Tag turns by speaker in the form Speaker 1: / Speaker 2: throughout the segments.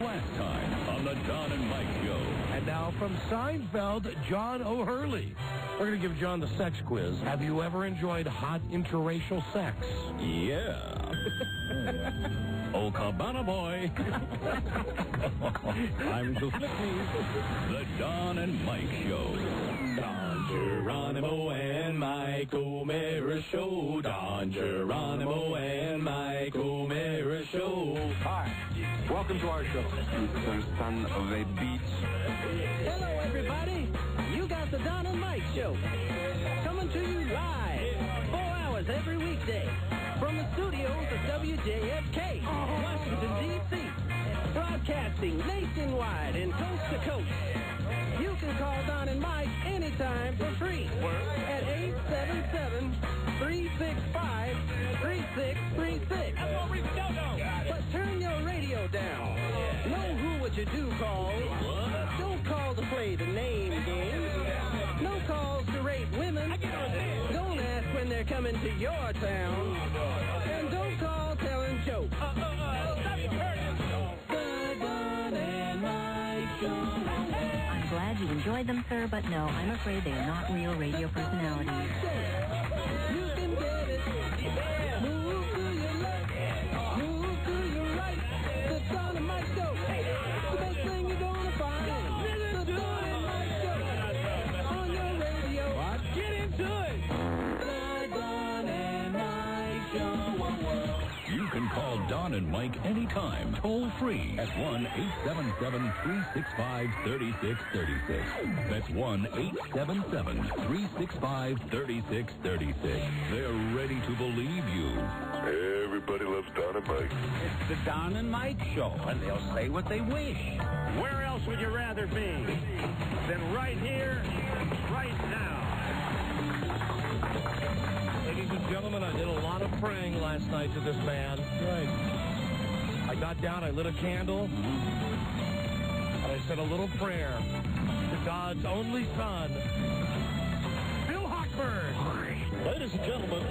Speaker 1: Last time on the Don and Mike Show.
Speaker 2: And now from Seinfeld, John O'Hurley. We're going to give John the sex quiz. Have you ever enjoyed hot interracial sex?
Speaker 1: Yeah. Oh, Cabana boy. I'm to flip me. The Don and Mike Show. Don Geronimo and Mike O'Mara Show. Don Geronimo and Mike O'Mara Show.
Speaker 3: Hi. Welcome to our show. Mr. Son of a Beach.
Speaker 4: Hello, everybody. You got the Don and Mike Show. Coming to you live, 4 hours every weekday, from the studios of WJFK, Washington, D.C., broadcasting nationwide and coast to coast. You can call Don and Mike anytime for free at 877-365-3636. But turn your radio down. Know who what you do call. Don't call to play the name game. No calls to rape women. Don't ask when they're coming to your town. And don't call telling jokes. The Don and Mike Show.
Speaker 5: I'm glad you enjoyed them, sir, but no, I'm afraid they are not real radio personalities.
Speaker 4: You can get it. Move to your left. Move to your right. The Don and Mike Show. The best thing you're gonna find. The Don and Mike Show. On your radio. What? Get into it. The Don and Mike Show.
Speaker 1: You can call Don and Mike anytime, toll free at 1-877-365-3636. That's 1-877-365-3636. They're ready to believe you.
Speaker 6: Everybody loves Don and Mike.
Speaker 7: It's the Don and Mike Show, and they'll say what they wish. Where else would you rather be than right here, right now?
Speaker 2: Ladies and gentlemen, I did a lot of praying last night to this man. Right. I got down, I lit a candle, and I said a little prayer to God's only son, Bill Hochberg.
Speaker 8: Ladies and gentlemen,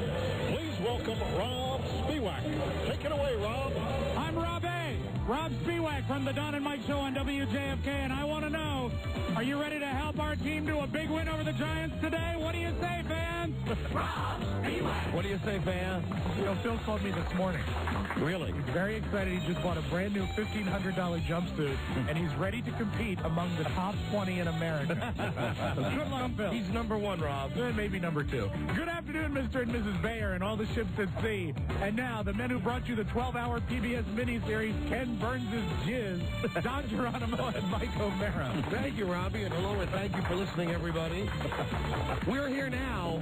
Speaker 8: please welcome Rob Spiewak. Take it away, Rob.
Speaker 9: I'm Rob A. Rob Spiewak from the Don and Mike Show on WJFK, and I want to know, are you ready to help our team do a big win over the Giants today? What do you say, fans?
Speaker 2: Rob Spiewak. What do you say, fans?
Speaker 10: You know, Phil called me this morning.
Speaker 2: Really?
Speaker 10: He's very excited. He just bought a brand new $1,500 jumpsuit, and he's ready to compete among the top 20 in America. So good luck, Phil.
Speaker 2: He's number one, Rob.
Speaker 10: Good, maybe number two.
Speaker 9: Good afternoon, Mr. and Mrs. Bayer and all the ships at sea. And now, the men who brought you the 12-hour PBS miniseries, Ken Burns' Jizz, Don Geronimo and Mike O'Mara.
Speaker 2: Thank you, Robbie, and hello, and thank you for listening, everybody. We're here now.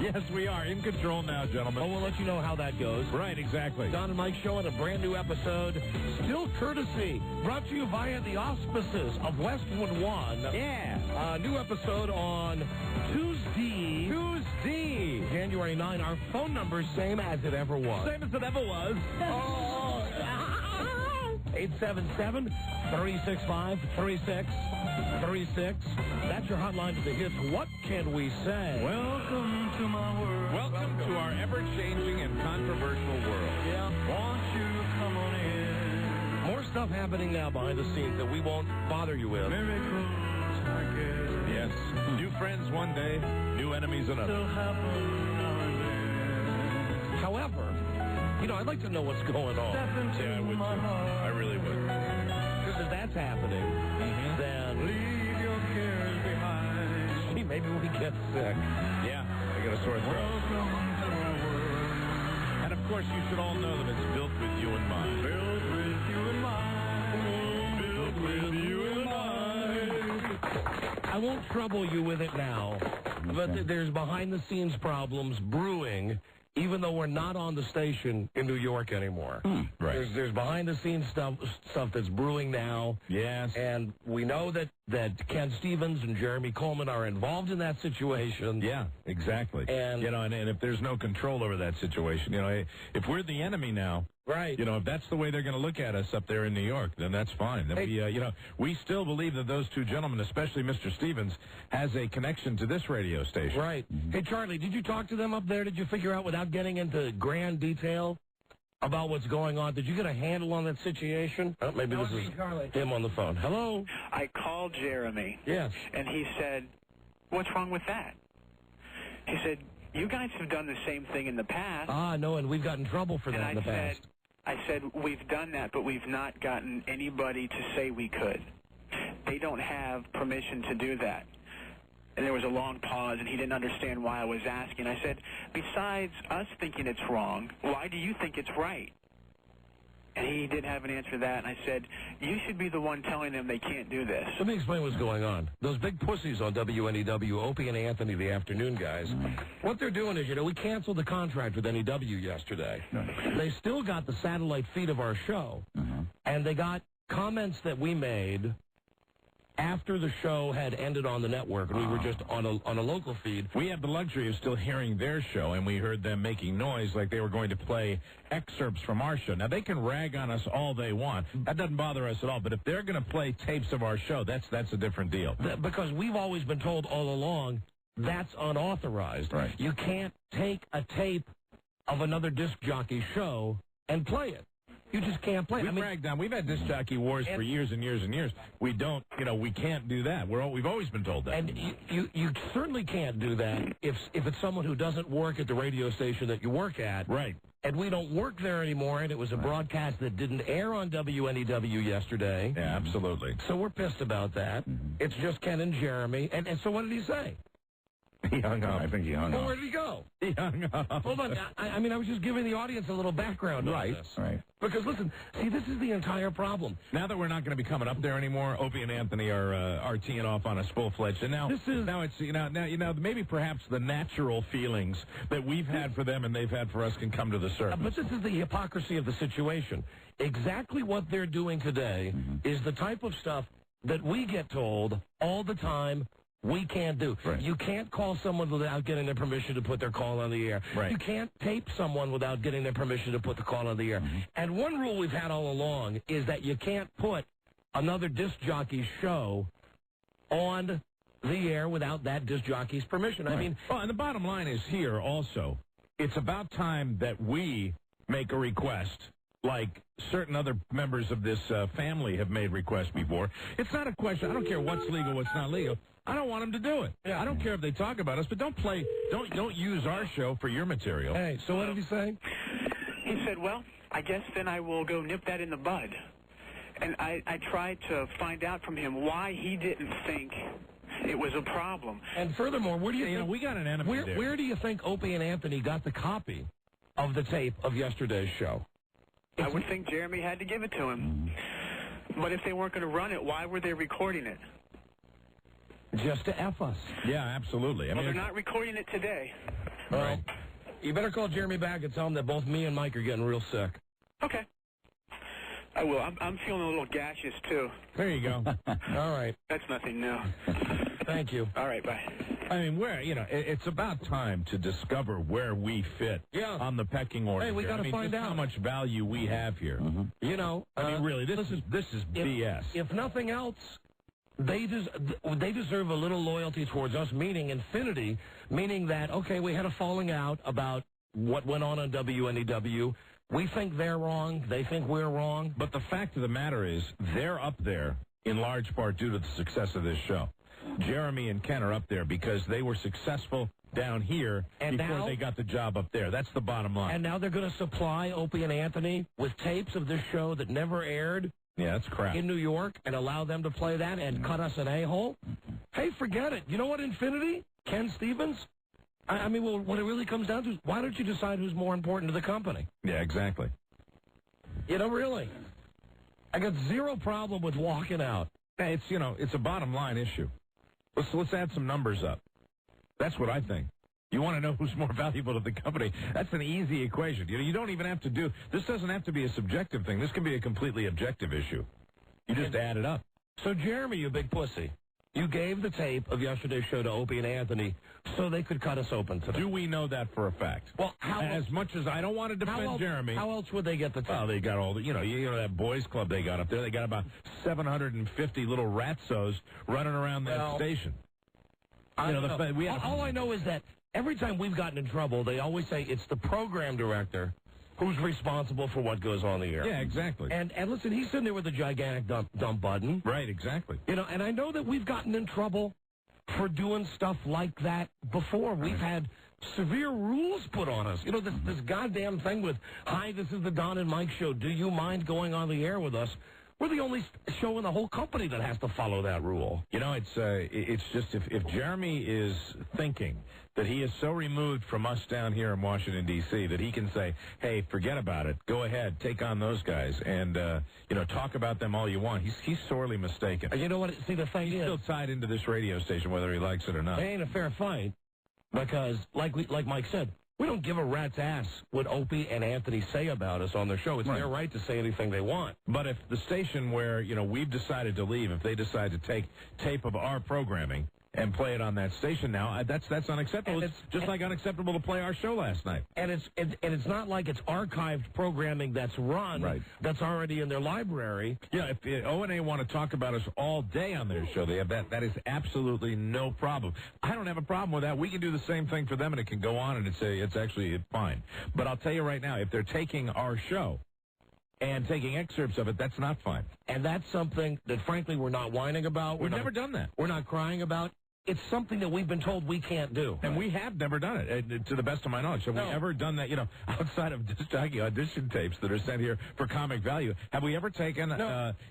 Speaker 8: Yes, we are. In control now, gentlemen.
Speaker 2: Oh, we'll let you know how that goes.
Speaker 8: Right, exactly.
Speaker 2: Don and Mike Show on a brand new episode, still courtesy, brought to you via the auspices of Westwood One.
Speaker 7: Yeah.
Speaker 2: New episode on Tuesday, January 9. Our phone number, same as it ever was.
Speaker 8: Same as it ever was.
Speaker 2: 877-365-3636. That's your hotline to the hits. What can we say?
Speaker 8: Welcome to my world. Welcome to our ever-changing and controversial world.
Speaker 2: Yeah.
Speaker 8: Won't you come on in?
Speaker 2: More stuff happening now behind the scenes that we won't bother you with.
Speaker 8: Miracles, I guess. Yes. New friends one day, new enemies another.
Speaker 2: However, you know, I'd like to know what's going on.
Speaker 8: Yeah, I would too. I really would.
Speaker 2: Because if that's happening, then
Speaker 8: Leave your cares behind.
Speaker 2: gee, maybe we get sick.
Speaker 8: Yeah, I got a sore throat. And of course, you should all know that it's built with you in mind. Built with you in mind. Built with you in mind.
Speaker 2: I won't trouble you with it now, but there's behind-the-scenes problems brewing, even though we're not on the station in New York anymore.
Speaker 8: Right.
Speaker 2: There's behind-the-scenes stuff that's brewing now.
Speaker 8: Yes.
Speaker 2: And we know that Ken Stevens and Jeremy Coleman are involved in that situation.
Speaker 8: Yeah, exactly.
Speaker 2: And,
Speaker 8: you know, and if there's no control over that situation, you know, if we're the enemy now,
Speaker 2: right.
Speaker 8: You know, if that's the way they're going to look at us up there in New York, then that's fine. Then we still believe that those two gentlemen, especially Mr. Stevens, has a connection to this radio station.
Speaker 2: Right. Hey, Charlie, did you talk to them up there? Did you figure out, without getting into grand detail, about what's going on. Did you get a handle on that situation? Oh, maybe this is him on the phone. Hello?
Speaker 11: I called Jeremy.
Speaker 2: Yes.
Speaker 11: And he said, what's wrong with that? He said, you guys have done the same thing in the past.
Speaker 2: No, and we've gotten in trouble for that in the past.
Speaker 11: I said, we've done that, but we've not gotten anybody to say we could. They don't have permission to do that. And there was a long pause, and he didn't understand why I was asking. I said, besides us thinking it's wrong, why do you think it's right? And he didn't have an answer to that, and I said, you should be the one telling them they can't do this.
Speaker 2: Let me explain what's going on. Those big pussies on WNEW, Opie and Anthony, the afternoon guys, what they're doing is, we canceled the contract with NEW yesterday. They still got the satellite feed of our show, and they got comments that we made after the show had ended on the network, and we were just on a local feed.
Speaker 8: We had the luxury of still hearing their show, and we heard them making noise like they were going to play excerpts from our show. Now, they can rag on us all they want. That doesn't bother us at all. But if they're going to play tapes of our show, that's a different deal.
Speaker 2: Because we've always been told all along that's unauthorized.
Speaker 8: Right.
Speaker 2: You can't take a tape of another disc jockey show and play it. You just can't play.
Speaker 8: We've had disc jockey wars for years and years and years. We don't, we can't do that. We've always been told that.
Speaker 2: And you certainly can't do that if it's someone who doesn't work at the radio station that you work at.
Speaker 8: Right.
Speaker 2: And we don't work there anymore, and it was a broadcast that didn't air on WNEW yesterday.
Speaker 8: Yeah, absolutely.
Speaker 2: So we're pissed about that. It's just Ken and Jeremy. And so what did he say?
Speaker 8: He hung up.
Speaker 3: I think he hung up.
Speaker 2: Well, where did he go?
Speaker 8: He hung up.
Speaker 2: Hold on. I was just giving the audience a little background on this.
Speaker 3: Right.
Speaker 2: Because, listen, this is the entire problem.
Speaker 8: Now that we're not going to be coming up there anymore, Opie and Anthony are teeing off on us full-fledged. And now it's maybe perhaps the natural feelings that we've had for them and they've had for us can come to the surface.
Speaker 2: But this is the hypocrisy of the situation. Exactly what they're doing today is the type of stuff that we get told all the time we can't do.
Speaker 8: Right.
Speaker 2: You can't call someone without getting their permission to put their call on the air.
Speaker 8: Right.
Speaker 2: You can't tape someone without getting their permission to put the call on the air. And one rule we've had all along is that you can't put another disc jockey's show on the air without that disc jockey's permission.
Speaker 8: Right. And the bottom line is here also, it's about time that we make a request like certain other members of this family have made requests before. It's not a question. I don't care what's legal, what's not legal. I don't want them to do it. Yeah. I don't care if they talk about us, but don't use our show for your material.
Speaker 2: Hey, so what did he say?
Speaker 11: He said, well, I guess then I will go nip that in the bud. And I tried to find out from him why he didn't think it was a problem.
Speaker 2: And furthermore, where do you think...
Speaker 8: we got an enemy there.
Speaker 2: Where do you think Opie and Anthony got the copy of the tape of yesterday's show?
Speaker 11: I would think Jeremy had to give it to him. But if they weren't going to run it, why were they recording it?
Speaker 2: Just to F us.
Speaker 8: Yeah, absolutely.
Speaker 11: Well, they're not recording it today.
Speaker 2: Well, you better call Jeremy back and tell him that both me and Mike are getting real sick.
Speaker 11: Okay. I will. I'm feeling a little gaseous, too.
Speaker 8: There you go.
Speaker 2: All right.
Speaker 11: That's nothing new.
Speaker 2: Thank you.
Speaker 11: All right, bye.
Speaker 8: It's about time to discover where we fit on the pecking order.
Speaker 2: Hey, we got to find out
Speaker 8: how much value we have here. Really, this is BS.
Speaker 2: If nothing else, they deserve a little loyalty towards us, meaning infinity, meaning that, okay, we had a falling out about what went on WNEW. We think they're wrong. They think we're wrong.
Speaker 8: But the fact of the matter is, they're up there in large part due to the success of this show. Jeremy and Ken are up there because they were successful down here before they got the job up there. That's the bottom line.
Speaker 2: And now they're going to supply Opie and Anthony with tapes of this show that never aired.
Speaker 8: Yeah, that's crap.
Speaker 2: In New York, and allow them to play that and cut us an a-hole? Hey, forget it. You know what, Infinity? Ken Stevens? What it really comes down to is, why don't you decide who's more important to the company?
Speaker 8: Yeah, exactly.
Speaker 2: Really. I got zero problem with walking out.
Speaker 8: Hey, it's a bottom line issue. Let's add some numbers up. That's what I think. You want to know who's more valuable to the company. That's an easy equation. You don't even have to this doesn't have to be a subjective thing. This can be a completely objective issue. You just add it up.
Speaker 2: So, Jeremy, you big pussy, you gave the tape of yesterday's show to Opie and Anthony so they could cut us open today.
Speaker 8: Do we know that for a fact?
Speaker 2: Well,
Speaker 8: as much as I don't want to defend Jeremy.
Speaker 2: How else would they get the tape?
Speaker 8: Well, they got all the, that boys club they got up there. They got about 750 little ratsos running around that station.
Speaker 2: All I know is that every time we've gotten in trouble, they always say it's the program director who's responsible for what goes on the air.
Speaker 8: Yeah, exactly.
Speaker 2: And listen, he's sitting there with a gigantic dump button.
Speaker 8: Right, exactly.
Speaker 2: You know, and I know that we've gotten in trouble for doing stuff like that before. We've had severe rules put on us. You know, this goddamn thing with, hi, this is the Don and Mike show. Do you mind going on the air with us? We're the only show in the whole company that has to follow that rule.
Speaker 8: You know, it's just if Jeremy is thinking that he is so removed from us down here in Washington, D.C., that he can say, hey, forget about it. Go ahead. Take on those guys. And, talk about them all you want. He's sorely mistaken.
Speaker 2: You know what? See, the thing
Speaker 8: He's
Speaker 2: is,
Speaker 8: still tied into this radio station, whether he likes it or not.
Speaker 2: It ain't a fair fight because, like Mike said, we don't give a rat's ass what Opie and Anthony say about us on their show. It's their right to say anything they want.
Speaker 8: But if the station where, we've decided to leave, if they decide to take tape of our programming and play it on that station now, that's unacceptable. It's just like unacceptable to play our show last night.
Speaker 2: And it's not like it's archived programming that's run, that's already in their library.
Speaker 8: Yeah, if O&A want to talk about us all day on their show, they have that is absolutely no problem. I don't have a problem with that. We can do the same thing for them, and it can go on, and it's actually fine. But I'll tell you right now, if they're taking our show and taking excerpts of it, that's not fine.
Speaker 2: And that's something that, frankly, we're not whining about.
Speaker 8: We've never done that.
Speaker 2: We're not crying about. It's something that we've been told we can't do.
Speaker 8: And we have never done it, to the best of my knowledge. Have we ever done that, outside of disc jockey audition tapes that are sent here for comic value? Have we ever taken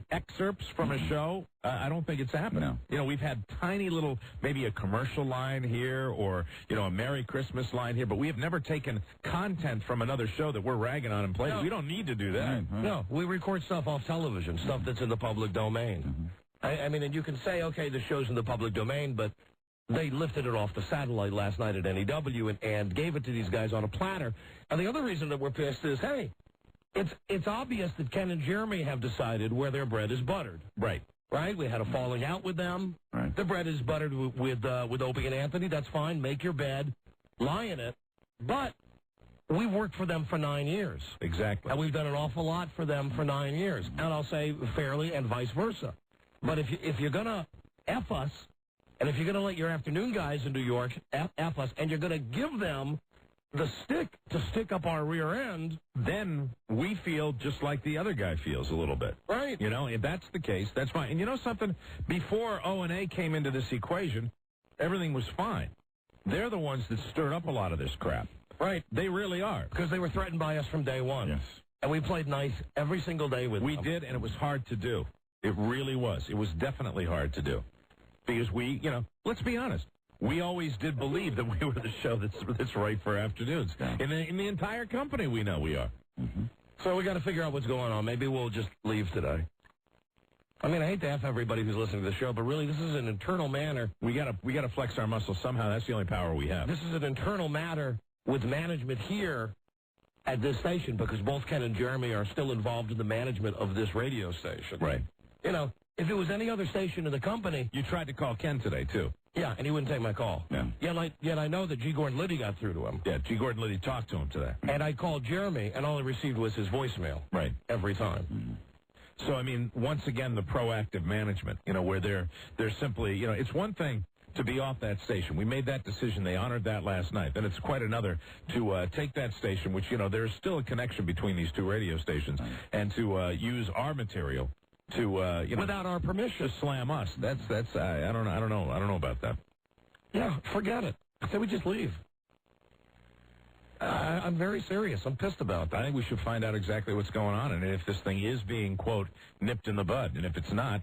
Speaker 8: excerpts from a show? I don't think it's happened. No. We've had tiny little, maybe a commercial line here or, a Merry Christmas line here, but we have never taken content from another show that we're ragging on and playing. No. We don't need to do that.
Speaker 2: No, we record stuff off television, stuff that's in the public domain. I mean, and you can say, okay, the show's in the public domain, but they lifted it off the satellite last night at NEW and gave it to these guys on a platter. And the other reason that we're pissed is, hey, it's obvious that Ken and Jeremy have decided where their bread is buttered.
Speaker 8: Right.
Speaker 2: Right? We had a falling out with them.
Speaker 8: Right.
Speaker 2: The bread is buttered with Opie and Anthony. That's fine. Make your bed. Lie in it. But we've worked for them for 9 years.
Speaker 8: Exactly.
Speaker 2: And we've done an awful lot for them for 9 years. And I'll say fairly and vice versa. But if you're going to F us, and if you're going to let your afternoon guys in New York F us, and you're going to give them the stick to stick up our rear end,
Speaker 8: then we feel just like the other guy feels a little bit.
Speaker 2: Right.
Speaker 8: If that's the case, that's fine. And you know something? Before O&A came into this equation, everything was fine. They're the ones that stirred up a lot of this crap.
Speaker 2: Right.
Speaker 8: They really are.
Speaker 2: Because they were threatened by us from day one.
Speaker 8: Yes.
Speaker 2: And we played nice every single day with them.
Speaker 8: We did, and it was hard to do. It really was. It was definitely hard to do. Because we, let's be honest, we always did believe that we were the show that's right for afternoons. Yeah. In the entire company, we know we are.
Speaker 2: Mm-hmm. So we got to figure out what's going on. Maybe we'll just leave today. I mean, I hate to F everybody who's listening to the show, but really, this is an internal matter.
Speaker 8: We gotta flex our muscles somehow. That's the only power we have.
Speaker 2: This is an internal matter with management here at this station because both Ken and Jeremy are still involved in the management of this radio station.
Speaker 8: Right.
Speaker 2: If it was any other station in the company...
Speaker 8: You tried to call Ken today, too.
Speaker 2: Yeah, and he wouldn't take my call.
Speaker 8: Yeah.
Speaker 2: Yet I know that G. Gordon Liddy got through to him.
Speaker 8: Yeah, G. Gordon Liddy talked to him today.
Speaker 2: And I called Jeremy, and all I received was his voicemail.
Speaker 8: Right.
Speaker 2: Every time.
Speaker 8: Mm-hmm. So, I mean, once again, the proactive management, where they're simply, it's one thing to be off that station. We made that decision. They honored that last night. Then it's quite another to take that station, which, there's still a connection between these two radio stations, and to use our material to,
Speaker 2: without our permission,
Speaker 8: to slam us. That's I don't know about that.
Speaker 2: Yeah, forget it. I say we just leave. I'm very serious. I'm pissed about that.
Speaker 8: I think we should find out exactly what's going on, and if this thing is being, quote, nipped in the bud, and if it's not,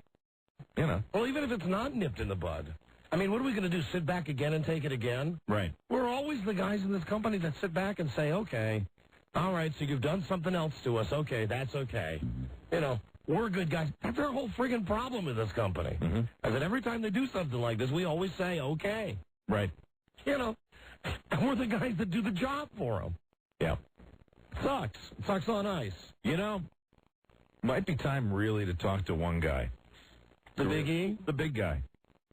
Speaker 2: Well, even if it's not nipped in the bud, I mean, what are we going to do, sit back again and take it again?
Speaker 8: Right.
Speaker 2: We're always the guys in this company that sit back and say, okay, all right, so you've done something else to us. Okay, that's okay. We're good guys. That's our whole friggin' problem with this company.
Speaker 8: Mm-hmm.
Speaker 2: Is that every time they do something like this, we always say, okay.
Speaker 8: Right.
Speaker 2: And we're the guys that do the job for them.
Speaker 8: Yeah.
Speaker 2: Sucks. Sucks on ice.
Speaker 8: Might be time really to talk to one guy.
Speaker 2: The Big E?
Speaker 8: The big guy.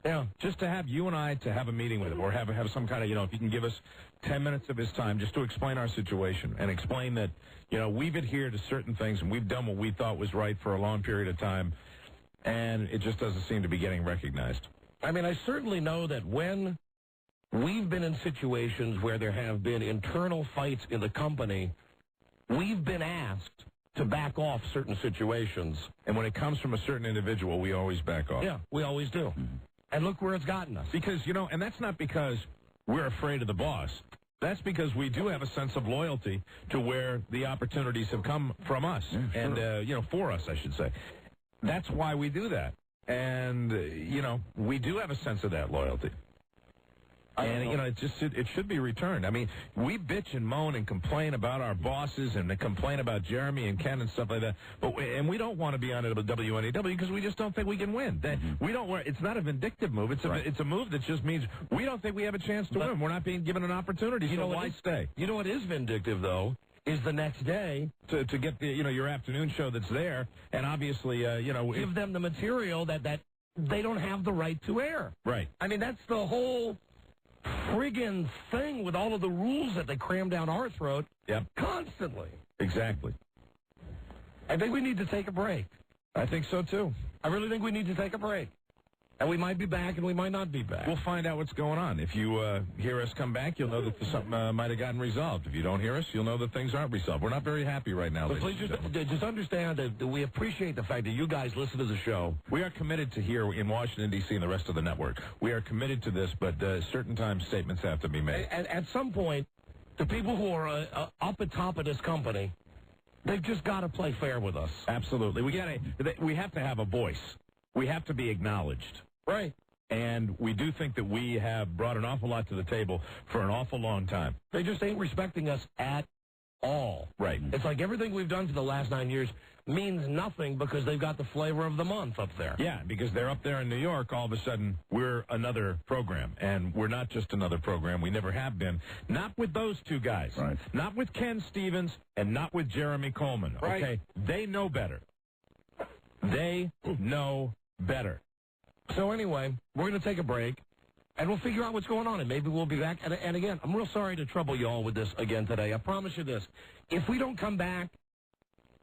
Speaker 2: Yeah.
Speaker 8: Just to have you and I to have a meeting with him or have some kind of, if he can give us 10 minutes of his time just to explain our situation and explain that, we've adhered to certain things and we've done what we thought was right for a long period of time, and it just doesn't seem to be getting recognized.
Speaker 2: I mean, I certainly know that when we've been in situations where there have been internal fights in the company, we've been asked to back off certain situations.
Speaker 8: And when it comes from a certain individual, we always back off.
Speaker 2: Yeah, we always do. And look where it's gotten us.
Speaker 8: Because, and that's not because we're afraid of the boss. That's because we do have a sense of loyalty to where the opportunities have come from us. Yeah, sure. And, for us, I should say. That's why we do that. And, we do have a sense of that loyalty. And, it should be returned. I mean, we bitch and moan and complain about our bosses and complain about Jeremy and Ken and stuff like that. And we don't want to be on WNEW because we just don't think we can win. We don't. It's not a vindictive move. It's a move that just means we don't think we have a chance to win. We're not being given an opportunity, so why stay?
Speaker 2: You know what is vindictive, though, is the next day
Speaker 8: to get the, your afternoon show that's there, and obviously,
Speaker 2: give them the material that they don't have the right to air.
Speaker 8: Right.
Speaker 2: I mean, that's the whole friggin' thing with all of the rules that they cram down our throat constantly.
Speaker 8: Exactly.
Speaker 2: I think we need to take a break.
Speaker 8: I think so, too.
Speaker 2: I really think we need to take a break. And we might be back and we might not be back.
Speaker 8: We'll find out what's going on. If you hear us come back, you'll know that something might have gotten resolved. If you don't hear us, you'll know that things aren't resolved. We're not very happy right now.
Speaker 2: But please just understand that we appreciate the fact that you guys listen to the show.
Speaker 8: We are committed to here in Washington, D.C. and the rest of the network. We are committed to this, but certain times statements have to be made.
Speaker 2: At some point, the people who are up at top of this company, they've just got to play fair with us.
Speaker 8: Absolutely. We have to have a voice. We have to be acknowledged.
Speaker 2: Right.
Speaker 8: And we do think that we have brought an awful lot to the table for an awful long time.
Speaker 2: They just ain't respecting us at all.
Speaker 8: Right.
Speaker 2: It's like everything we've done for the last 9 years means nothing because they've got the flavor of the month up there.
Speaker 8: Yeah, because they're up there in New York, all of a sudden, we're another program. And we're not just another program. We never have been. Not with those two guys.
Speaker 2: Right.
Speaker 8: Not with Ken Stevens and not with Jeremy Coleman.
Speaker 2: Right.
Speaker 8: Okay? They know better. They know better.
Speaker 2: So anyway, we're going to take a break, and we'll figure out what's going on, and maybe we'll be back. And again, I'm real sorry to trouble you all with this again today. I promise you this. If we don't come back,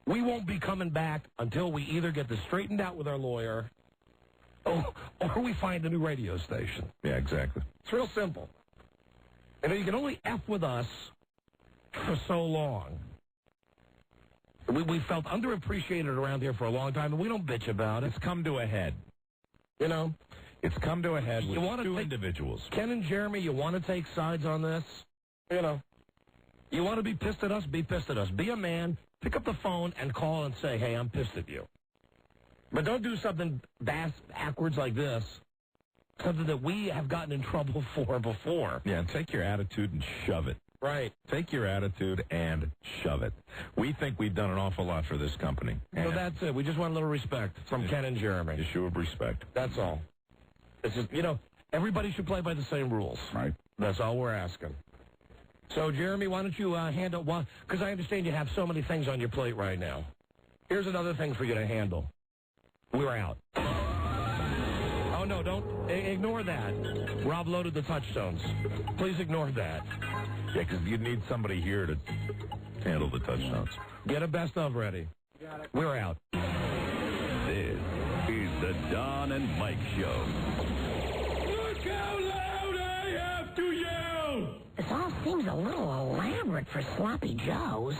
Speaker 2: we won't be coming back until we either get this straightened out with our lawyer or we find a new radio station.
Speaker 8: Yeah, exactly.
Speaker 2: It's real simple. You can only F with us for so long. We felt underappreciated around here for a long time, and we don't bitch about it.
Speaker 8: It's come to a head. It's come to a head with two individuals.
Speaker 2: Ken and Jeremy, you want to take sides on this? You want to be pissed at us? Be pissed at us. Be a man. Pick up the phone and call and say, hey, I'm pissed at you. But don't do something backwards like this, something that we have gotten in trouble for before.
Speaker 8: Yeah, take your attitude and shove it.
Speaker 2: Right.
Speaker 8: Take your attitude and shove it. We think we've done an awful lot for this company.
Speaker 2: So that's it. We just want a little respect from Ken and Jeremy.
Speaker 8: Issue of respect.
Speaker 2: That's all. It's just, everybody should play by the same rules.
Speaker 8: Right.
Speaker 2: That's all we're asking. So, Jeremy, why don't you handle one? Because I understand you have so many things on your plate right now. Here's another thing for you to handle. We're out. Oh, no, don't. Ignore that. Rob loaded the touchstones. Please ignore that.
Speaker 8: Yeah, because you need somebody here to handle the touchdowns.
Speaker 2: Get a best of ready.
Speaker 1: Got it.
Speaker 2: We're out.
Speaker 1: This is the Don and Mike Show.
Speaker 7: Look how loud I have to yell!
Speaker 12: This all seems a little elaborate for Sloppy Joe's.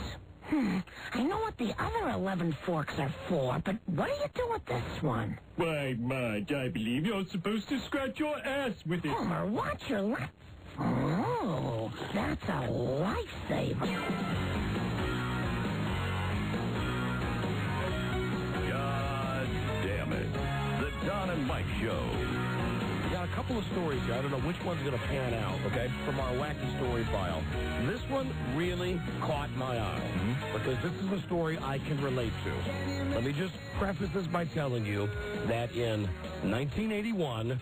Speaker 12: I know what the other 11 forks are for, but what do you do with this one?
Speaker 7: Why, Marge, I believe you're supposed to scratch your ass with it.
Speaker 12: Homer, watch your lap. Oh, that's a lifesaver.
Speaker 1: God damn it. The Don and Mike Show.
Speaker 2: We got a couple of stories here. I don't know which one's going to pan out, okay, from our wacky story file. This one really caught my eye because this is a story I can relate to. Let me just preface this by telling you that in 1981,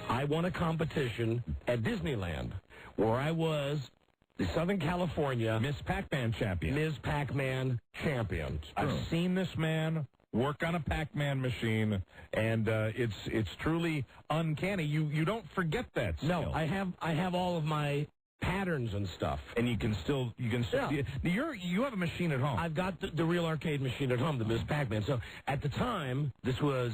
Speaker 2: I won a competition at Disneyland where I was the Southern California
Speaker 8: Miss Pac-Man champion.
Speaker 2: Miss Pac-Man champion.
Speaker 8: I've seen this man work on a Pac-Man machine, and it's truly uncanny. You don't forget that skill.
Speaker 2: No, I have all of my patterns and stuff,
Speaker 8: and you can still
Speaker 2: Yeah.
Speaker 8: you have a machine at home.
Speaker 2: I've got the real arcade machine at home, the Miss Pac-Man. So at the time, this was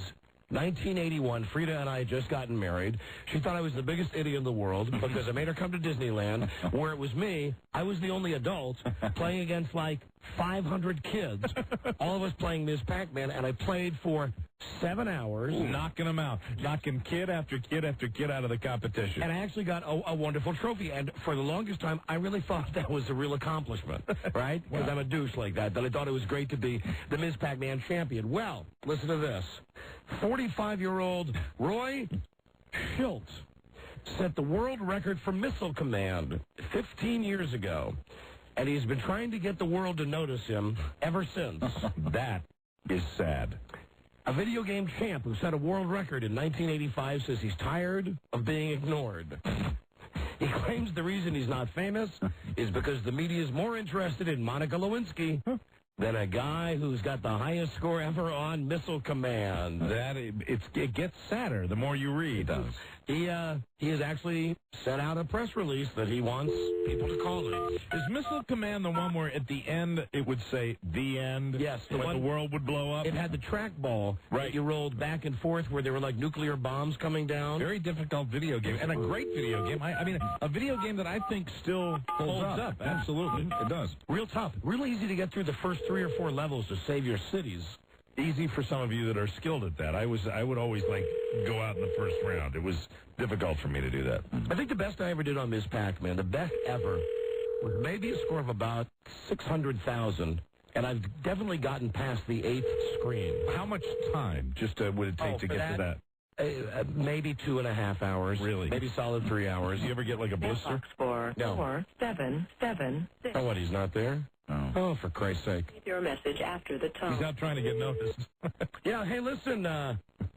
Speaker 2: 1981, Frida and I had just gotten married. She thought I was the biggest idiot in the world because I made her come to Disneyland, where it was me. I was the only adult playing against, like, 500 kids, all of us playing Ms. Pac-Man, and I played for 7 hours.
Speaker 8: Knocking them out. Knocking kid after kid after kid out of the competition.
Speaker 2: And I actually got a wonderful trophy. And for the longest time, I really thought that was a real accomplishment, right? Because I'm a douche like that. But I thought it was great to be the Ms. Pac-Man champion. Well, listen to this. 45-year-old Roy Schultz set the world record for missile command 15 years ago. And he's been trying to get the world to notice him ever since.
Speaker 8: That is sad.
Speaker 2: A video game champ who set a world record in 1985 says he's tired of being ignored. He claims the reason he's not famous is because the media is more interested in Monica Lewinsky than a guy who's got the highest score ever on Missile Command.
Speaker 8: It gets sadder the more you read.
Speaker 2: He has actually sent out a press release that he wants people to call it.
Speaker 8: Is Missile Command the one where at the end it would say the end?
Speaker 2: Yes.
Speaker 8: The world would blow up?
Speaker 2: It had the trackball that you rolled back and forth where there were like nuclear bombs coming down.
Speaker 8: Very difficult video game, and a great video game. I mean, a video game that I think still holds up. Absolutely. It does.
Speaker 2: Real tough. Real easy to get through the first 3 or 4 levels to save your cities.
Speaker 8: Easy for some of you that are skilled at that. I would always, like, go out in the first round. It was difficult for me to do that.
Speaker 2: I think the best I ever did on Ms. Pac-Man, the best ever, was maybe a score of about 600,000, and I've definitely gotten past the 8th screen.
Speaker 8: How much time just would it take to get to that?
Speaker 2: Maybe 2.5 hours.
Speaker 8: Really?
Speaker 2: Maybe solid 3 hours.
Speaker 8: You ever get, like, a blister?
Speaker 2: No.
Speaker 13: 4776.
Speaker 2: Oh, what, he's not there? Oh, for Christ's sake.
Speaker 13: Leave your message after the tone.
Speaker 8: He's out trying to get noticed.
Speaker 2: Yeah, hey, listen,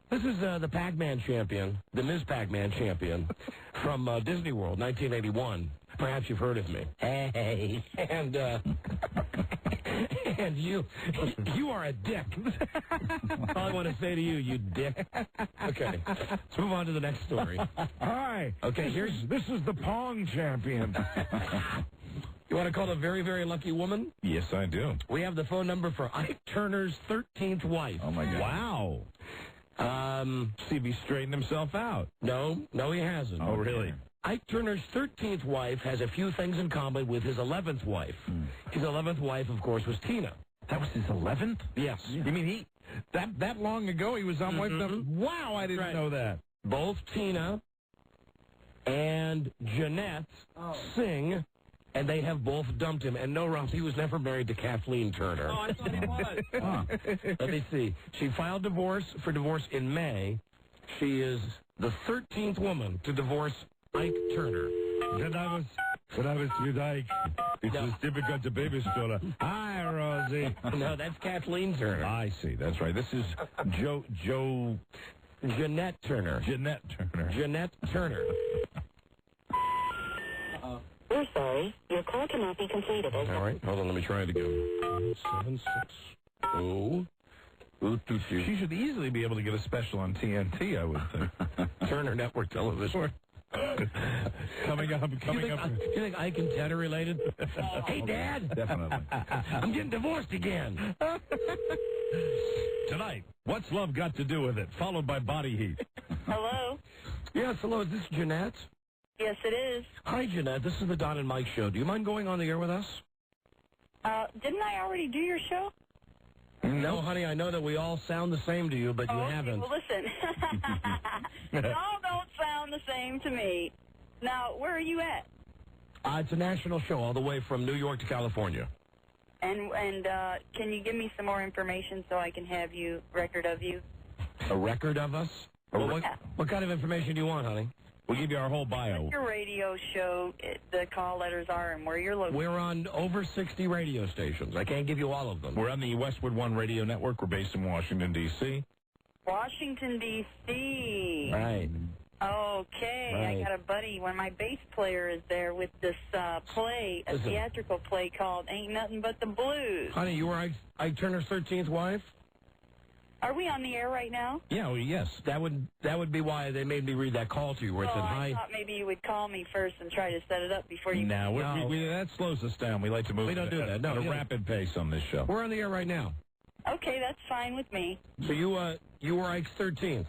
Speaker 2: this is the Pac-Man champion, the Ms. Pac-Man champion from Disney World, 1981. Perhaps you've heard of me. Hey. And you are a dick. All I want to say to you, you dick. Okay, let's move on to the next story.
Speaker 9: Hi.
Speaker 2: Okay,
Speaker 9: this is the Pong champion.
Speaker 2: You want to call a very, very lucky woman?
Speaker 8: Yes, I do.
Speaker 2: We have the phone number for Ike Turner's 13th wife.
Speaker 8: Oh, my God. Wow. See if he straightened himself out.
Speaker 2: No, he hasn't.
Speaker 8: Oh, really?
Speaker 2: Ike Turner's 13th wife has a few things in common with his 11th wife. His 11th wife, of course, was Tina.
Speaker 8: That was his 11th?
Speaker 2: Yes.
Speaker 8: Yeah. You mean that long ago he was on wife number? Wow, I didn't know that.
Speaker 2: Both Tina and Jeanette sing. And they have both dumped him. And no, Ralph, he was never married to Kathleen Turner.
Speaker 8: Oh, I thought he was.
Speaker 2: Let me see. She filed for divorce in May. She is the 13th woman to divorce Ike Turner.
Speaker 9: When I was with Ike, it was difficult to babysit her. Hi, Rosie.
Speaker 2: No, that's Kathleen Turner.
Speaker 8: I see. That's right. This is
Speaker 2: Jeanette Turner.
Speaker 8: Jeanette Turner.
Speaker 2: Jeanette Turner.
Speaker 13: We're sorry. Your call cannot be completed.
Speaker 2: All right. Hold on. Let me try it again. 760.
Speaker 8: She should easily be able to get a special on TNT, I would think.
Speaker 2: Turner Network Television.
Speaker 8: Coming up.
Speaker 2: Do you think Ike and Ted are related? Hey, Dad.
Speaker 8: Definitely.
Speaker 2: I'm getting divorced again.
Speaker 8: Tonight, what's love got to do with it? Followed by Body Heat.
Speaker 13: Hello?
Speaker 2: Yes, hello. Is this Jeanette?
Speaker 13: Yes, it is.
Speaker 2: Hi, Jeanette. This is the Don and Mike Show. Do you mind going on the air with us?
Speaker 13: Didn't I already do your show?
Speaker 2: No, honey. I know that we all sound the same to you, but you haven't.
Speaker 13: Well, listen. Y'all don't sound the same to me. Now, where are you at?
Speaker 2: It's a national show all the way from New York to California.
Speaker 13: And can you give me some more information so I can have record of you?
Speaker 2: A record of us? What kind of information do you want, honey?
Speaker 8: We'll give you our whole bio.
Speaker 13: What your radio show, the call letters are, and where you're located.
Speaker 2: We're on over 60 radio stations. I can't give you all of them.
Speaker 8: We're on the Westwood One Radio Network. We're based in Washington, D.C.
Speaker 13: Washington, D.C.
Speaker 2: Right.
Speaker 13: Okay.
Speaker 2: Right.
Speaker 13: I got a buddy, when my bass player is there with this play, a theatrical play called Ain't Nothing But the Blues.
Speaker 2: Honey, you were Ike Turner's 13th wife?
Speaker 13: Are we on the air right now?
Speaker 8: Yeah, well, yes.
Speaker 2: That would be why they made me read that call to you where it said hi.
Speaker 13: I thought maybe you would call me first and try to set it up before you...
Speaker 8: No, that slows us down. We like to move
Speaker 2: we don't do that. No,
Speaker 8: at a rapid pace on this show.
Speaker 2: We're on the air right now.
Speaker 13: Okay, that's fine with me.
Speaker 2: So you were Ike's 13th.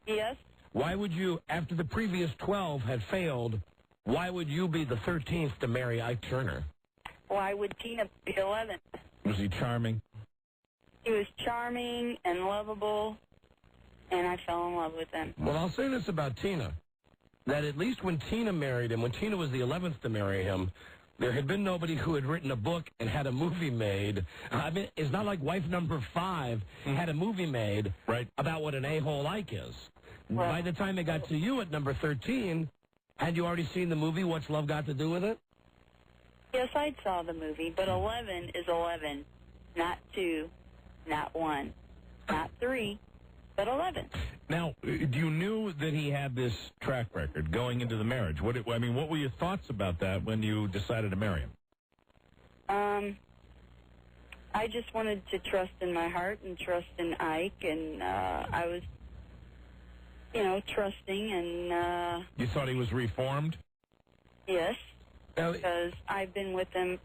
Speaker 13: Yes.
Speaker 2: Why would you, after the previous 12 had failed, why would you be the 13th to marry Ike Turner?
Speaker 13: Why would Tina be 11th?
Speaker 8: Was he charming?
Speaker 13: He was charming and lovable, and I fell in love with him.
Speaker 2: Well, I'll say this about Tina, that at least when Tina married him, when Tina was the 11th to marry him, there had been nobody who had written a book and had a movie made. I mean, it's not like wife number 5 had a movie made about what an a-hole Ike is. Well, by the time they got to you at number 13, had you already seen the movie, What's Love Got to Do with It?
Speaker 13: Yes, I saw the movie, but 11 is 11, not 2, not 1, not 3, but 11.
Speaker 8: Now, you knew that he had this track record going into the marriage. What were your thoughts about that when you decided to marry him?
Speaker 13: I just wanted to trust in my heart and trust in Ike, and I was, trusting, and...
Speaker 8: You thought he was reformed?
Speaker 13: Yes, because I've been with him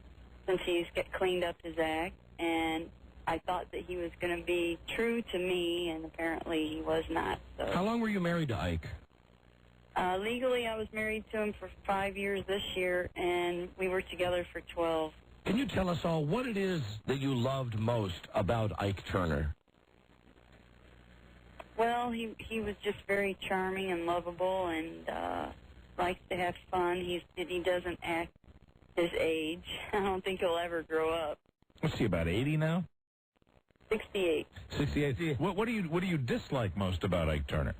Speaker 13: since he's cleaned up his act, and I thought that he was going to be true to me, and apparently he was not. So.
Speaker 2: How long were you married to Ike?
Speaker 13: Legally, I was married to him for 5 years this year, and we were together for 12.
Speaker 2: Can you tell us all what it is that you loved most about Ike Turner?
Speaker 13: Well, he was just very charming and lovable, and likes to have fun. He doesn't act his age. I don't think he'll ever grow up.
Speaker 8: What's he, about 80 now?
Speaker 13: 68.
Speaker 8: 68. What do you dislike most about Ike Turner?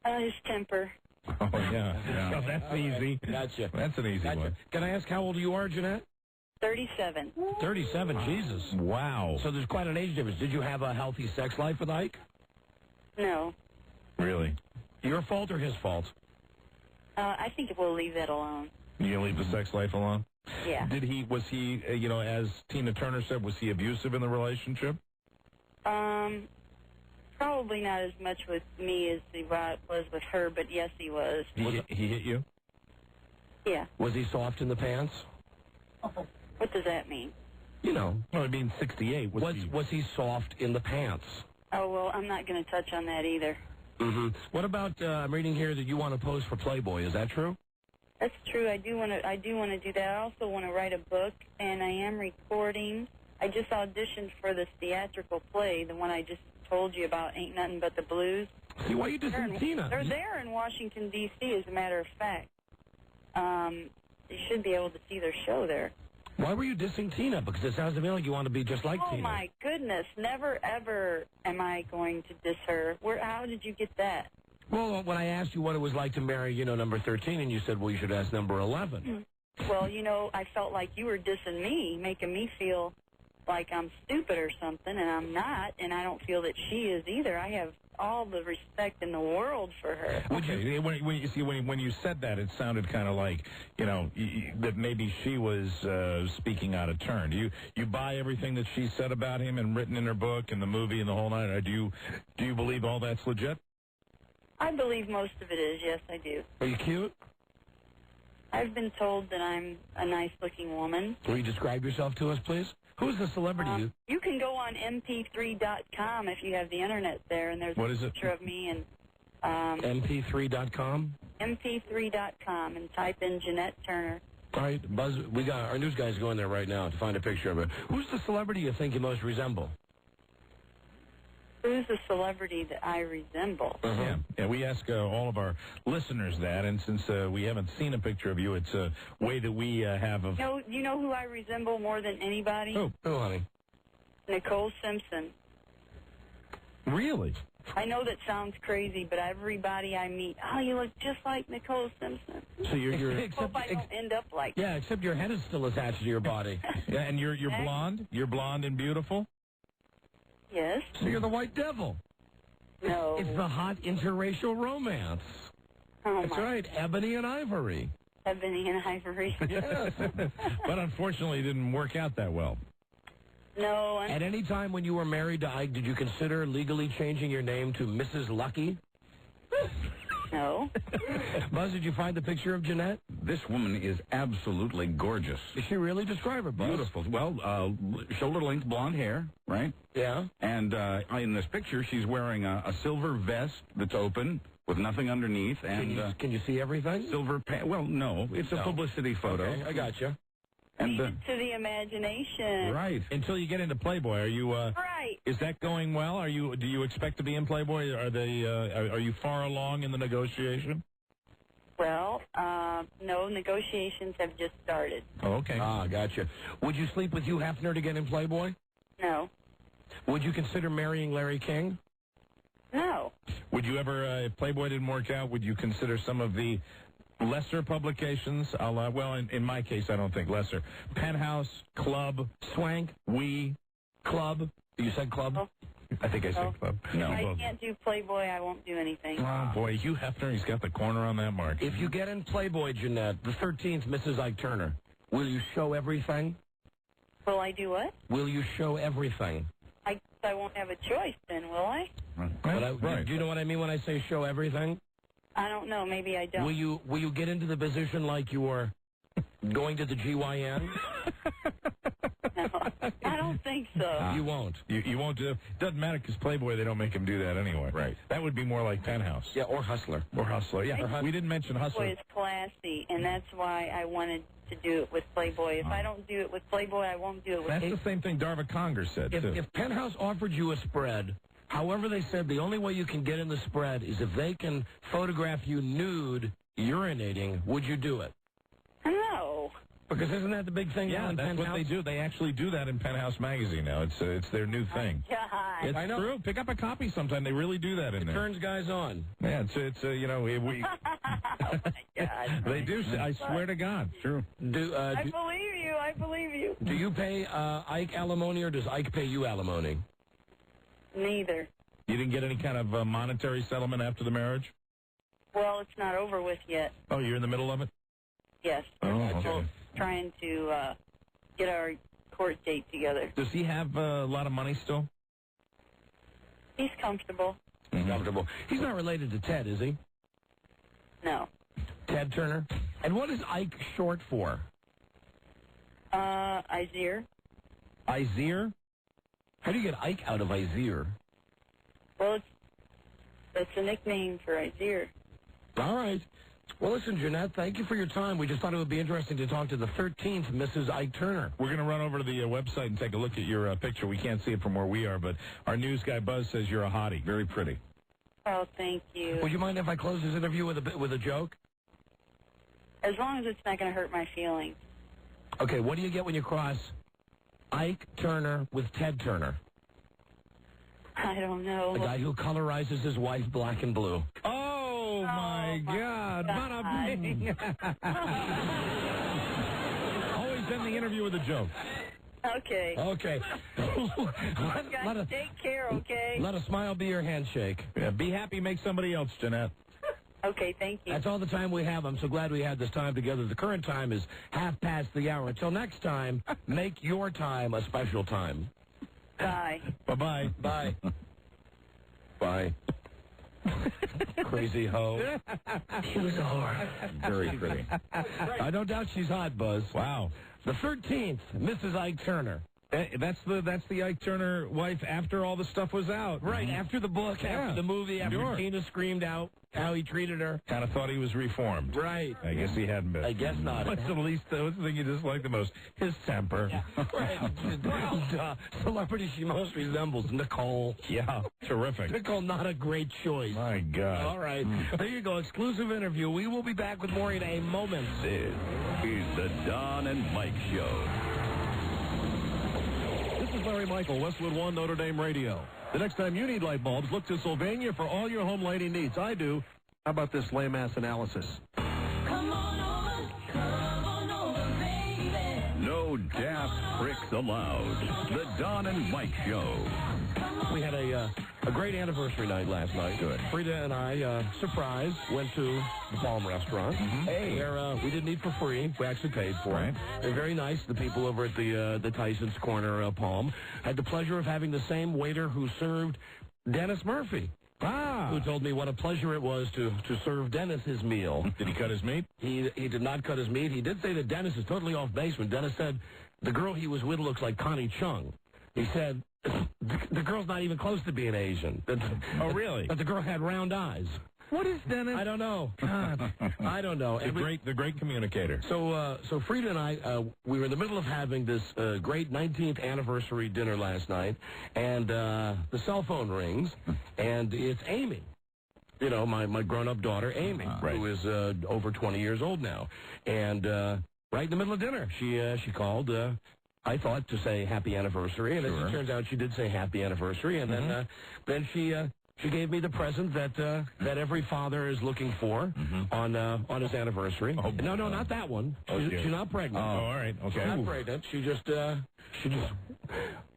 Speaker 13: His temper.
Speaker 8: Oh, yeah. Oh, that's easy.
Speaker 2: Gotcha.
Speaker 8: That's an easy one.
Speaker 2: Can I ask how old you are, Jeanette?
Speaker 13: 37.
Speaker 2: 37, Jesus.
Speaker 8: Wow.
Speaker 2: So there's quite an age difference. Did you have a healthy sex life with Ike?
Speaker 13: No.
Speaker 8: Really?
Speaker 2: Your fault or his fault?
Speaker 13: I think we'll leave that alone.
Speaker 8: You gonna leave the sex life alone?
Speaker 13: Yeah.
Speaker 8: Was he, as Tina Turner said, was he abusive in the relationship?
Speaker 13: Probably not as much with me as he was with her, but yes, he was.
Speaker 8: He hit you?
Speaker 13: Yeah.
Speaker 2: Was he soft in the pants?
Speaker 13: What does that mean?
Speaker 2: Well,
Speaker 8: I mean, 68.
Speaker 2: Was he soft in the pants?
Speaker 13: Oh, well, I'm not going to touch on that either.
Speaker 2: Mm-hmm. What about, I'm reading here that you want to pose for Playboy. Is that true?
Speaker 13: That's true. I do want to do that. I also want to write a book, and I am recording. I just auditioned for this theatrical play, the one I just told you about, Ain't Nothing But the Blues.
Speaker 2: See, why you dissing Tina?
Speaker 13: They're there in Washington, D.C., as a matter of fact. You should be able to see their show there.
Speaker 2: Why were you dissing Tina? Because it sounds to me like you want to be just like Tina.
Speaker 13: Oh, my goodness. Never, ever am I going to diss her. How did you get that?
Speaker 2: Well, when I asked you what it was like to marry, number 13, and you said, well, you should ask number 11.
Speaker 13: Well, I felt like you were dissing me, making me feel like I'm stupid or something, and I'm not, and I don't feel that she is either. I have all the respect in the world for her.
Speaker 8: Okay, when you said that, it sounded kind of like, that maybe she was speaking out of turn. Do you buy everything that she said about him and written in her book and the movie and the whole night? Or do you believe all that's legit?
Speaker 13: I believe most of it is, yes, I do.
Speaker 2: Are you cute?
Speaker 13: I've been told that I'm a nice-looking woman.
Speaker 2: Will you describe yourself to us, please? Who's the celebrity
Speaker 13: you can go on mp3.com if you have the internet there, and there's a picture of me. And
Speaker 2: mp3.com?
Speaker 13: mp3.com, and type in Jeanette Turner.
Speaker 2: All right, Buzz, we got our news guys going there right now to find a picture of her. Who's the celebrity you think you most resemble?
Speaker 13: Who's the celebrity that I resemble?
Speaker 8: Yeah, we ask all of our listeners that, and since we haven't seen a picture of you, it's a way that we have of...
Speaker 13: You know who I resemble more than anybody?
Speaker 2: Who, honey?
Speaker 13: Nicole Simpson.
Speaker 8: Really?
Speaker 13: I know that sounds crazy, but everybody I meet, you look just like Nicole Simpson.
Speaker 2: So you're
Speaker 13: hope I don't end up like
Speaker 2: that. Yeah, except your head is still attached to your body.
Speaker 8: Yeah, and you're blonde? You're blonde and beautiful?
Speaker 13: Yes.
Speaker 2: So you're the White Devil.
Speaker 13: No.
Speaker 2: It's the hot interracial romance.
Speaker 13: Oh,
Speaker 2: that's right, Ebony and Ivory.
Speaker 13: Ebony and Ivory.
Speaker 2: Yes.
Speaker 8: But unfortunately, it didn't work out that well.
Speaker 13: No.
Speaker 2: At any time when you were married to Ike, did you consider legally changing your name to Mrs. Lucky?
Speaker 13: No.
Speaker 2: Buzz, did you find the picture of Jeanette?
Speaker 14: This woman is absolutely gorgeous.
Speaker 2: Did she really describe her, Buzz?
Speaker 14: Beautiful. Well, shoulder-length blonde hair, right?
Speaker 2: Yeah.
Speaker 14: And in this picture, she's wearing a silver vest that's open with nothing underneath. And
Speaker 2: Can you see everything?
Speaker 14: Silver pants. Well, no. It's a publicity photo.
Speaker 2: Okay, I gotcha.
Speaker 14: And
Speaker 13: Leave it to the imagination.
Speaker 14: right.
Speaker 8: Until you get into Playboy, are you?
Speaker 13: Right.
Speaker 8: Is that going well? Do you expect to be in Playboy? Are they? Are you far along in the negotiation?
Speaker 13: Well, no, negotiations have just started.
Speaker 8: Oh, okay.
Speaker 2: Ah, gotcha. Would you sleep with Hugh Hefner to get in Playboy?
Speaker 13: No.
Speaker 2: Would you consider marrying Larry King?
Speaker 13: No.
Speaker 8: Would you ever, if Playboy didn't work out, would you consider some of the lesser publications? Well, in my case, I don't think lesser. Penthouse, Club,
Speaker 2: Swank,
Speaker 8: We,
Speaker 2: Club. You said Club?
Speaker 13: Oh.
Speaker 8: I think I said Club.
Speaker 13: If I can't do Playboy, I won't do anything.
Speaker 8: Oh, boy, Hugh Hefner, he's got the corner on that mark.
Speaker 2: If you get in Playboy, Jeanette, the 13th, Mrs. Ike Turner, will you show everything?
Speaker 13: Will I do what?
Speaker 2: Will you show everything?
Speaker 13: I won't have a choice then, will I?
Speaker 2: Right. Do you know what I mean when I say show everything?
Speaker 13: I don't know. Maybe I don't.
Speaker 2: Will you get into the position like you were going to the GYN?
Speaker 13: No, I don't think so.
Speaker 2: You won't.
Speaker 8: You won't do. Doesn't matter because Playboy, they don't make him do that anyway.
Speaker 14: Right.
Speaker 8: That would be more like Penthouse.
Speaker 2: Yeah, or Hustler.
Speaker 8: Or Hustler. Yeah. We didn't mention Hustler.
Speaker 13: Playboy is classy, and that's why I wanted to do it with Playboy. If I don't do it with Playboy, I won't do it with.
Speaker 8: That's the same thing Darva Conger said too.
Speaker 2: If Penthouse offered you a spread, however they said the only way you can get in the spread is if they can photograph you nude urinating, would you do it?
Speaker 13: No.
Speaker 2: Because isn't that the big thing now in
Speaker 8: that's
Speaker 2: Penthouse?
Speaker 8: what they do. They actually do that in Penthouse magazine now. It's their new thing.
Speaker 13: God.
Speaker 8: It's
Speaker 2: I know.
Speaker 8: true. Pick up a copy sometime. They really do that in there.
Speaker 2: Turns guys on.
Speaker 8: Yeah, it's you know, we.
Speaker 13: Oh my God.
Speaker 8: They do. I swear to God. True.
Speaker 13: I believe you. I believe you.
Speaker 2: Do you pay Ike alimony, or does Ike pay you alimony?
Speaker 13: Neither.
Speaker 8: You didn't get any kind of monetary settlement after the marriage?
Speaker 13: Well, it's not over with yet.
Speaker 8: Oh, you're in the middle of it?
Speaker 13: Yes.
Speaker 8: Oh,
Speaker 13: We're
Speaker 8: okay.
Speaker 13: both trying to get our court date together.
Speaker 8: Does he have a lot of money still?
Speaker 13: He's comfortable.
Speaker 2: Comfortable. He's not related to Ted, is he?
Speaker 13: No.
Speaker 2: Ted Turner. And what is Ike short for?
Speaker 13: Izir.
Speaker 2: Izir? How do you get Ike out of Izir?
Speaker 13: Well, it's a nickname for Izir.
Speaker 2: All right. Well, listen, Jeanette, thank you for your time. We just thought it would be interesting to talk to the 13th Mrs. Ike Turner.
Speaker 8: We're going to run over to the website and take a look at your picture. We can't see it from where we are, but our news guy Buzz says you're a hottie. Very pretty.
Speaker 13: Oh, thank you.
Speaker 2: Would you mind if I close this interview with a joke?
Speaker 13: As long as it's not going to hurt my feelings.
Speaker 2: Okay, what do you get when you cross Ike Turner with Ted Turner?
Speaker 13: I don't know.
Speaker 2: The guy who colorizes his wife black and blue.
Speaker 8: Oh, my God. Bada bing. Always end the interview with a joke.
Speaker 13: Okay.
Speaker 2: Okay.
Speaker 13: Guys, take care, okay?
Speaker 2: Let a smile be your handshake.
Speaker 8: Yeah, be happy, make somebody else, Jeanette.
Speaker 13: Okay, thank you.
Speaker 2: That's all the time we have. I'm so glad we had this time together. The current time is 1:30. Until next time, make your time a special time.
Speaker 13: Bye.
Speaker 8: Bye-bye.
Speaker 2: Bye. Bye. Crazy hoe. She was a whore.
Speaker 8: Very pretty.
Speaker 2: I don't doubt she's hot, Buzz.
Speaker 8: Wow.
Speaker 2: The 13th, Mrs. Ike Turner.
Speaker 8: That's the Ike Turner wife after all the stuff was out.
Speaker 2: Right, after the book, after the movie, after Tina screamed out how he treated her.
Speaker 8: Kind of thought he was reformed.
Speaker 2: Right.
Speaker 8: I guess he hadn't been.
Speaker 2: I guess not.
Speaker 8: What's the thing you dislike the most? His temper.
Speaker 2: Yeah. Right. Celebrity she most resembles, Nicole.
Speaker 8: Yeah, terrific.
Speaker 2: Nicole, not a great choice.
Speaker 8: My God.
Speaker 2: All right. There you go. Exclusive interview. We will be back with more in a moment.
Speaker 1: This is the Don and Mike Show.
Speaker 15: This is Larry Michael, Westwood One, Notre Dame Radio. The next time you need light bulbs, look to Sylvania for all your home lighting needs. I do. How about this lame-ass analysis?
Speaker 1: Come on over, baby. No daft tricks allowed. The Don and Mike Show.
Speaker 2: We had a great anniversary night last night. Good. Frida and I, surprise, went to the Palm Restaurant. Mm-hmm. Hey. Where we didn't eat for free. We actually paid for it. They're very nice, the people over at the Tyson's Corner Palm. Had the pleasure of having the same waiter who served Dennis Murphy who told me what a pleasure it was to serve Dennis his meal.
Speaker 8: Did he cut his meat?
Speaker 2: He did not cut his meat. He did say that Dennis is totally off base when Dennis said the girl he was with looks like Connie Chung. He said the girl's not even close to being Asian.
Speaker 8: Oh, really?
Speaker 2: But the girl had round eyes.
Speaker 9: What is Dennis?
Speaker 2: I don't know. God, I don't know.
Speaker 8: The great communicator.
Speaker 2: So Frida and I, we were in the middle of having this great 19th anniversary dinner last night, and the cell phone rings, and it's Amy. You know, my grown-up daughter, Amy, who is over 20 years old now. And right in the middle of dinner, she called, I thought, to say happy anniversary. And as it turns out, she did say happy anniversary. And then she gave me the present that every father is looking for on his anniversary.
Speaker 8: Oh,
Speaker 2: no, not that one. She's not pregnant.
Speaker 8: Oh, all right. Okay.
Speaker 2: She's not pregnant. She just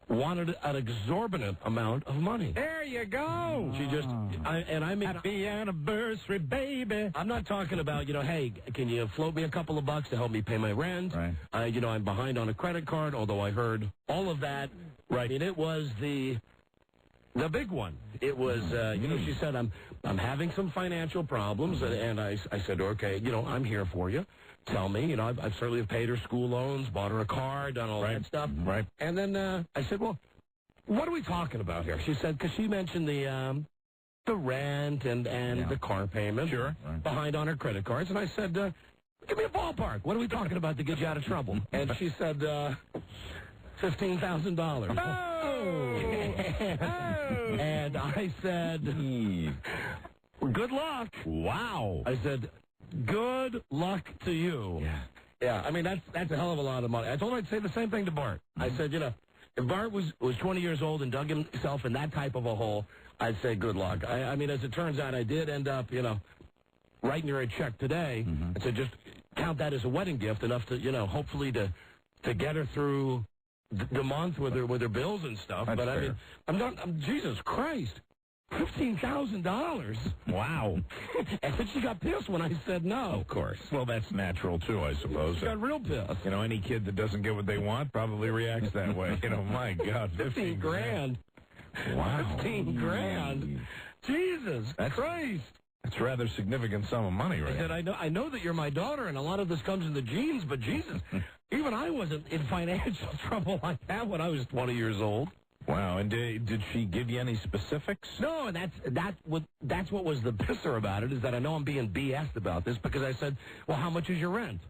Speaker 2: wanted an exorbitant amount of money.
Speaker 9: There you go.
Speaker 2: She just, I mean,
Speaker 9: happy anniversary, baby.
Speaker 2: I'm not talking about, hey, can you float me a couple of bucks to help me pay my rent?
Speaker 14: Right.
Speaker 2: I'm behind on a credit card, although I heard all of that. Right. And it was the big one. It was, she said, I'm having some financial problems, and I said, okay, I'm here for you. Tell me, I've certainly paid her school loans, bought her a car, done all that stuff.
Speaker 8: Right.
Speaker 2: And then I said, well, what are we talking about here? She said, because she mentioned the rent and the car payment.
Speaker 8: Sure.
Speaker 2: Behind on her credit cards. And I said, give me a ballpark. What are we talking about to get you out of trouble? And she said, $15,000. And I said, good luck.
Speaker 8: Wow.
Speaker 2: I said, good luck to you. Yeah, I mean, that's a hell of a lot of money. I told her I'd say the same thing to Bart. I said, if Bart was 20 years old and dug himself in that type of a hole, I'd say good luck. I mean, as it turns out, I did end up, writing her a check today. And so just count that as a wedding gift, enough to, hopefully to get her through the month with her bills and stuff.
Speaker 14: That's
Speaker 2: but
Speaker 14: fair.
Speaker 2: I mean, Jesus Christ. $15,000.
Speaker 8: Wow.
Speaker 2: And then she got pissed when I said no.
Speaker 8: Of course. Well, that's natural, too, I suppose.
Speaker 2: She got real pissed.
Speaker 8: Any kid that doesn't get what they want probably reacts that way. My God,
Speaker 2: 15 grand.
Speaker 8: Wow.
Speaker 2: 15 grand. Jesus Christ.
Speaker 8: That's a rather significant sum of money, right?
Speaker 2: I said, I know that you're my daughter, and a lot of this comes in the genes, but Jesus, even I wasn't in financial trouble like that when I was 20 years old.
Speaker 8: Wow, and did she give you any specifics?
Speaker 2: No, and that's what was the pisser about it, is that I know I'm being BS'd about this, because I said, well, how much is your rent?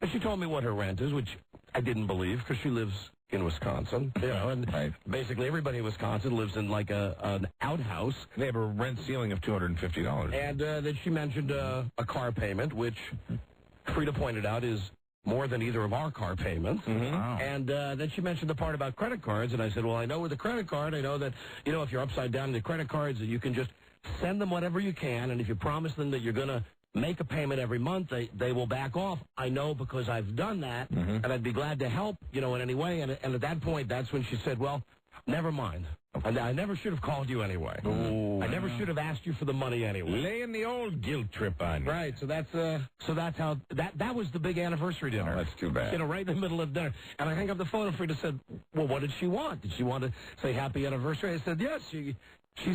Speaker 2: And she told me what her rent is, which I didn't believe, because she lives in Wisconsin, and basically everybody in Wisconsin lives in like an outhouse.
Speaker 8: They have a rent ceiling of $250.
Speaker 2: And then she mentioned a car payment, which Frida pointed out is more than either of our car payments.
Speaker 14: Wow.
Speaker 2: And then she mentioned the part about credit cards, and I said, well, I know with the credit card, I know that, if you're upside down in the credit cards, that you can just send them whatever you can, and if you promise them that you're going to make a payment every month, they will back off. I know because I've done that, and I'd be glad to help, in any way. And at that point, that's when she said, well, never mind. I never should have called you anyway.
Speaker 8: Oh,
Speaker 2: I never should have asked you for the money anyway.
Speaker 8: Laying the old guilt trip on you.
Speaker 2: Right, so that's how that was the big anniversary dinner.
Speaker 14: Oh, that's too bad.
Speaker 2: Right in the middle of dinner. And I hang up the phone and Frida said, well, what did she want? Did she want to say happy anniversary? I said, yes. She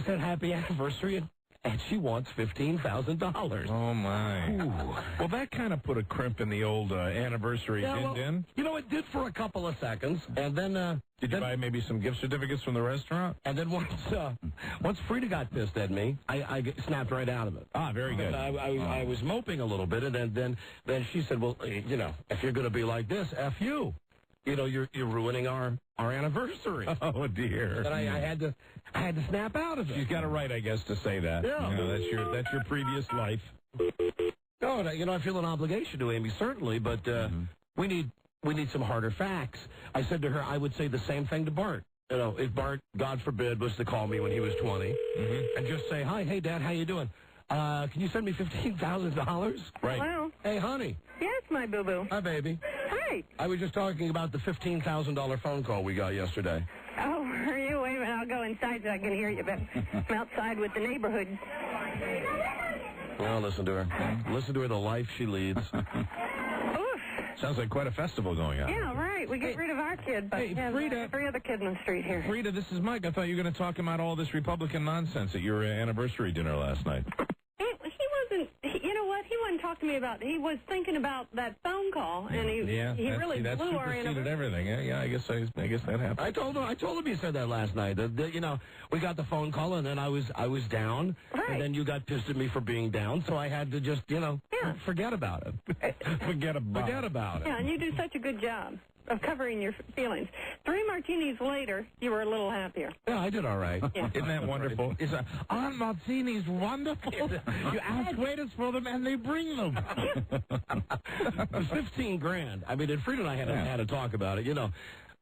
Speaker 2: said happy anniversary, and she wants $15,000.
Speaker 8: Oh, my.
Speaker 2: Ooh.
Speaker 8: Well, that kind of put a crimp in the old anniversary din-din.
Speaker 2: It did for a couple of seconds, and then...
Speaker 8: Did you buy maybe some gift certificates from the restaurant?
Speaker 2: And then once Frida got pissed at me, I snapped right out of it.
Speaker 8: Ah, very good.
Speaker 2: I was moping a little bit, and then she said, well, if you're going to be like this, F you. You're ruining our anniversary.
Speaker 8: Oh, dear.
Speaker 2: And I had to snap out of it.
Speaker 8: She's got a right, I guess, to say that.
Speaker 2: Yeah.
Speaker 8: That's your previous life.
Speaker 2: No, I feel an obligation to Amy, certainly, but we need some harder facts. I said to her, I would say the same thing to Bart. If Bart, God forbid, was to call me when he was 20 and just say, hi, hey, Dad, how you doing? Can you send me $15,000?
Speaker 8: Right.
Speaker 16: Hello?
Speaker 2: Hey, honey.
Speaker 16: Yes, my boo-boo.
Speaker 2: Hi, baby.
Speaker 16: Hi.
Speaker 2: I was just talking about the $15,000 phone call we got yesterday.
Speaker 16: Oh, are you? Wait a minute. I'll go inside so I can hear you, but I'm outside with the neighborhood.
Speaker 2: Well, listen to her. Listen to her, the life she leads.
Speaker 16: Oof.
Speaker 8: Sounds like quite a festival going on.
Speaker 16: Yeah, right. We get rid of our kid, but we have
Speaker 8: Frida.
Speaker 16: 3 other kids in the street here.
Speaker 8: Frida, this is Mike. I thought you were going to talk about all this Republican nonsense at your anniversary dinner last night.
Speaker 16: He wasn't, you know what? He wasn't talking to me about, he was thinking about that phone call, and he really
Speaker 8: that
Speaker 16: blew our
Speaker 8: superseded
Speaker 16: anniversary.
Speaker 8: everything. Yeah, I guess that happened.
Speaker 10: I told him you said that last night. That, we got the phone call, and then I was down, and then you got pissed at me for being down, so I had to just, forget about it. Forget about it.
Speaker 16: Yeah, and you do such a good job of covering your feelings. 3 martinis later, you were a little happier.
Speaker 10: Yeah, I did all right.
Speaker 16: Yeah.
Speaker 8: Isn't that wonderful?
Speaker 10: Aren't martinis wonderful? You ask waiters for them, and they bring them. $15,000. I mean, and Frida and I had a talk about it.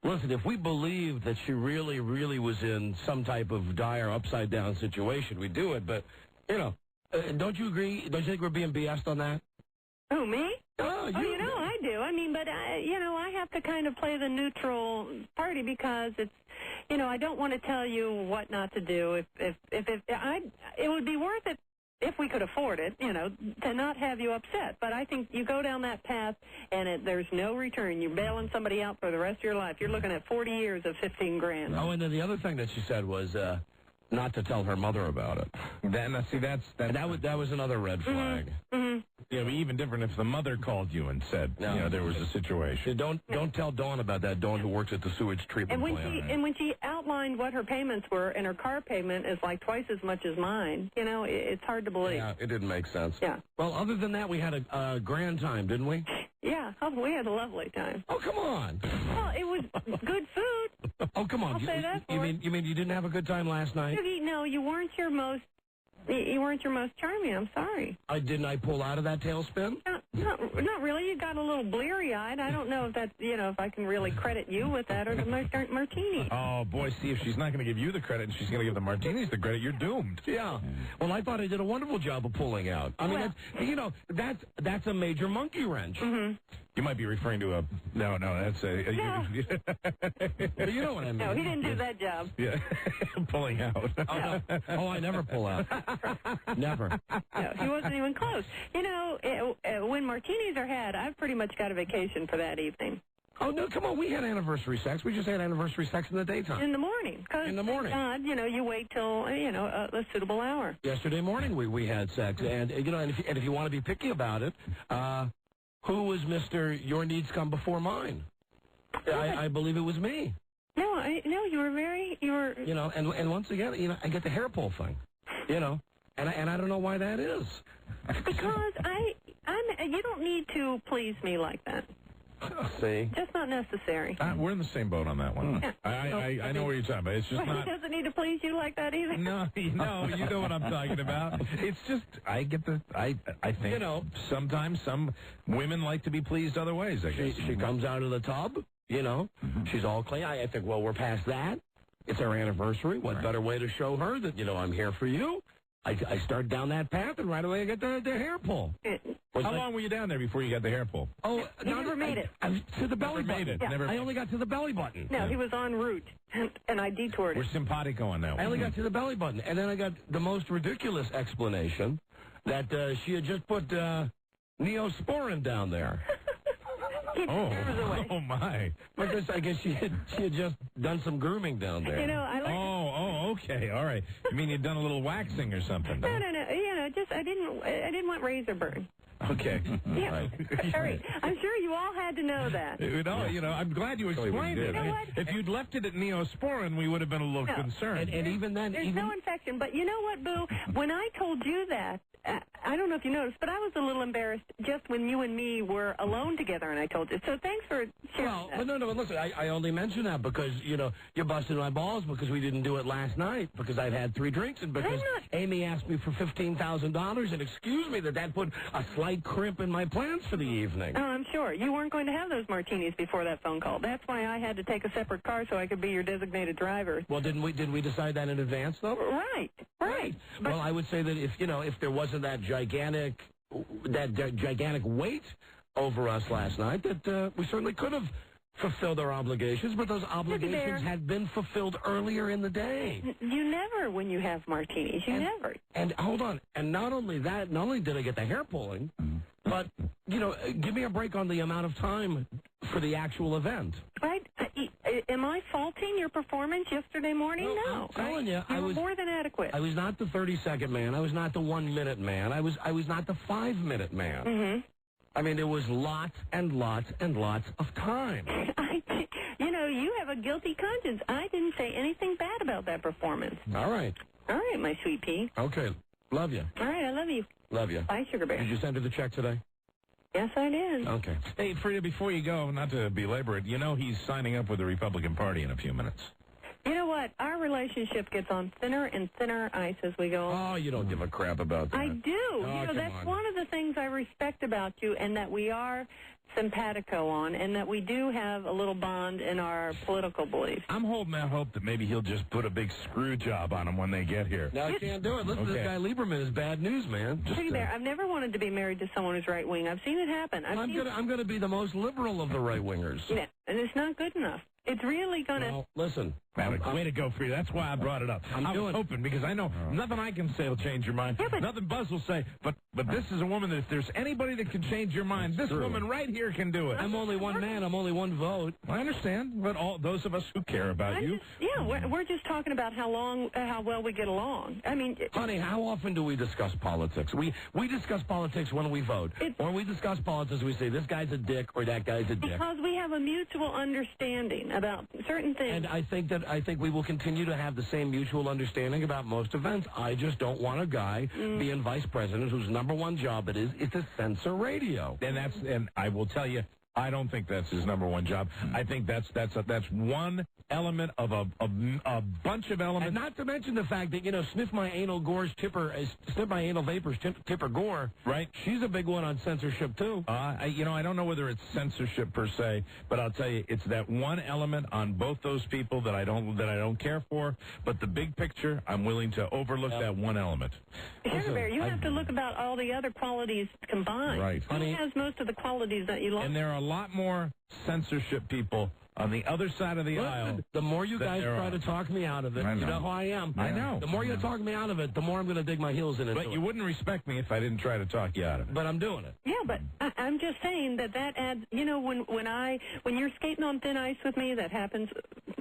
Speaker 10: Listen, if we believed that she really, really was in some type of dire, upside-down situation, we'd do it. But, don't you agree? Don't you think we're being BS'd on that?
Speaker 16: Who, me?
Speaker 10: Oh,
Speaker 16: I do. I mean, but, I have to kind of play the neutral party because it's, I don't want to tell you what not to do. It would be worth it if we could afford it, to not have you upset. But I think you go down that path and there's no return. You're bailing somebody out for the rest of your life. You're looking at 40 years of $15,000.
Speaker 10: Oh, and then the other thing that she said was not to tell her mother about it. That was another red flag.
Speaker 16: Mm-hmm.
Speaker 8: Yeah, but even different if the mother called you and said, there was a situation.
Speaker 10: Don't tell Dawn about that. Dawn, who works at the sewage treatment plant.
Speaker 16: And when she outlined what her payments were, and her car payment is like twice as much as mine, it's hard to believe.
Speaker 10: Yeah, it didn't make sense.
Speaker 16: Yeah.
Speaker 10: Well, other than that, we had a grand time, didn't we?
Speaker 16: Yeah, we had a lovely time.
Speaker 10: Oh, come on.
Speaker 16: Well, it was good food.
Speaker 10: Oh, come on.
Speaker 16: I'll say that
Speaker 10: you mean you didn't have a good time last night?
Speaker 16: No, you weren't your most charming. I'm sorry.
Speaker 10: Didn't I pull out of that tailspin?
Speaker 16: Not really. You got a little bleary-eyed. I don't know if that's, if I can really credit you with that or the martini.
Speaker 8: Oh, boy, see, if she's not going to give you the credit and she's going to give the martinis the credit, you're doomed.
Speaker 10: Yeah. Well, I thought I did a wonderful job of pulling out. I mean, that's a major monkey wrench.
Speaker 16: Mm-hmm.
Speaker 8: You might be referring to a... No, that's a...
Speaker 10: No. You know what I mean.
Speaker 16: No, he didn't do that job.
Speaker 8: Yeah, pulling out.
Speaker 10: Oh, no. Oh, I never pull out. Never.
Speaker 16: No, he wasn't even close. When martinis are had, I've pretty much got a vacation for that evening.
Speaker 10: Oh, no, come on. We had anniversary sex. We just had anniversary sex in the daytime.
Speaker 16: In the morning.
Speaker 10: In the morning.
Speaker 16: God, you wait till, a suitable hour.
Speaker 10: Yesterday morning we had sex. And, if you want to be picky about it, who was Mr. Your Needs Come Before Mine? I believe it was me.
Speaker 16: No, you were...
Speaker 10: And once again, I get the hair pull thing, and I don't know why that is.
Speaker 16: Because you don't need to please me like that.
Speaker 10: See?
Speaker 16: Just not necessary.
Speaker 8: We're in the same boat on that one. Yeah. I know what you're talking about. It's just not...
Speaker 16: He doesn't need to please you like that either.
Speaker 8: No, you know what I'm talking about. It's just, I think, sometimes some women like to be pleased other ways, I guess.
Speaker 10: She comes out of the tub, she's all clean. I think, well, we're past that. It's our anniversary. What better way to show her that, I'm here for you? I start down that path, and right away I get the hair pull.
Speaker 8: How long were you down there before you got the hair pull?
Speaker 10: Oh,
Speaker 16: never made it.
Speaker 10: To the belly button.
Speaker 8: Made it.
Speaker 16: Yeah.
Speaker 8: I
Speaker 10: only got to the belly button.
Speaker 16: No, he was en route, and I detoured.
Speaker 8: We're simpatico on that one.
Speaker 10: I only got to the belly button, and then I got the most ridiculous explanation that she had just put Neosporin down there.
Speaker 8: Oh my!
Speaker 10: Because I guess she had just done some grooming down there.
Speaker 16: I like.
Speaker 8: Okay, all right. You mean you'd done a little waxing or something?
Speaker 16: No. I didn't want razor burn.
Speaker 8: Okay.
Speaker 16: Yeah. All right. I'm sure you all had to know that.
Speaker 8: I'm glad you explained it. If you'd left it at Neosporin, we would have been a little concerned.
Speaker 10: And even then,
Speaker 16: there's no infection. But you know what, Boo? When I told you that, I don't know if you noticed, but I was a little embarrassed just when you and me were alone together, and I told you. So thanks for sharing that.
Speaker 10: No, listen, I only mention that because, you're busting my balls because we didn't do it last night, because I'd had 3 drinks, and because Amy asked me for $15,000, and excuse me that put a slight crimp in my plans for the evening.
Speaker 16: Oh, I'm sure. You weren't going to have those martinis before that phone call. That's why I had to take a separate car so I could be your designated driver.
Speaker 10: Well, didn't we decide that in advance, though?
Speaker 16: Right.
Speaker 10: Well, I would say that if there wasn't that gigantic weight over us last night, that we certainly could have fulfilled our obligations, but those obligations had been fulfilled earlier in the day.
Speaker 16: You never, when you have martinis, never.
Speaker 10: And hold on, and not only did I get the hair pulling, But, give me a break on the amount of time for the actual event.
Speaker 16: Right? Am I faulting your performance yesterday morning? No.
Speaker 10: I'm telling you,
Speaker 16: You were more than adequate.
Speaker 10: I was not the 30-second man. I was not the 1-minute man. I was not the 5-minute man.
Speaker 16: Mm-hmm.
Speaker 10: I mean, there was lots and lots and lots of time.
Speaker 16: You have a guilty conscience. I didn't say anything bad about that performance.
Speaker 10: All right,
Speaker 16: my sweet pea.
Speaker 10: Okay. Love you.
Speaker 16: All right, I love you.
Speaker 10: Love you.
Speaker 16: Bye, Sugar Bear.
Speaker 10: Did you send her the check today?
Speaker 16: Yes, I did.
Speaker 10: Okay.
Speaker 8: Hey, Frida, before you go, not to belabor it, he's signing up with the Republican Party in a few minutes.
Speaker 16: You know what? Our relationship gets on thinner and thinner ice as we go.
Speaker 10: Oh, you don't give a crap about that.
Speaker 16: I do. That's one of the things I respect about you, and that we are simpatico on, and that we do have a little bond in our political beliefs.
Speaker 8: I'm holding out hope that maybe he'll just put a big screw job on them when they get here.
Speaker 10: No, I can't do it. Listen, this guy Lieberman is bad news, man.
Speaker 16: Sugar Bear, I've never wanted to be married to someone who's right-wing. I've seen it happen.
Speaker 10: I'm going to be the most liberal of the right-wingers.
Speaker 16: Yeah, and it's not good enough. It's really going to...
Speaker 10: Well, listen.
Speaker 8: Way to go, Frida. That's why I brought it up. I was hoping, because I know nothing I can say will change your mind.
Speaker 16: Yeah,
Speaker 8: nothing Buzz will say. But this is a woman that if there's anybody that can change your mind, this woman right here can do it.
Speaker 10: I'm only one man. I'm only one vote.
Speaker 8: I understand. But all those of us who care about you...
Speaker 16: we're just talking about how well we get along. I mean...
Speaker 10: Honey, how often do we discuss politics? We discuss politics when we vote. Or we discuss politics, we say this guy's a dick or that guy's a dick.
Speaker 16: Because we have a mutual understanding about certain things.
Speaker 10: And I think we will continue to have the same mutual understanding about most events. I just don't want a guy being vice president whose number one job is to censor radio.
Speaker 8: And I will tell you, I don't think that's his number one job. I think that's one element of a bunch of elements.
Speaker 10: And not to mention the fact that, sniff my anal vapors, Tipper Gore.
Speaker 8: Right.
Speaker 10: She's a big one on censorship, too.
Speaker 8: I don't know whether it's censorship per se, but I'll tell you, it's that one element on both those people that I don't care for. But the big picture, I'm willing to overlook that one element.
Speaker 16: Sugar Bear, you have to look about all the other qualities combined.
Speaker 8: Right.
Speaker 16: Who has most of the qualities that you like?
Speaker 8: And there are a lot more censorship people on the other side of the aisle.
Speaker 10: The more you guys try to talk me out of it, you know who I am.
Speaker 8: I know.
Speaker 10: The more you talk me out of it, the more I'm going to dig my heels in it.
Speaker 8: But you wouldn't respect me if I didn't try to talk you out of it.
Speaker 10: But I'm doing it.
Speaker 16: Yeah, but I'm just saying that adds, when you're skating on thin ice with me, that happens,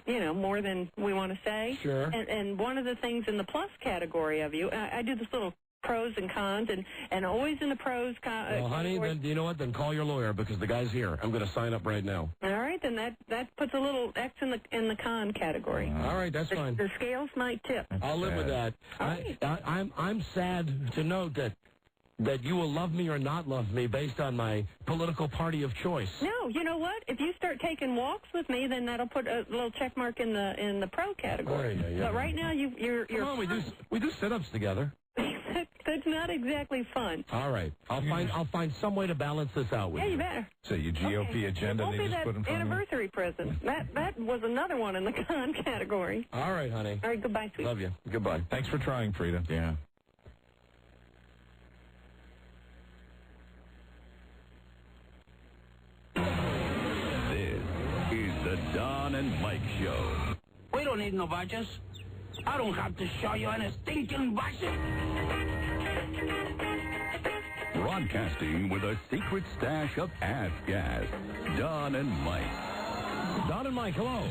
Speaker 16: more than we want to say.
Speaker 10: Sure.
Speaker 16: And one of the things in the plus category of you, I do this little pros and cons, and always in the pros.
Speaker 10: Well, honey, then you know what? Then call your lawyer because the guy's here. I'm going to sign up right now.
Speaker 16: All right, then that puts a little X in the con category.
Speaker 10: All right, that's fine.
Speaker 16: The scales might tip.
Speaker 10: I'll live with that. I'm sad to note that you will love me or not love me based on my political party of choice.
Speaker 16: No, you know what? If you start taking walks with me, then that'll put a little check mark in the pro category.
Speaker 10: Yeah.
Speaker 16: But right now, you're.
Speaker 10: Come on, we do sit-ups together.
Speaker 16: That's not exactly fun.
Speaker 10: All right, I'll find some way to balance this out with you.
Speaker 16: Yeah, you better.
Speaker 8: So your GOP agenda they just put in front of you?
Speaker 16: Anniversary present. That was another one in the con category.
Speaker 10: All right, honey.
Speaker 16: All right, goodbye, sweetie.
Speaker 10: Love you. Goodbye.
Speaker 8: Thanks for trying, Frida.
Speaker 14: Yeah.
Speaker 1: This is the Don and Mike Show.
Speaker 7: We don't need no badges. I don't have to show you any stinking badges.
Speaker 1: Broadcasting with a secret stash of ass gas. Don and Mike.
Speaker 10: Don and Mike, hello.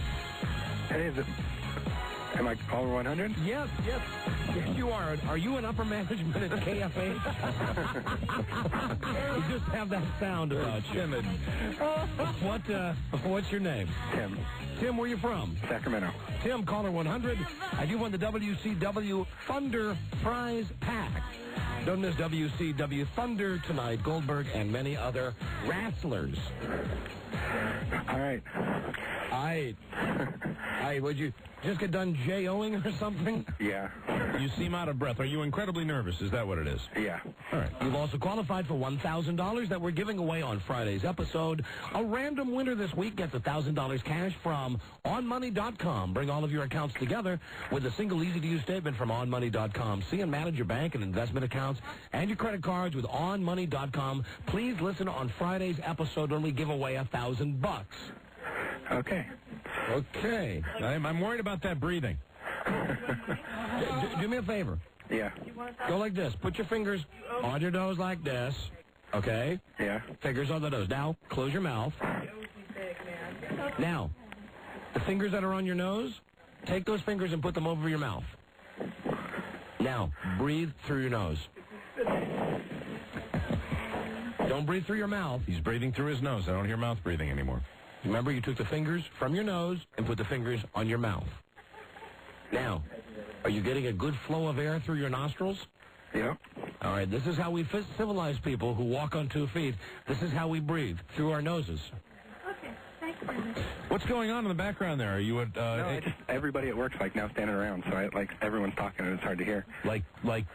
Speaker 3: Hey, am I caller 100?
Speaker 10: Yes, you are. Are you in upper management at KFA? You just have that sound about you.
Speaker 8: Timid.
Speaker 10: What's your name?
Speaker 3: Tim.
Speaker 10: Tim, where you from?
Speaker 3: Sacramento.
Speaker 10: Tim, caller 100. And you won the WCW Thunder Prize Pack. Don't miss WCW Thunder tonight. Goldberg and many other wrestlers.
Speaker 3: All right.
Speaker 10: Would you just get done J-O-ing or something?
Speaker 3: Yeah.
Speaker 8: You seem out of breath. Are you incredibly nervous? Is that what it is?
Speaker 3: Yeah.
Speaker 8: All right.
Speaker 10: You've also qualified for $1,000 that we're giving away on Friday's episode. A random winner this week gets $1,000 cash from OnMoney.com. Bring all of your accounts together with a single easy-to-use statement from OnMoney.com. See and manage your bank and investment accounts and your credit cards with OnMoney.com. Please listen on Friday's episode when we give away $1,000.
Speaker 3: Okay.
Speaker 10: Okay.
Speaker 8: I'm worried about that breathing.
Speaker 10: Do me a favor.
Speaker 3: Yeah.
Speaker 10: Go like this. Put your fingers on your nose like this. Okay?
Speaker 3: Yeah.
Speaker 10: Fingers on the nose. Now, close your mouth. Now, the fingers that are on your nose, take those fingers and put them over your mouth. Now, breathe through your nose. Don't breathe through your mouth.
Speaker 8: He's breathing through his nose. I don't hear mouth breathing anymore.
Speaker 10: Remember, you took the fingers from your nose and put the fingers on your mouth. Now, are you getting a good flow of air through your nostrils?
Speaker 3: Yeah.
Speaker 10: All right, this is how we civilize people who walk on 2 feet. This is how we breathe, through our noses.
Speaker 16: Okay, thanks.
Speaker 8: What's going on in the background there? Are you at...
Speaker 3: No, everybody at work's like now standing around, so everyone's talking and it's hard to hear.
Speaker 8: Like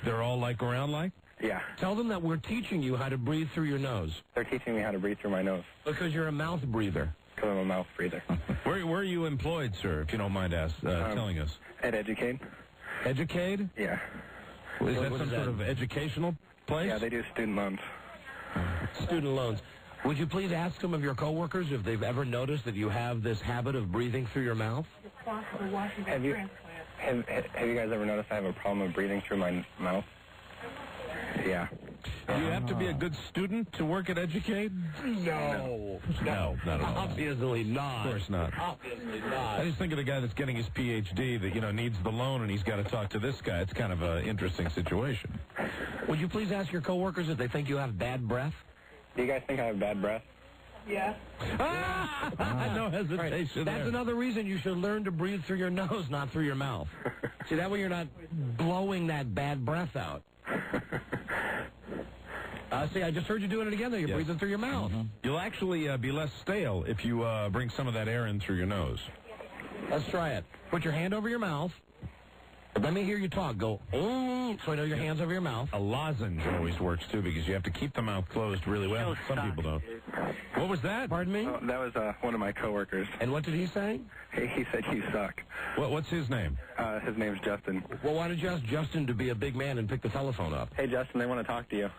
Speaker 8: they're all like around like?
Speaker 3: Yeah.
Speaker 10: Tell them that we're teaching you how to breathe through your nose.
Speaker 3: They're teaching me how to breathe through my nose.
Speaker 10: Because you're a mouth breather.
Speaker 3: Because I'm a mouth breather.
Speaker 8: Where are you employed, sir, if you don't mind telling us?
Speaker 3: At Educade.
Speaker 8: Educade?
Speaker 3: Yeah.
Speaker 8: Is that some sort of educational place?
Speaker 3: Yeah, they do student loans.
Speaker 10: Student loans. Would you please ask some of your coworkers if they've ever noticed that you have this habit of breathing through your mouth?
Speaker 3: Have you guys ever noticed I have a problem of breathing through my mouth? Yeah.
Speaker 8: Do you have to be a good student to work at Educade?
Speaker 10: No, not at all. Obviously not.
Speaker 8: Of course not.
Speaker 10: Obviously not.
Speaker 8: I just think of the guy that's getting his PhD that, needs the loan and he's got to talk to this guy. It's kind of an interesting situation.
Speaker 10: Would you please ask your coworkers if they think you have bad breath?
Speaker 3: Do you guys think I have bad breath?
Speaker 16: Yeah.
Speaker 10: No hesitation. Right. That's another reason you should learn to breathe through your nose, not through your mouth. See, that way you're not blowing that bad breath out. See, I just heard you doing it again, though. You're breathing through your mouth.
Speaker 8: Mm-hmm. You'll actually be less stale if you bring some of that air in through your nose.
Speaker 10: Let's try it. Put your hand over your mouth. Let me hear you talk. Go, so I know your hand's over your mouth.
Speaker 8: A lozenge always works, too, because you have to keep the mouth closed really well. Some people don't. What was that?
Speaker 10: Pardon me?
Speaker 3: Oh, that was one of my coworkers.
Speaker 10: And what did he say?
Speaker 3: He said you suck.
Speaker 8: What's his name?
Speaker 3: His name's Justin.
Speaker 10: Well, why did you ask Justin to be a big man and pick the telephone up?
Speaker 3: Hey, Justin, they want to talk to you.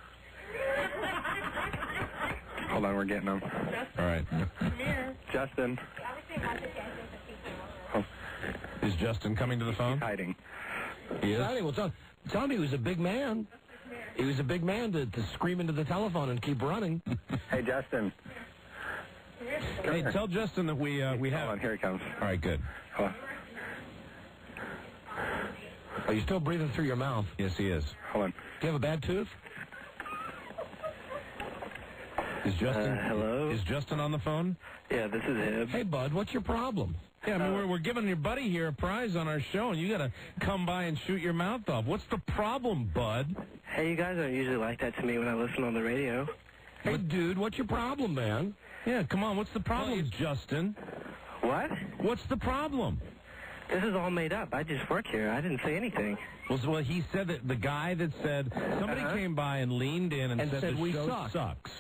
Speaker 3: Hold on, we're getting them.
Speaker 8: All right.
Speaker 16: Come here.
Speaker 3: Justin.
Speaker 8: Oh. Is Justin coming to the phone?
Speaker 3: He's hiding.
Speaker 8: He is?
Speaker 10: Well, tell me he was a big man. He was a big man to scream into the telephone and keep running.
Speaker 3: Hey, Justin.
Speaker 8: Hey, tell Justin that we have...
Speaker 3: Hold on, here he comes.
Speaker 8: All right, good.
Speaker 3: Hold on.
Speaker 10: Are you still breathing through your mouth?
Speaker 8: Yes, he is.
Speaker 3: Hold on.
Speaker 10: Do you have a bad tooth?
Speaker 8: Is Justin...
Speaker 3: hello?
Speaker 8: Is Justin on the phone?
Speaker 3: Yeah, this is him.
Speaker 10: Hey, bud, what's your problem?
Speaker 8: Yeah, I mean, we're giving your buddy here a prize on our show, and you got to come by and shoot your mouth off. What's the problem, bud?
Speaker 17: Hey, you guys aren't usually like that to me when I listen on the radio.
Speaker 10: Hey, dude, what's your problem, man?
Speaker 8: Yeah, come on, what's the problem, Justin?
Speaker 17: What?
Speaker 8: What's the problem?
Speaker 17: This is all made up. I just work here. I didn't say anything.
Speaker 8: Well, he said that the guy that said somebody came by and leaned in and said the
Speaker 10: we
Speaker 8: show sucks.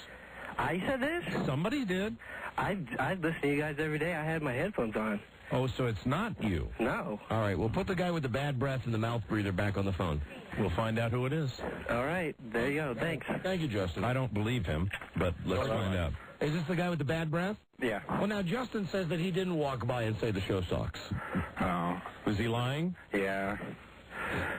Speaker 17: I said this?
Speaker 8: Somebody did.
Speaker 17: I listen to you guys every day. I had my headphones on.
Speaker 8: Oh, so it's not you?
Speaker 17: No.
Speaker 10: All right, we'll put the guy with the bad breath and the mouth breather back on the phone.
Speaker 8: We'll find out who it is.
Speaker 17: All right, there you go. Thanks.
Speaker 10: Thank you, Justin.
Speaker 8: I don't believe him, but let's find out.
Speaker 10: Is this the guy with the bad breath?
Speaker 3: Yeah.
Speaker 10: Well, now, Justin says that he didn't walk by and say the show sucks.
Speaker 3: Oh.
Speaker 8: Was he lying?
Speaker 3: Yeah.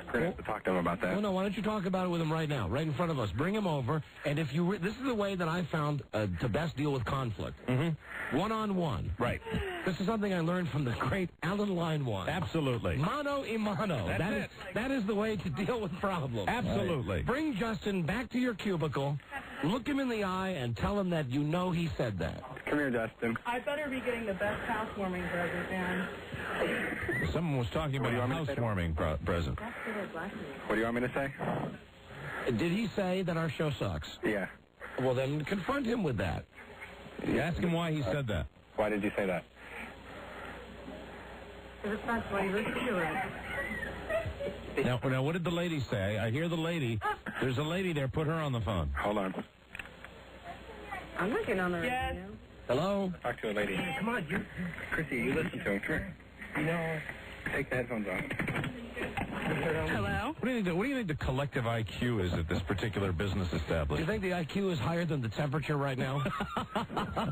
Speaker 3: We're going to have to talk to him about that.
Speaker 10: No, why don't you talk about it with him right now, right in front of us. Bring him over, and if you... this is the way that I found to best deal with conflict. Mm-hmm. One-on-one.
Speaker 8: Right.
Speaker 10: This is something I learned from the great Alan Line-One.
Speaker 8: Absolutely.
Speaker 10: Mano y mano. That is the way to deal with problems.
Speaker 8: Absolutely.
Speaker 10: Right. Bring Justin back to your cubicle, look him in the eye, and tell him that you know he said that.
Speaker 3: Come here, Justin.
Speaker 16: I better be getting the best housewarming present, man.
Speaker 8: Someone was talking about a housewarming present.
Speaker 3: What do you want me to say?
Speaker 10: Did he say that our show sucks?
Speaker 3: Yeah.
Speaker 10: Well, then confront him with that.
Speaker 8: Ask him why he said that.
Speaker 3: Why did you say that?
Speaker 16: That's why you listen to it.
Speaker 8: Now, what did the lady say? I hear the lady. There's a lady there. Put her on the phone.
Speaker 3: Hold on.
Speaker 16: I'm not getting on the radio. Yes.
Speaker 10: Hello?
Speaker 3: Talk to a lady.
Speaker 17: Come on, you.
Speaker 3: Chrissy, you listen to him. Come here.
Speaker 17: You know.
Speaker 3: Take the headphones off.
Speaker 16: Hello?
Speaker 8: What do you think the collective IQ is at this particular business
Speaker 10: Do you
Speaker 8: establishment?
Speaker 10: think the IQ is higher than the temperature right now?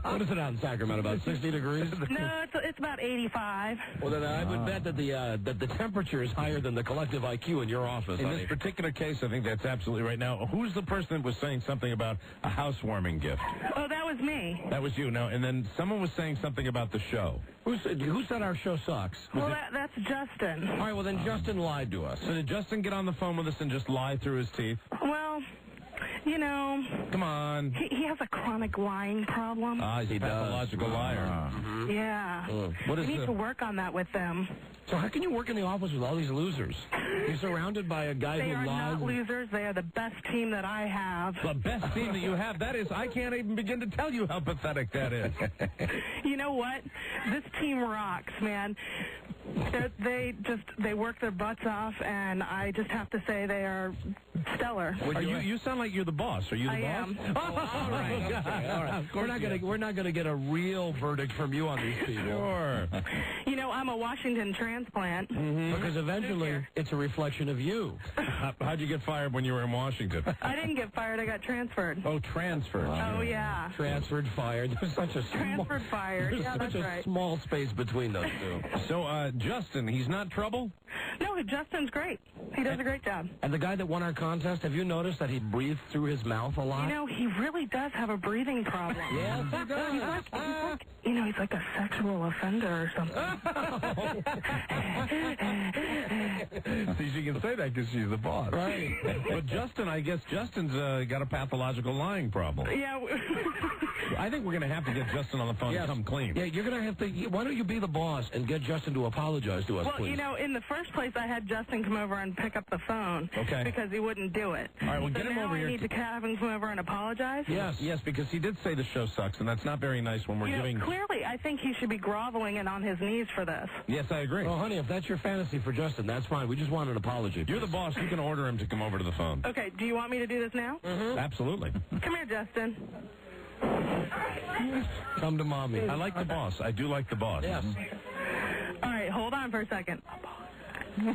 Speaker 10: What is it out in Sacramento? About 60 degrees?
Speaker 16: No, it's about 85.
Speaker 10: Well, then I would bet that the temperature is higher than the collective IQ in your office.
Speaker 8: In this particular case, I think that's absolutely right. Now, who's the person that was saying something about a housewarming gift?
Speaker 16: Oh, that was me.
Speaker 8: That was you. Now, and then someone was saying something about the show.
Speaker 10: Who said our show sucks?
Speaker 16: Well, that's Justin.
Speaker 10: All right, well, then Justin lied to us.
Speaker 8: So did Justin get on the phone with us and just lie through his teeth?
Speaker 16: Well, you know...
Speaker 8: Come on.
Speaker 16: He has a chronic lying problem.
Speaker 8: He's a pathological liar.
Speaker 16: Yeah.
Speaker 8: What is
Speaker 16: we need to work on that with them.
Speaker 10: So how can you work in the office with all these losers? You're surrounded by a guy
Speaker 16: They
Speaker 10: who
Speaker 16: are
Speaker 10: lies.
Speaker 16: not losers. They are the best team that I have.
Speaker 8: The best team that you have, that is, I can't even begin to tell you how pathetic that is.
Speaker 16: You know what? This team rocks, man. They work their butts off, and I just have to say they are stellar.
Speaker 8: You sound like you're the boss. Are you the boss?
Speaker 16: I am.
Speaker 10: Oh, all right. Okay, all right. We're not gonna get a real verdict from you on these people.
Speaker 8: Sure.
Speaker 16: You know, I'm a Washington transplant.
Speaker 10: Because eventually it's a reflection of you.
Speaker 8: How'd you get fired when you were in Washington?
Speaker 16: I didn't get fired. I got transferred.
Speaker 8: Oh, transferred.
Speaker 16: Oh, yeah.
Speaker 10: Transferred, fired. There's such a
Speaker 16: Transferred, fired.
Speaker 10: There's
Speaker 16: Yeah,
Speaker 10: such
Speaker 16: that's
Speaker 10: a
Speaker 16: right.
Speaker 10: small space between those two.
Speaker 8: So, Justin, he's not trouble?
Speaker 16: No, Justin's great. He does a great job.
Speaker 10: And the guy that won our contest, have you noticed that he breathes through his mouth a lot?
Speaker 16: You know, he really does have a breathing problem.
Speaker 10: Yes, he does.
Speaker 16: He's like a sexual offender or something.
Speaker 8: See, she can say that because she's the boss.
Speaker 10: Right.
Speaker 8: But Justin, I guess Justin's got a pathological lying problem.
Speaker 16: Yeah.
Speaker 8: I think we're going to have to get Justin on the phone and come clean.
Speaker 10: Yeah, you're going to have to... Why don't you be the boss and get Justin to apologize to us,
Speaker 16: Well,
Speaker 10: please?
Speaker 16: you know, in the first place, I had Justin come over and pick up the phone.
Speaker 8: Okay.
Speaker 16: Because he wouldn't do it.
Speaker 8: All right, well,
Speaker 16: so
Speaker 8: get him
Speaker 16: now
Speaker 8: over here.
Speaker 16: I need to have him come over and apologize?
Speaker 8: Yes, because he did say the show sucks, and that's not very nice when we're giving...
Speaker 16: Clearly, I think he should be groveling and on his knees for this.
Speaker 8: Yes, I agree.
Speaker 10: Oh, honey, if that's your fantasy for Justin, that's fine. We just want an apology.
Speaker 8: You're the boss. You can order him to come over to the phone.
Speaker 16: Okay, do you want me to do this now?
Speaker 10: Mm-hmm.
Speaker 8: Absolutely.
Speaker 16: Come here, Justin.
Speaker 10: Come to mommy.
Speaker 8: I like the boss. I do like the boss.
Speaker 10: Yes.
Speaker 16: All right, hold on for a second.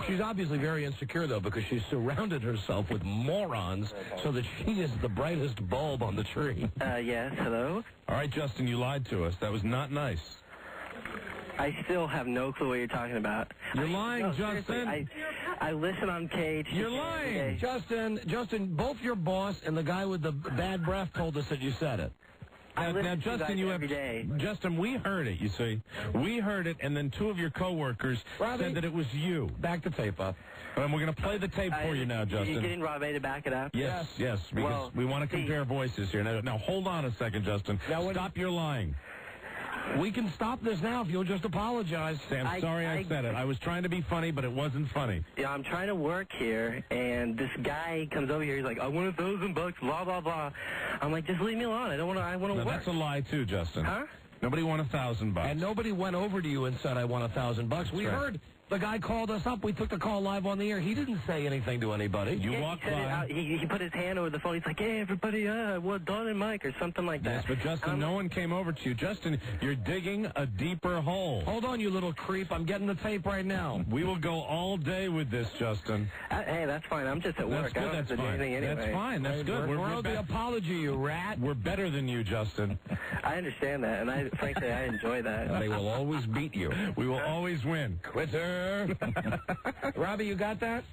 Speaker 10: She's obviously very insecure, though, because she's surrounded herself with morons so that she is the brightest bulb on the tree.
Speaker 17: Yes, hello?
Speaker 8: All right, Justin, you lied to us. That was not nice.
Speaker 17: I still have no clue what you're talking about.
Speaker 8: You're lying,
Speaker 17: No,
Speaker 8: Justin.
Speaker 17: seriously, I listen on Cage.
Speaker 8: You're lying.
Speaker 10: Justin, both your boss and the guy with the bad breath told us that you said it.
Speaker 8: Now, Justin, you have Justin. We heard it. You see, we heard it, and then two of your coworkers said that it was you.
Speaker 10: Back the tape up.
Speaker 8: And we're going to play the tape for you now, Justin.
Speaker 17: You're getting Rob A to back it up?
Speaker 8: Yes, because we want to compare voices here. Now, hold on a second, Justin. Stop your lying.
Speaker 10: We can stop this now if you'll just apologize.
Speaker 8: Sam, sorry I said it. I was trying to be funny, but it wasn't funny.
Speaker 17: Yeah, I'm trying to work here, and this guy comes over here. He's like, I want $1,000, blah, blah, blah. I'm like, just leave me alone. I want to work.
Speaker 8: That's a lie, too, Justin.
Speaker 17: Huh?
Speaker 8: Nobody won $1,000.
Speaker 10: And nobody went over to you and said, I want $1,000. We heard the guy called us up. We took the call live on the air. He didn't say anything to anybody.
Speaker 8: You walked by.
Speaker 17: He put his hand over the phone. He's like, hey, everybody, Don and Mike, or something like that.
Speaker 8: Yes, but Justin, no one came over to you. Justin, you're digging a deeper hole.
Speaker 10: Hold on, you little creep. I'm getting the tape right now.
Speaker 8: We will go all day with this, Justin.
Speaker 17: Hey, that's fine. I'm just at work.
Speaker 8: That's good.
Speaker 17: I don't have to do anything anyway.
Speaker 8: That's fine. That's good.
Speaker 10: We're the apology, you rat.
Speaker 8: We're better than you, Justin.
Speaker 17: I understand that, and frankly, I enjoy that.
Speaker 10: They will always beat you.
Speaker 8: We will always win.
Speaker 10: Quitter. Robbie, you got that?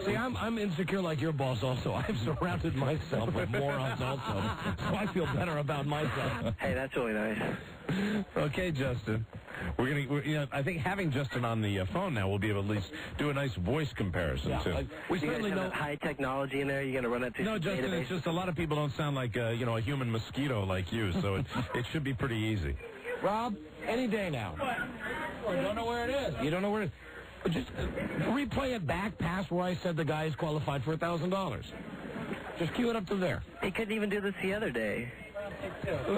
Speaker 10: See, I'm insecure like your boss also. I've surrounded myself with morons also, so I feel better about myself.
Speaker 17: Hey, that's really nice.
Speaker 8: Okay, Justin. I think having Justin on the phone now, we'll be able to at least do a nice voice comparison, too.
Speaker 17: We certainly know high technology in there. You're going to run it through
Speaker 8: No, Justin,
Speaker 17: database?
Speaker 8: it's just a lot of people don't sound like, a human mosquito like you, so it should be pretty easy.
Speaker 10: Rob, any day now. What? You don't know where it is. You don't know where it is. Just replay it back past where I said the guy is qualified for $1,000. Just cue it up to there.
Speaker 17: He couldn't even do this the other day.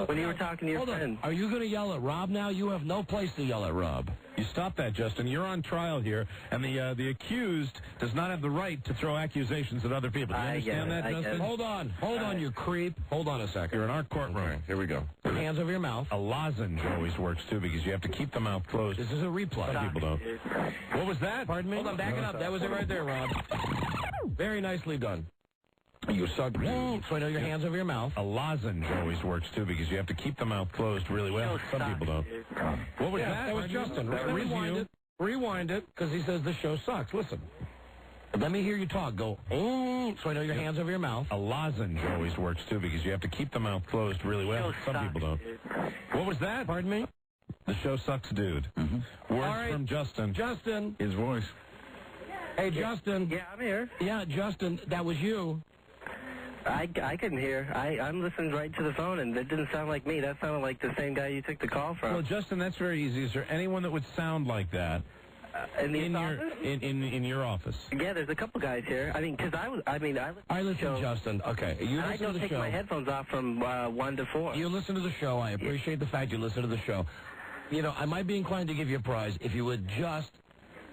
Speaker 17: When you were talking to your friend.
Speaker 10: Are you going to yell at Rob now? You have no place to yell at Rob.
Speaker 8: You stop that, Justin. You're on trial here, and the accused does not have the right to throw accusations at other people. Do you understand that, Justin?
Speaker 10: Hold on, you creep. Hold on a second.
Speaker 8: You're in our courtroom.
Speaker 10: Okay, here we go. Hands over your mouth.
Speaker 8: A lozenge always works, too, because you have to keep the mouth closed.
Speaker 10: This is a replay.
Speaker 8: Some people don't. What was that?
Speaker 10: Pardon me? Hold on, back it up. That was it right there, Rob. Very nicely done. You suck, so I know your hands over your mouth.
Speaker 8: A lozenge always works, too, because you have to keep the mouth closed really well. Some people don't. What was that?
Speaker 10: That was Justin. Rewind it, because he says the show sucks. Listen. Let me hear you talk. Go, so I know your hands over your mouth.
Speaker 8: A lozenge always works, too, because you have to keep the mouth closed really well. Some people don't. What was that?
Speaker 10: Pardon me?
Speaker 8: The show sucks, dude. Words from Justin.
Speaker 10: Justin.
Speaker 14: His voice.
Speaker 10: Hey, Justin.
Speaker 17: Yeah, I'm here.
Speaker 10: Yeah, Justin, that was you.
Speaker 17: I couldn't hear. I'm listening right to the phone, and that didn't sound like me. That sounded like the same guy you took the call from.
Speaker 8: Well, Justin, that's very easy. Is there anyone that would sound like that in your office?
Speaker 17: Yeah, there's a couple guys here. I mean, because I
Speaker 10: listen, Justin. Okay, you listen
Speaker 17: I don't
Speaker 10: to the
Speaker 17: take
Speaker 10: show.
Speaker 17: my headphones off from 1 to 4.
Speaker 10: You listen to the show. I appreciate the fact you listen to the show. You know, I might be inclined to give you a prize if you would just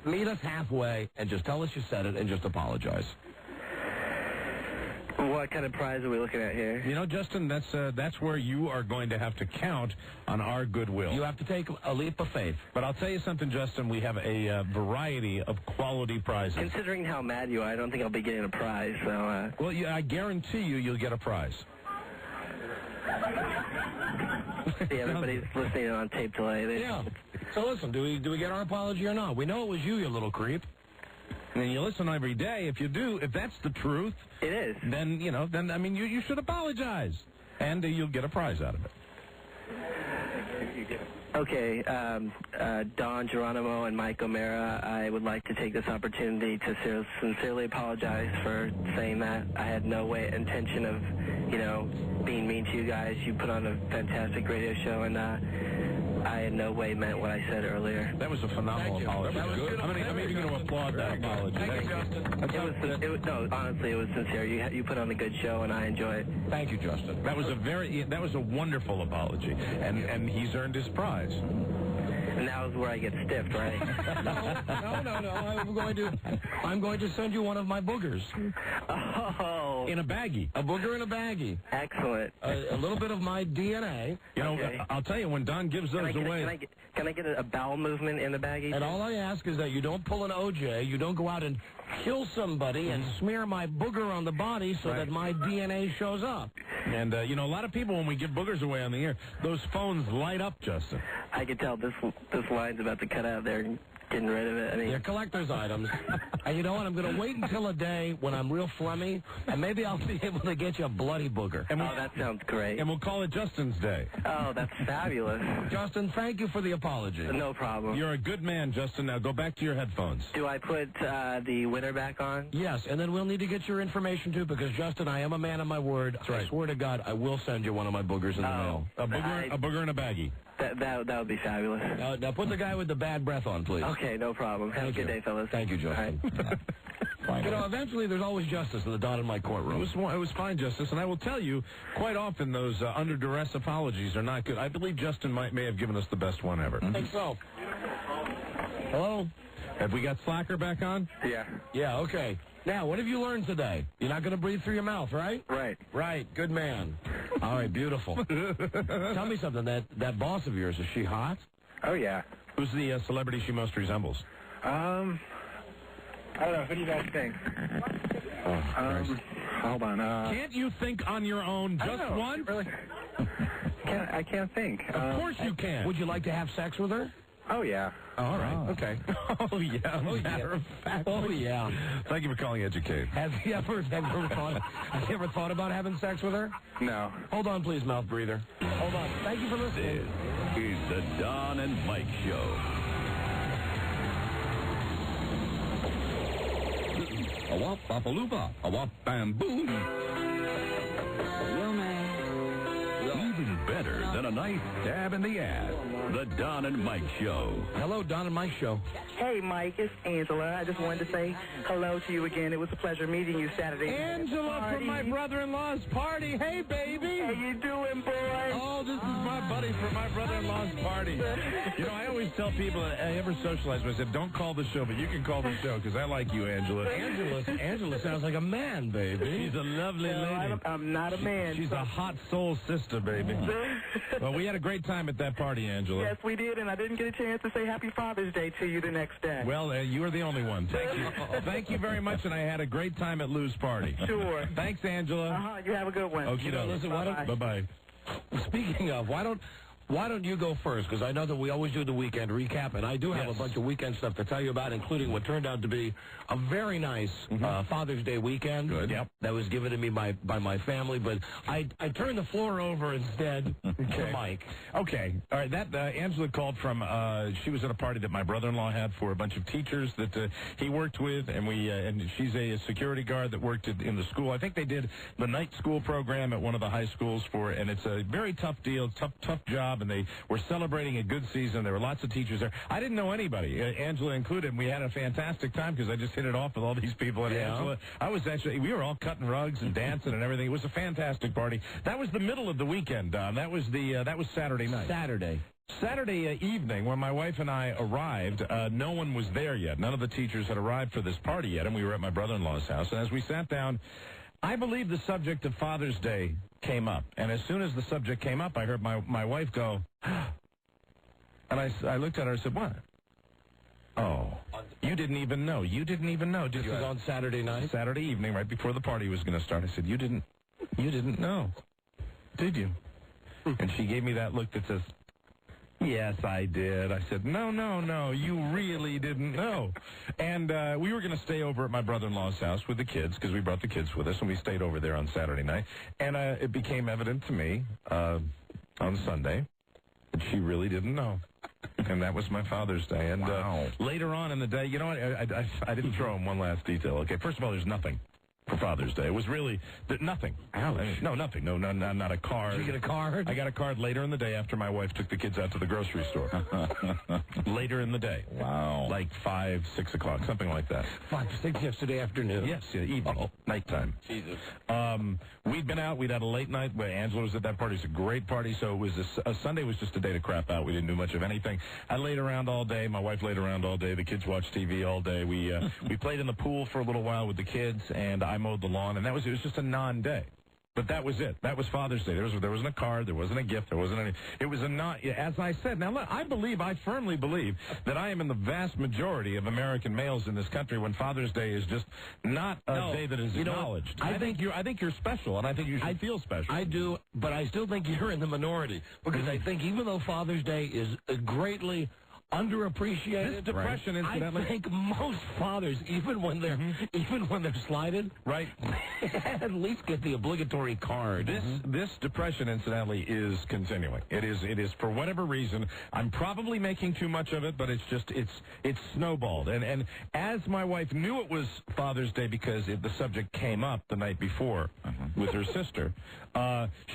Speaker 10: meet us halfway and just tell us you said it and just apologize.
Speaker 17: What kind of prize are we looking at here?
Speaker 8: You know, Justin, that's where you are going to have to count on our goodwill.
Speaker 10: You have to take a leap of faith.
Speaker 8: But I'll tell you something, Justin, we have a variety of quality prizes.
Speaker 17: Considering how mad you are, I don't think I'll be getting a prize, so...
Speaker 8: Well, yeah, I guarantee you'll get a prize.
Speaker 17: See, everybody's listening on tape delay.
Speaker 10: Yeah. So listen, do we get our apology or not? We know it was you little creep.
Speaker 8: And you listen every day. If you do, if that's the truth...
Speaker 17: It is.
Speaker 8: Then, you should apologize. And you'll get a prize out of it.
Speaker 17: Okay, Don Geronimo and Mike O'Mara, I would like to take this opportunity to sincerely apologize for saying that. I had no intention of, being mean to you guys. You put on a fantastic radio show, and I in no way meant what I said earlier.
Speaker 8: That was a phenomenal apology. That was good. I'm even going to applaud that apology.
Speaker 10: Thank you, Justin.
Speaker 17: No, honestly, it was sincere. You put on a good show, and I enjoy it.
Speaker 10: Thank you, Justin.
Speaker 8: That was a wonderful apology, and he's earned his prize.
Speaker 17: And that was where I get stiffed, right?
Speaker 10: No. I'm going to send you one of my boogers.
Speaker 17: Oh.
Speaker 8: In a baggie.
Speaker 10: A booger in a baggie.
Speaker 17: Excellent.
Speaker 10: A little bit of my DNA.
Speaker 8: I'll tell you, when Don gives those away...
Speaker 17: Can I get a bowel movement in the baggie?
Speaker 10: And all I ask is that you don't pull an OJ, you don't go out and kill somebody and smear my booger on the body so that my DNA shows up.
Speaker 8: And, a lot of people, when we give boogers away on the air, those phones light up, Justin.
Speaker 17: I can tell this line's about to cut out there. Getting rid of it.
Speaker 10: They're collector's items. And you know what? I'm going to wait until a day when I'm real flummy, and maybe I'll be able to get you a bloody booger.
Speaker 17: That sounds great.
Speaker 8: And we'll call it Justin's Day.
Speaker 17: Oh, that's fabulous.
Speaker 10: Justin, thank you for the apology.
Speaker 17: No problem.
Speaker 8: You're a good man, Justin. Now go back to your headphones.
Speaker 17: Do I put the winner back on?
Speaker 10: Yes, and then we'll need to get your information, too, because, Justin, I am a man of my word.
Speaker 8: That's right.
Speaker 10: I swear to God, I will send you one of my boogers in the mail.
Speaker 8: A booger in a baggie.
Speaker 17: That would be fabulous.
Speaker 10: Now put the guy with the bad breath on, please.
Speaker 17: Okay, no problem. Have a good day, fellas.
Speaker 10: Thank you, Justin. Eventually there's always justice in the Don and Mike courtroom.
Speaker 8: It was fine, Justice, and I will tell you, quite often those under duress apologies are not good. I believe Justin may have given us the best one ever.
Speaker 10: I think so. Hello?
Speaker 8: Have we got Slacker back on?
Speaker 17: Yeah.
Speaker 10: Yeah, okay. Now, what have you learned today? You're not going to breathe through your mouth, right?
Speaker 17: Right.
Speaker 10: Right. Good man. All right, beautiful. Tell me something. That boss of yours, is she hot?
Speaker 17: Oh, yeah.
Speaker 8: Who's the celebrity she most resembles?
Speaker 17: I don't know. Who do you guys think? Hold on.
Speaker 8: Can't you think on your own just once?
Speaker 17: Really? I can't think.
Speaker 8: Of course you can.
Speaker 10: Would you like to have sex with her?
Speaker 17: Oh, yeah.
Speaker 10: Oh, all right. Okay.
Speaker 8: Oh, yeah. Matter of fact.
Speaker 10: Oh, yeah.
Speaker 8: Thank you for calling Educate.
Speaker 10: Have you ever thought about having sex with her?
Speaker 17: No.
Speaker 10: Hold on, please, mouth breather. Hold on. Thank you for listening.
Speaker 1: This is the Don and Mike Show.
Speaker 14: A wop, bop-a-loo-bop, a wop, bam, boom.
Speaker 1: Even better than a nice stab in the ass. The Don and Mike Show.
Speaker 10: Hello, Don and Mike Show.
Speaker 18: Hey, Mike, it's Angela. I just wanted to say hello to you again. It was a pleasure meeting you Saturday.
Speaker 8: Angela from my brother-in-law's party. Hey, baby.
Speaker 18: How you doing, boy?
Speaker 8: Oh, this is my buddy from my brother-in-law's party. I always tell people that I ever socialize with, I said, don't call the show, but you can call the show, because I like you, Angela.
Speaker 10: Angela sounds like a man, baby.
Speaker 8: She's a lovely lady.
Speaker 18: I'm not a man.
Speaker 8: She's a hot soul sister, baby. Well, we had a great time at that party, Angela.
Speaker 18: Yes, we did, and I didn't get a chance to say Happy Father's Day to you the next day.
Speaker 8: Well, you were the only one. Thank you. Thank you very much, and I had a great time at Lou's party.
Speaker 18: Sure.
Speaker 8: Thanks, Angela.
Speaker 18: You have a good one.
Speaker 8: Okay,
Speaker 10: listen,
Speaker 8: bye-bye.
Speaker 10: Speaking of, why don't you go first? Because I know that we always do the weekend recap, and I do have a bunch of weekend stuff to tell you about, including what turned out to be a very nice Father's Day weekend.
Speaker 8: Good. Yep.
Speaker 10: That was given to me by my family, but I turned the floor over instead to Mike.
Speaker 8: Okay. All right. That Angela called from. She was at a party that my brother-in-law had for a bunch of teachers that he worked with, and and she's a security guard that worked in the school. I think they did the night school program at one of the high schools and it's a very tough deal, tough job. And they were celebrating a good season. There were lots of teachers there. I didn't know anybody, Angela included, and we had a fantastic time because I just hit it off with all these people. And Angela, we were all cutting rugs and dancing and everything. It was a fantastic party. That was the middle of the weekend, Don. That was Saturday night. Saturday evening, when my wife and I arrived, no one was there yet. None of the teachers had arrived for this party yet, and we were at my brother-in-law's house. And as we sat down, I believe the subject of Father's Day came up. And as soon as the subject came up, I heard my wife go, and I looked at her and said, what? Oh, you didn't even know. You didn't even know, did you?
Speaker 10: This was on Saturday night?
Speaker 8: Saturday evening, right before the party was going to start. I said, you didn't know, did you? And she gave me that look that says, yes, I did. I said, no, you really didn't know. And we were going to stay over at my brother-in-law's house with the kids because we brought the kids with us, and we stayed over there on Saturday night. And it became evident to me on Sunday that she really didn't know. And that was my Father's Day. And later on in the day, you know what, I didn't throw in one last detail. Okay, first of all, there's nothing for Father's Day. It was really nothing. Ouch. No, nothing. No, not a card.
Speaker 10: Did you get a card?
Speaker 8: I got a card later in the day after my wife took the kids out to the grocery store. Later in the day.
Speaker 14: Wow.
Speaker 8: Like 5, 6 o'clock, something like that.
Speaker 10: 5 to 6 yesterday afternoon.
Speaker 8: Yes, evening, nighttime.
Speaker 10: Jesus.
Speaker 8: We'd been out. We'd had a late night where Angela was at that party. It was a great party. So it was a Sunday was just a day to crap out. We didn't do much of anything. I laid around all day. My wife laid around all day. The kids watched TV all day. We played in the pool for a little while with the kids, and I mowed the lawn, and it was just a non-day. But that was it. That was Father's Day. There wasn't a card. There wasn't a gift. There wasn't any. It was as I said. Now, look, I firmly believe that I am in the vast majority of American males in this country when Father's Day is just not a day that is acknowledged. I think you're special, and I think you should feel special.
Speaker 10: I do, but I still think you're in the minority because I think even though Father's Day is greatly underappreciated.
Speaker 8: This depression, incidentally,
Speaker 10: I think most fathers, even when they're slighted,
Speaker 8: right,
Speaker 10: at least get the obligatory card.
Speaker 8: This depression, incidentally, is continuing. It is for whatever reason. I'm probably making too much of it, but it's snowballed. And as my wife knew it was Father's Day because the subject came up the night before with her sister,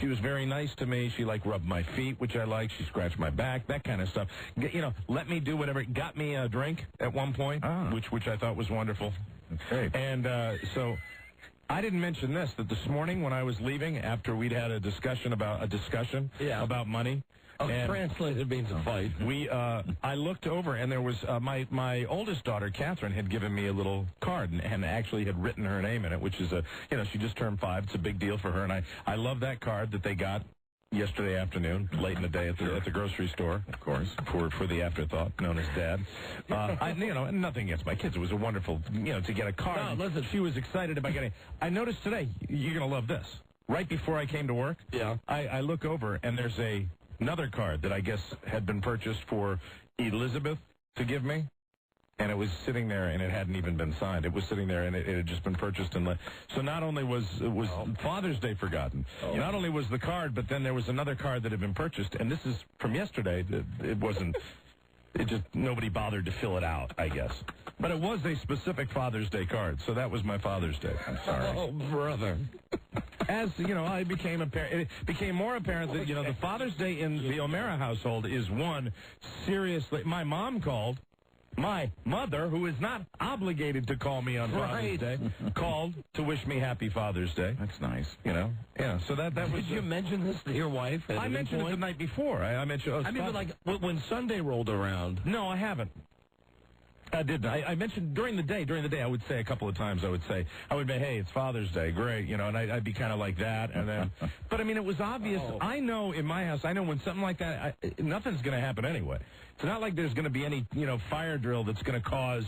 Speaker 8: she was very nice to me. She rubbed my feet, which I like. She scratched my back, that kind of stuff. Let me do whatever. Got me a drink at one point, which I thought was wonderful.
Speaker 14: Okay.
Speaker 8: And so I didn't mention that this morning when I was leaving, after we'd had a discussion about money.
Speaker 10: Translated means a fight.
Speaker 8: I looked over, and there was my oldest daughter, Catherine, had given me a little card and actually had written her name in it, which is she just turned 5. It's a big deal for her, and I love that card that they got yesterday afternoon, late in the day at the grocery store, of course, for the afterthought known as Dad. Nothing against my kids. It was a wonderful, to get a card.
Speaker 10: No, listen,
Speaker 8: she was excited about getting. I noticed today. You're gonna love this. Right before I came to work, I look over and there's another card that I guess had been purchased for Elizabeth to give me. And it was sitting there, and it hadn't even been signed. It was sitting there, and it had just been purchased. So not only was Father's Day forgotten, not only was the card, but then there was another card that had been purchased. And this is from yesterday. It wasn't. It just nobody bothered to fill it out, I guess. But it was a specific Father's Day card, so that was my Father's Day. I'm sorry.
Speaker 10: Oh, brother.
Speaker 8: As I became it became more apparent that the Father's Day in the O'Mara household is one seriously. My mom called. My mother, who is not obligated to call me on Father's Day, called to wish me Happy Father's Day.
Speaker 14: That's nice.
Speaker 8: So that was.
Speaker 10: Did you mention this to your wife?
Speaker 8: I mentioned it the night before. I mentioned.
Speaker 10: when Sunday rolled around.
Speaker 8: No, I haven't. I mentioned during the day, I would say a couple of times, I would say, hey, it's Father's Day, great, and I'd be kind of like that, and then, but I mean, it was obvious. I know in my house, when something like that, nothing's going to happen anyway. It's not like there's going to be any, fire drill that's going to cause,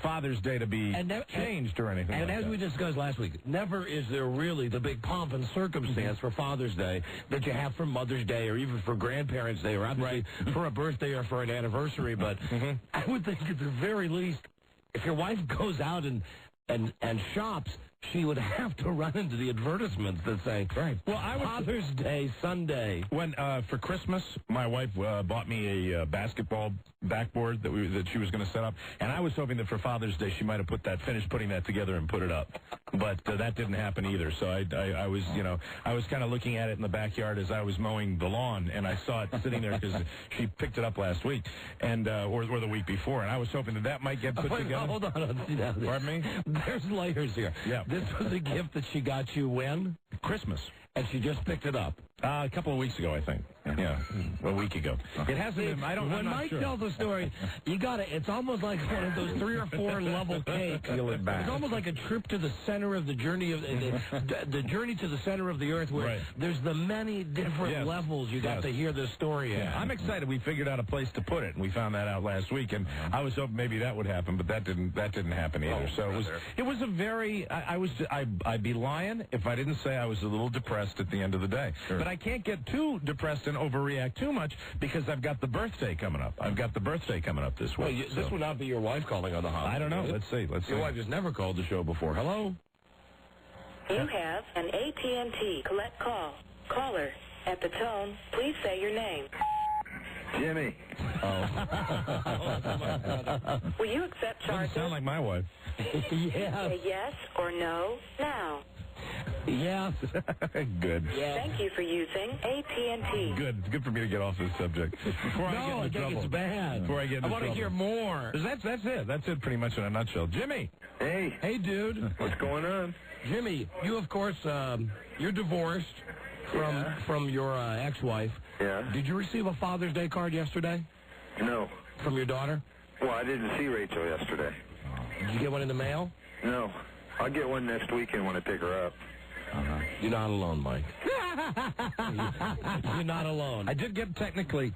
Speaker 8: Father's Day to be changed or anything
Speaker 10: And
Speaker 8: like
Speaker 10: as
Speaker 8: that.
Speaker 10: we discussed last week, never is there really the big pomp and circumstance for Father's Day that you have for Mother's Day or even for Grandparents' Day or obviously for a birthday or for an anniversary. But I would think at the very least, if your wife goes out and shops, she would have to run into the advertisements that say, Father's Day Sunday.
Speaker 8: When for Christmas, my wife bought me a basketball backboard that she was going to set up, and I was hoping that for Father's Day she might have finished putting that together and put it up, but that didn't happen either. So I was I was kind of looking at it in the backyard as I was mowing the lawn, and I saw it sitting there because she picked it up last week and or the week before, and I was hoping that might get put together.
Speaker 10: Hold on.
Speaker 8: Pardon me?
Speaker 10: There's layers here.
Speaker 8: Yeah.
Speaker 10: This was a gift that she got you when?
Speaker 8: Christmas.
Speaker 10: And she just picked it up.
Speaker 8: A couple of weeks ago, I think. Yeah, a week ago. It hasn't been.
Speaker 10: When Mike tells the story, you got it. It's almost like one of those 3 or 4 level cakes.
Speaker 8: Feel it back.
Speaker 10: It's almost like a trip to the center of the journey of the journey to the center of the earth, where there's the many different levels you got to hear this story.
Speaker 8: Yeah, I'm excited. We figured out a place to put it, and we found that out last week. And I was hoping maybe that would happen, but that didn't happen either. So it was a very. I'd be lying if I didn't say I was a little depressed at the end of the day.
Speaker 15: Sure.
Speaker 8: But I can't get too depressed and overreact too much because I've got the birthday coming up. This week.
Speaker 10: Well, this would not be your wife calling on the hotline.
Speaker 8: I don't know. Let's see.
Speaker 10: Your wife has never called the show before. Hello?
Speaker 19: You have an AT&T collect call. Caller, at the tone, please say your name.
Speaker 3: Jimmy.
Speaker 19: Will you accept charges?
Speaker 8: Doesn't sound like my wife.
Speaker 10: Yeah.
Speaker 19: Say yes or no now.
Speaker 10: Yes.
Speaker 8: Good.
Speaker 19: Yeah. Thank you for using AT&T.
Speaker 8: Good. It's good for me to get off this subject. Before I get into trouble.
Speaker 10: It's bad.
Speaker 8: Before I get into trouble.
Speaker 10: I want to hear more.
Speaker 8: That's it. That's it pretty much in a nutshell. Jimmy.
Speaker 3: Hey.
Speaker 10: Hey, dude.
Speaker 3: What's going on?
Speaker 10: Jimmy, you, of course, you're divorced from your ex-wife.
Speaker 3: Yeah.
Speaker 10: Did you receive a Father's Day card yesterday?
Speaker 3: No.
Speaker 10: From your daughter?
Speaker 3: Well, I didn't see Rachel yesterday.
Speaker 10: Did you get one in the mail?
Speaker 3: No. I'll get one next weekend when I pick her up.
Speaker 10: You're not alone, Mike. You're not alone.
Speaker 8: I did get technically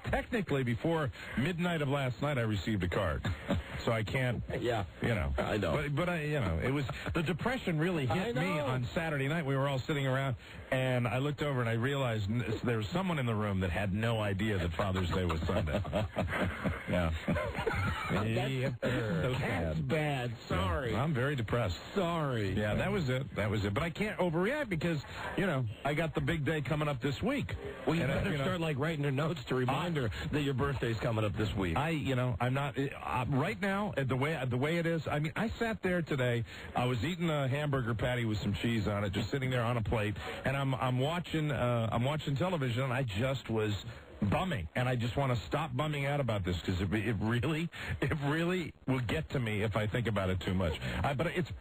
Speaker 8: before midnight of last night, I received a card. So I can't,
Speaker 10: I know.
Speaker 8: But it was, the depression really hit me on Saturday night. We were all sitting around, and I looked over and I realized there was someone in the room that had no idea that Father's Day was Sunday. Yeah.
Speaker 10: That's bad. Sorry.
Speaker 8: I'm very depressed.
Speaker 10: Sorry.
Speaker 8: Yeah, that was it. But I can't overreact because, I got the big day coming up this week.
Speaker 10: Well, you better start, writing her notes to remind her that your birthday's coming up this week.
Speaker 8: I'm not, right now, the way it is, I sat there today, I was eating a hamburger patty with some cheese on it, just sitting there on a plate, and I'm watching television, and I just was bumming, and I just want to stop bumming out about this because it really will get to me if I think about it too much. But it's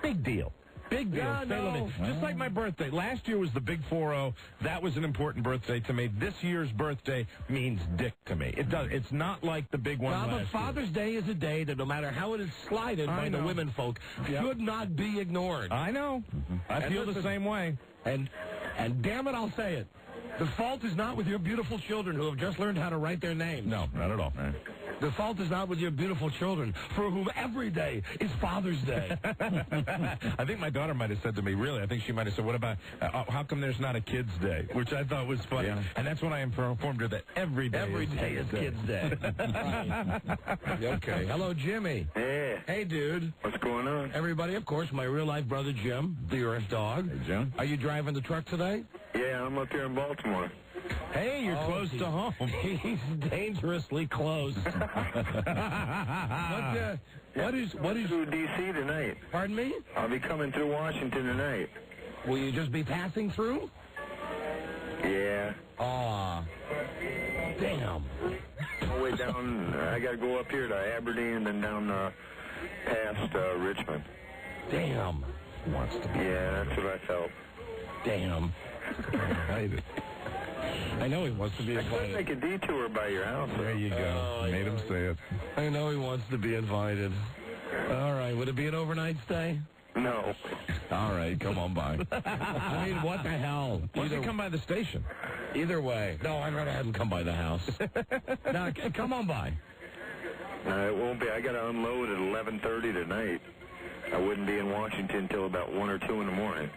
Speaker 8: big deal. Big deal.
Speaker 10: Yeah, no.
Speaker 8: Just like my birthday. Last year was the big 4-0. That was an important birthday to me. This year's birthday means dick to me. It does. It's not like the big one last year.
Speaker 10: Father's Day is a day that, no matter how it is slighted by the women folk, should not be ignored.
Speaker 8: I know. I feel the same way.
Speaker 10: And damn it, I'll say it. The fault is not with your beautiful children who have just learned how to write their names.
Speaker 8: No, not at all.
Speaker 10: The fault is not with your beautiful children, for whom every day is Father's Day.
Speaker 8: I think my daughter might have said to me, really, I think she might have said, what about, how come there's not a Kids' Day? Which I thought was funny. Yeah. And that's when I informed her that every day
Speaker 10: is Kids' Day. Okay. Hello, Jimmy.
Speaker 3: Hey.
Speaker 10: Hey, dude.
Speaker 3: What's going on?
Speaker 10: Everybody, of course, my real-life brother, Jim, the Earth Dog.
Speaker 3: Hey, Jim.
Speaker 10: Are you driving the truck today?
Speaker 3: Yeah, I'm up here in Baltimore.
Speaker 8: Hey, you're close to home.
Speaker 10: He's dangerously close. What is
Speaker 3: through D.C. tonight?
Speaker 10: Pardon me?
Speaker 3: I'll be coming through Washington tonight.
Speaker 10: Will you just be passing through?
Speaker 3: Yeah.
Speaker 10: Aw. Damn.
Speaker 3: All the way down, I got to go up here to Aberdeen and then down past Richmond.
Speaker 10: Damn.
Speaker 3: Yeah, that's what I felt.
Speaker 10: Damn. I know he wants to be
Speaker 6: I could
Speaker 10: invited.
Speaker 6: make a detour by your house.
Speaker 8: There you go. Made him say it.
Speaker 10: I know he wants to be invited. All right. Would it be an overnight stay?
Speaker 6: No.
Speaker 8: All right, come on by.
Speaker 10: I mean, what the hell?
Speaker 8: Why don't you come by the station?
Speaker 10: Either way. No, I'd rather have him come by the house. No, come on by.
Speaker 6: No, it won't be. I got to unload at 11:30 tonight. I wouldn't be in Washington until about 1 or 2 in the morning.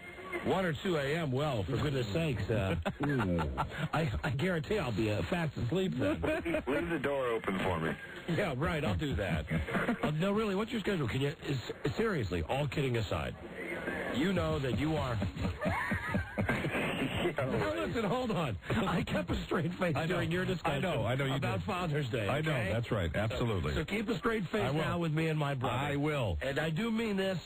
Speaker 10: 1 or 2 a.m. Well, for goodness sakes. I guarantee I'll be fast asleep then.
Speaker 6: Leave the door open for me.
Speaker 10: Yeah, right. I'll do that. No, really, what's your schedule? Can you, seriously, all kidding aside, you know that you are... Now, listen, hold on. I kept a straight face during your discussion
Speaker 8: I know you
Speaker 10: about
Speaker 8: did.
Speaker 10: Father's Day. Okay?
Speaker 8: I know, that's right, absolutely.
Speaker 10: So keep a straight face now with me and my brother.
Speaker 8: I will.
Speaker 10: And I do mean this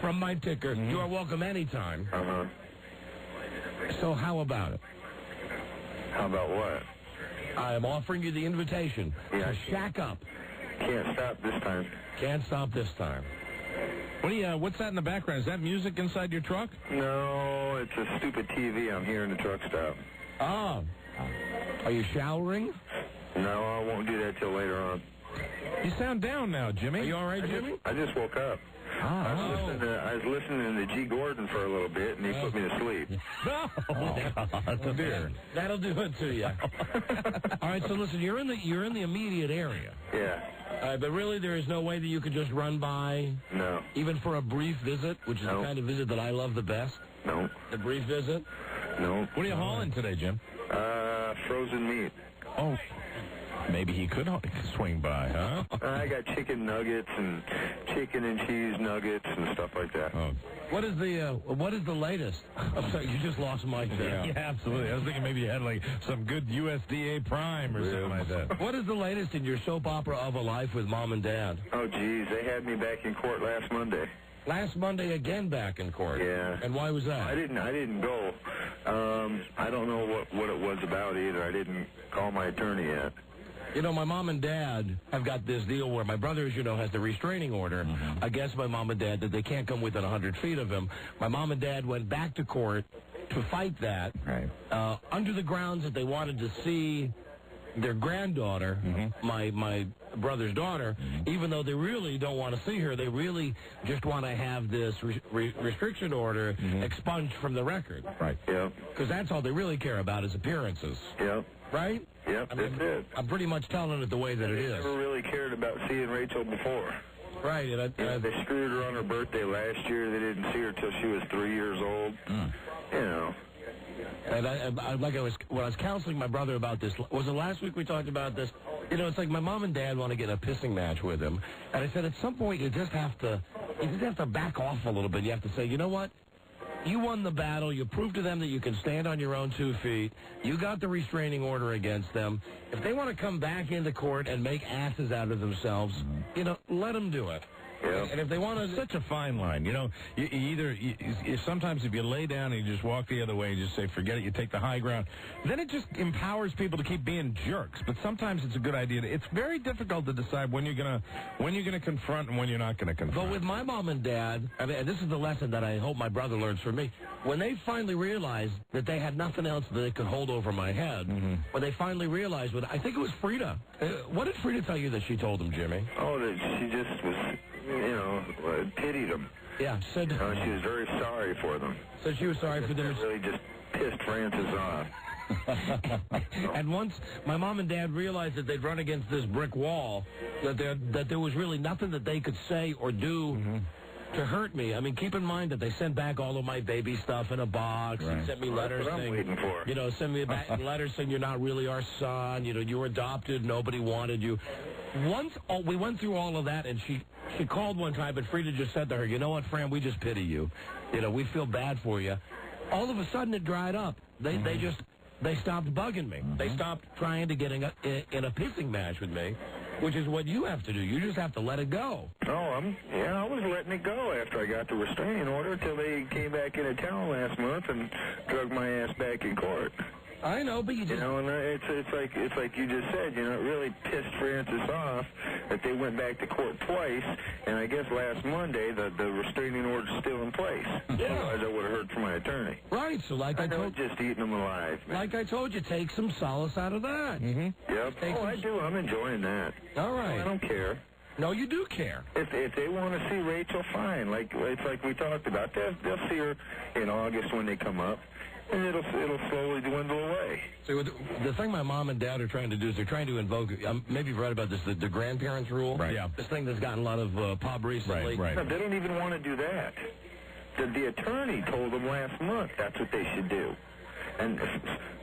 Speaker 10: from my ticker. You are welcome anytime.
Speaker 6: Uh-huh.
Speaker 10: So how about it?
Speaker 6: How about what?
Speaker 10: I am offering you the invitation to shack up.
Speaker 6: Can't stop this time.
Speaker 10: Can't stop this time.
Speaker 8: What's that in the background? Is that music inside your truck?
Speaker 6: No, it's a stupid TV I'm hearing the truck stop.
Speaker 10: Oh. Are you showering?
Speaker 6: No, I won't do that till later on.
Speaker 8: You sound down now, Jimmy.
Speaker 10: Are you all right, Jimmy?
Speaker 6: I just woke up. I was listening to G. Gordon for a little bit, and he put me to sleep.
Speaker 8: Oh, dear.
Speaker 10: That'll do it to you. All right, so listen, you're in the immediate area.
Speaker 6: Yeah.
Speaker 10: But really, there is no way that you could just run by?
Speaker 6: No.
Speaker 10: Even for a brief visit, which is the kind of visit that I love the best?
Speaker 6: No.
Speaker 10: A brief visit?
Speaker 6: No.
Speaker 8: What are you hauling today, Jim?
Speaker 6: Frozen meat.
Speaker 8: Oh. Maybe he could swing by, huh?
Speaker 6: I got chicken nuggets and chicken and cheese nuggets and stuff like that.
Speaker 8: Oh.
Speaker 10: What is the latest? I'm sorry, you just lost Mike there.
Speaker 8: Yeah, absolutely. I was thinking maybe you had like some good USDA Prime or something like that.
Speaker 10: What is the latest in your soap opera of a life with Mom and Dad?
Speaker 6: Oh, geez, they had me back in court last Monday.
Speaker 10: Last Monday again back in court.
Speaker 6: Yeah.
Speaker 10: And why was that?
Speaker 6: I didn't go. I don't know what it was about either. I didn't call my attorney yet.
Speaker 10: You know, my mom and dad have got this deal where my brother, as you know, has the restraining order against my mom and dad that they can't come within 100 feet of him. My mom and dad went back to court to fight that under the grounds that they wanted to see their granddaughter, my brother's daughter, even though they really don't want to see her. They really just want to have this restriction order expunged from the record.
Speaker 6: Right. Yeah.
Speaker 10: Because that's all they really care about is appearances.
Speaker 6: Yeah.
Speaker 10: Right?
Speaker 6: Yep,
Speaker 10: I mean,
Speaker 6: that's it.
Speaker 10: I'm pretty much telling it the way that it is.
Speaker 6: I never really cared about seeing Rachel before.
Speaker 10: Right. And
Speaker 6: they screwed her on her birthday last year. They didn't see her till she was 3 years old. You know.
Speaker 10: And when I was counseling my brother about this, was it last week we talked about this? You know, it's like my mom and dad want to get in a pissing match with him. And I said, at some point, you just have to back off a little bit. You have to say, you know what? You won the battle. You proved to them that you can stand on your own 2 feet. You got the restraining order against them. If they want to come back into court and make asses out of themselves, you know, let them do it.
Speaker 6: Yeah.
Speaker 10: And if they want to...
Speaker 8: Such a fine line. You know, sometimes if you lay down and you just walk the other way and just say, forget it, you take the high ground, then it just empowers people to keep being jerks. But sometimes it's a good idea. It's very difficult to decide when you're gonna confront and when you're not going to confront.
Speaker 10: But with my mom and dad, I mean, and this is the lesson that I hope my brother learns from me, when they finally realized that they had nothing else that they could hold over my head, when they finally realized, I think it was Frida. What did Frida tell you that she told them, Jimmy?
Speaker 6: Oh, that she just was... pitied them.
Speaker 10: Yeah, said...
Speaker 6: she was very sorry for them.
Speaker 10: Said she was sorry for them.
Speaker 6: Really just pissed Francis off.
Speaker 10: And once my mom and dad realized that they'd run against this brick wall, that there was really nothing that they could say or do to hurt me. I mean, keep in mind that they sent back all of my baby stuff in a box and sent me letters saying,
Speaker 6: waiting for.
Speaker 10: You know, send me back letters saying you're not really our son. You know, you were adopted. Nobody wanted you. Once we went through all of that, and she called one time, but Frida just said to her, you know what, Fran, we just pity you. You know, we feel bad for you. All of a sudden, it dried up. They stopped bugging me. They stopped trying to get in a pissing match with me, which is what you have to do. You just have to let it go.
Speaker 6: Oh, I was letting it go after I got the restraining order until they came back into town last month and drug my ass back in court.
Speaker 10: I know, but you just...
Speaker 6: You know, and it's like you just said, you know, it really pissed Francis off that they went back to court twice, and I guess last Monday the restraining order's still in place.
Speaker 10: Yeah.
Speaker 6: Otherwise I would have heard from my attorney.
Speaker 10: Right, so like I told
Speaker 6: just eating them alive, man.
Speaker 10: Like I told you, take some solace out of that.
Speaker 8: Mm-hmm.
Speaker 6: Yep. I do. I'm enjoying that.
Speaker 10: All right.
Speaker 6: I don't care.
Speaker 10: No, you do care.
Speaker 6: If they want to see Rachel, fine. It's like we talked about. They'll see her in August when they come up, and it'll slowly dwindle away.
Speaker 10: So the thing my mom and dad are trying to do is they're trying to invoke, maybe you've read about this, the grandparents rule.
Speaker 8: Right. Yeah.
Speaker 10: This thing that's gotten a lot of pub recently.
Speaker 8: Right.
Speaker 6: No, they don't even want to do that. The attorney told them last month that's what they should do. And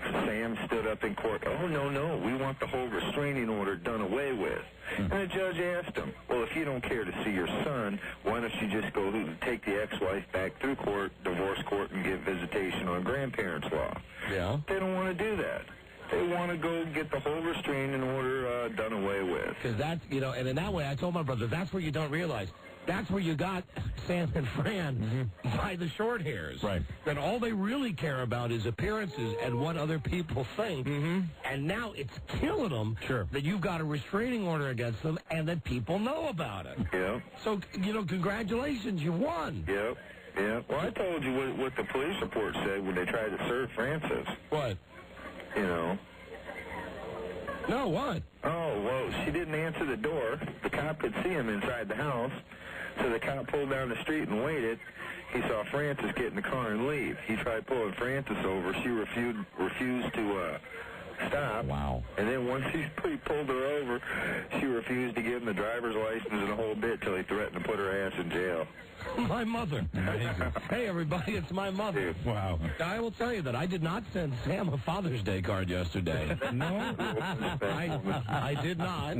Speaker 6: Sam stood up in court. Oh, no, we want the whole restraining order done away with. And the judge asked him, well, if you don't care to see your son, why don't you just go take the ex-wife back through court, divorce court, and give visitation on grandparents' law?
Speaker 10: Yeah.
Speaker 6: They don't want to do that. They want to go get the whole restraining order done away with.
Speaker 10: Because that's, you know, and in that way, I told my brother, that's where you don't realize. That's where you got Sam and Fran by the short hairs.
Speaker 8: Right.
Speaker 10: That all they really care about is appearances and what other people think. And now it's killing them that you've got a restraining order against them and that people know about it.
Speaker 6: Yeah.
Speaker 10: So, you know, congratulations, you won.
Speaker 6: Yep. Yeah. Well, I told you what the police report said when they tried to serve Francis.
Speaker 10: What?
Speaker 6: You know.
Speaker 10: No, what?
Speaker 6: Oh, well, she didn't answer the door. The cop could see him inside the house. So the cop pulled down the street and waited. He saw Francis get in the car and leave. He tried pulling Francis over. She refused to stop.
Speaker 8: Wow.
Speaker 6: And then once he pulled her over, she refused to give him the driver's license and a whole bit till he threatened to put her ass in jail.
Speaker 10: My mother. Hey, everybody, it's my mother.
Speaker 8: Wow.
Speaker 10: I will tell you that I did not send Sam a Father's Day card yesterday.
Speaker 8: No?
Speaker 10: I did not.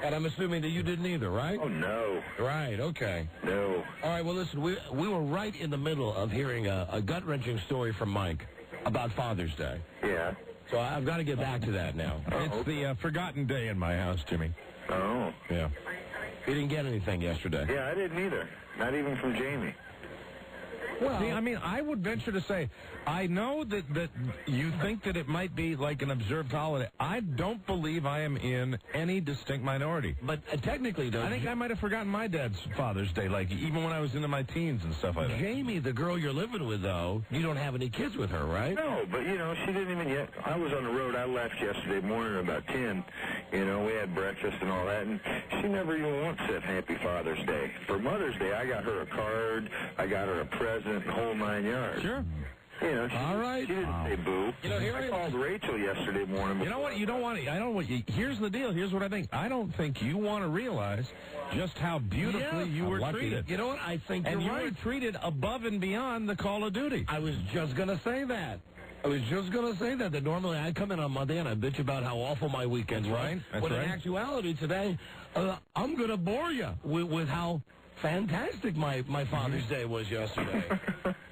Speaker 10: And I'm assuming that you didn't either, right?
Speaker 6: Oh, no.
Speaker 10: Right, okay.
Speaker 6: No.
Speaker 10: All right, well, listen, we were right in the middle of hearing a gut-wrenching story from Mike about Father's Day.
Speaker 6: Yeah.
Speaker 10: So I've got to get back to that now.
Speaker 8: It's the forgotten day in my house, Jimmy.
Speaker 6: Oh.
Speaker 8: Yeah.
Speaker 10: You didn't get anything yesterday.
Speaker 6: Yeah, I didn't either. Not even from Jamie.
Speaker 8: Well, see, I mean, I would venture to say, I know that you think that it might be like an observed holiday. I don't believe I am in any distinct minority.
Speaker 10: But technically,
Speaker 8: I think I might have forgotten my dad's Father's Day, like even when I was into my teens and stuff like that.
Speaker 10: Jamie, the girl you're living with, though, you don't have any kids with her, right?
Speaker 6: No, but, you know, she didn't even yet. I was on the road. I left yesterday morning about 10. You know, we had breakfast and all that, and she never even once said Happy Father's Day. For Mother's Day, I got her a card, I got her a present, the whole 9 yards.
Speaker 8: Sure.
Speaker 6: You know,
Speaker 10: all right.
Speaker 6: She didn't say boo.
Speaker 10: You know,
Speaker 6: I called Rachel yesterday morning.
Speaker 8: You know what? You don't want to. Here's the deal. Here's what I think. I don't think you want to realize just how beautifully you were treated.
Speaker 10: You know what? I think
Speaker 8: and
Speaker 10: you're
Speaker 8: you
Speaker 10: right.
Speaker 8: were treated above and beyond the Call of Duty.
Speaker 10: I was just going to say that. That normally I come in on Monday and I bitch about how awful my weekends were.
Speaker 8: Right. That's
Speaker 10: when
Speaker 8: right.
Speaker 10: in actuality today, I'm going to bore you with how fantastic my Father's Day was yesterday.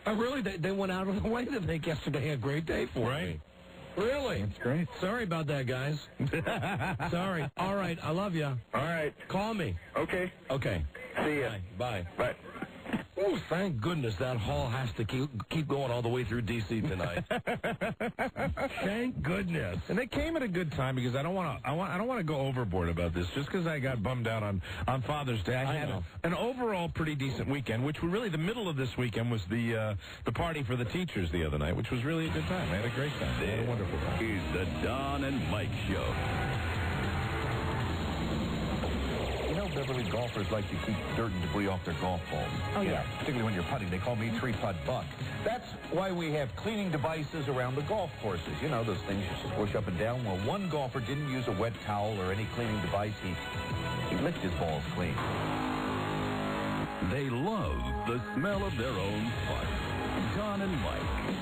Speaker 10: Really, they went out of the way to make yesterday a great day for me. Really?
Speaker 8: That's great.
Speaker 10: Sorry about that, guys. Sorry. All right, I love you.
Speaker 6: All right.
Speaker 10: Call me.
Speaker 6: Okay.
Speaker 10: Okay.
Speaker 6: See ya.
Speaker 10: Bye.
Speaker 6: Bye.
Speaker 10: Oh, thank goodness that hall has to keep going all the way through D.C. tonight. Thank goodness.
Speaker 8: And it came at a good time because I don't want to go overboard about this. Just because I got bummed out on Father's Day, I had an overall pretty decent weekend. Which were really the middle of this weekend was the party for the teachers the other night, which was really a good time. I had a great time. I had a wonderful time.
Speaker 1: Here's the Don and Mike Show.
Speaker 20: Beverly golfers like to keep dirt and debris off their golf balls.
Speaker 12: Oh, yeah.
Speaker 20: Particularly when you're putting. They call me 3-putt Buck. That's why we have cleaning devices around the golf courses. You know, those things you just push up and down. Well, one golfer didn't use a wet towel or any cleaning device. He licked his balls clean.
Speaker 1: They love the smell of their own putt. Don and Mike.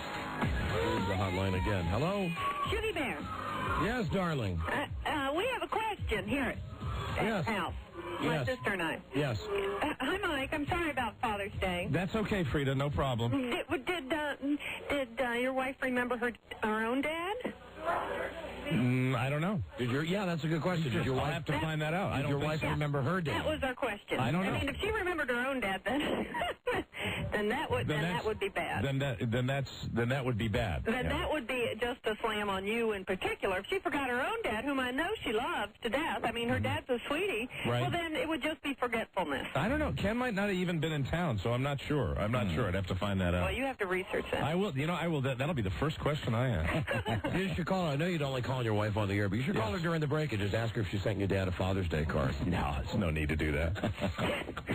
Speaker 10: There's the hotline again. Hello?
Speaker 16: Sugar Bear.
Speaker 10: Yes, darling.
Speaker 16: We have a question here at the house. My sister and I.
Speaker 10: Yes.
Speaker 16: Hi, Mike. I'm sorry about Father's Day.
Speaker 8: That's okay, Frida. No problem.
Speaker 16: Did your wife remember her own dad?
Speaker 8: I don't know.
Speaker 10: That's a good question. Did your wife
Speaker 8: have to find that out?
Speaker 10: Did your wife remember her dad?
Speaker 16: That was our question.
Speaker 8: I don't know.
Speaker 16: I mean, if she remembered her own dad, then that would be bad.
Speaker 8: Then that would be bad.
Speaker 16: Then that would be just a slam on you in particular. If she forgot her own dad, whom I know she loves to death, I mean, her dad's a sweetie,
Speaker 2: Right.
Speaker 16: well, then it would just be forgetfulness.
Speaker 2: I don't know. Ken might not have even been in town, so I'm not sure. I'm not sure. I'd have to find that out.
Speaker 16: Well, you have to research that.
Speaker 2: I will. You know, I will. That'll be the first question I ask.
Speaker 10: You should call her. I know you don't like calling your wife on the air, but you should call her during the break and just ask her if she sent your dad a Father's Day card.
Speaker 2: No, there's no need to do that.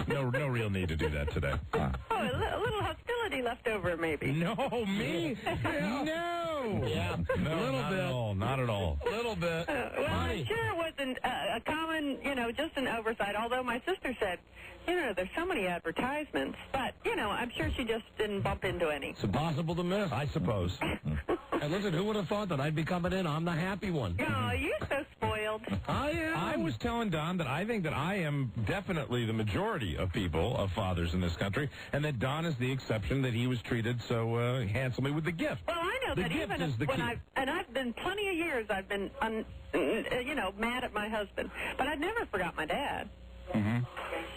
Speaker 2: no real need to do that today.
Speaker 16: Oh, a little hostility left over, maybe.
Speaker 2: No, me? No.
Speaker 10: Yeah,
Speaker 2: No,
Speaker 10: a little
Speaker 2: not
Speaker 10: bit.
Speaker 2: at all. Not at all.
Speaker 10: A little bit.
Speaker 16: Well, I'm sure it wasn't a common, just an oversight, although my sister said, there's so many advertisements. But, I'm sure she just didn't bump into any.
Speaker 10: It's impossible to miss.
Speaker 2: I suppose.
Speaker 10: And listen, who would have thought that I'd be coming in? I'm the happy one.
Speaker 16: Oh, you're so spoiled.
Speaker 10: I am.
Speaker 2: I was telling Don that I think that I am definitely the majority of people, of fathers in this country, and that Don is the exception, that he was treated so handsomely with the gift.
Speaker 16: Well, I know
Speaker 2: The
Speaker 16: that
Speaker 2: gift
Speaker 16: even
Speaker 2: is the
Speaker 16: when
Speaker 2: key.
Speaker 16: I've been plenty of years, I've been, mad at my husband. But I've never forgot my dad.
Speaker 2: Mm-hmm.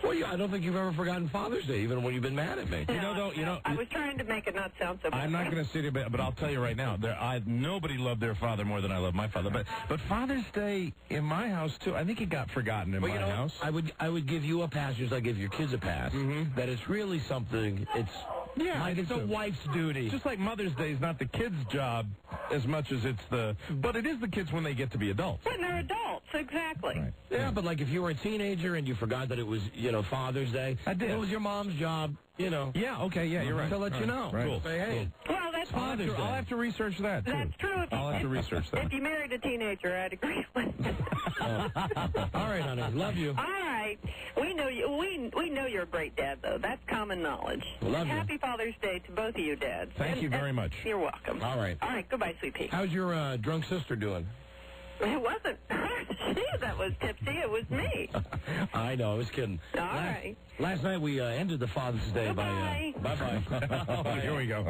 Speaker 10: Well, yeah, I don't think you've ever forgotten Father's Day, even when you've been mad at me.
Speaker 16: I was trying to make it not sound so bad.
Speaker 2: I'm not going to sit here, but I'll tell you right now, nobody loved their father more than I love my father. But Father's Day in my house too, I think it got forgotten in my house.
Speaker 10: I would give you a pass, just like I give your kids a pass.
Speaker 2: Mm-hmm.
Speaker 10: That it's really something. It's a wife's duty.
Speaker 2: Just like Mother's Day is not the kids' job as much as but it is the kids when they get to be adults.
Speaker 16: When they're adults, exactly.
Speaker 2: Right.
Speaker 10: Yeah, but like if you were a teenager and you forgot that it was, Father's Day,
Speaker 2: I did.
Speaker 10: It was your mom's job,
Speaker 2: Yeah, okay, yeah, you're right.
Speaker 10: To let you know.
Speaker 2: Right.
Speaker 10: Cool. Say, hey.
Speaker 16: Well, that's
Speaker 10: Father's Day.
Speaker 2: I'll have to research that, too.
Speaker 16: That's true.
Speaker 2: I'll have to research that.
Speaker 16: If you married a teenager, I'd agree with you.
Speaker 10: All right, honey. Love you.
Speaker 16: All right. We know you. We know you're a great dad, though. That's common knowledge.
Speaker 10: Love you.
Speaker 16: Happy Father's Day to both of you, dads.
Speaker 2: Thank you very much.
Speaker 16: You're welcome.
Speaker 10: All right.
Speaker 16: All right. Goodbye, sweet pea.
Speaker 10: How's your drunk sister doing?
Speaker 16: It wasn't she that was tipsy. It was me.
Speaker 10: I know. I was kidding.
Speaker 16: All right.
Speaker 10: Last night we ended the Father's Day
Speaker 16: Bye-bye.
Speaker 10: Bye-bye.
Speaker 2: Here we go.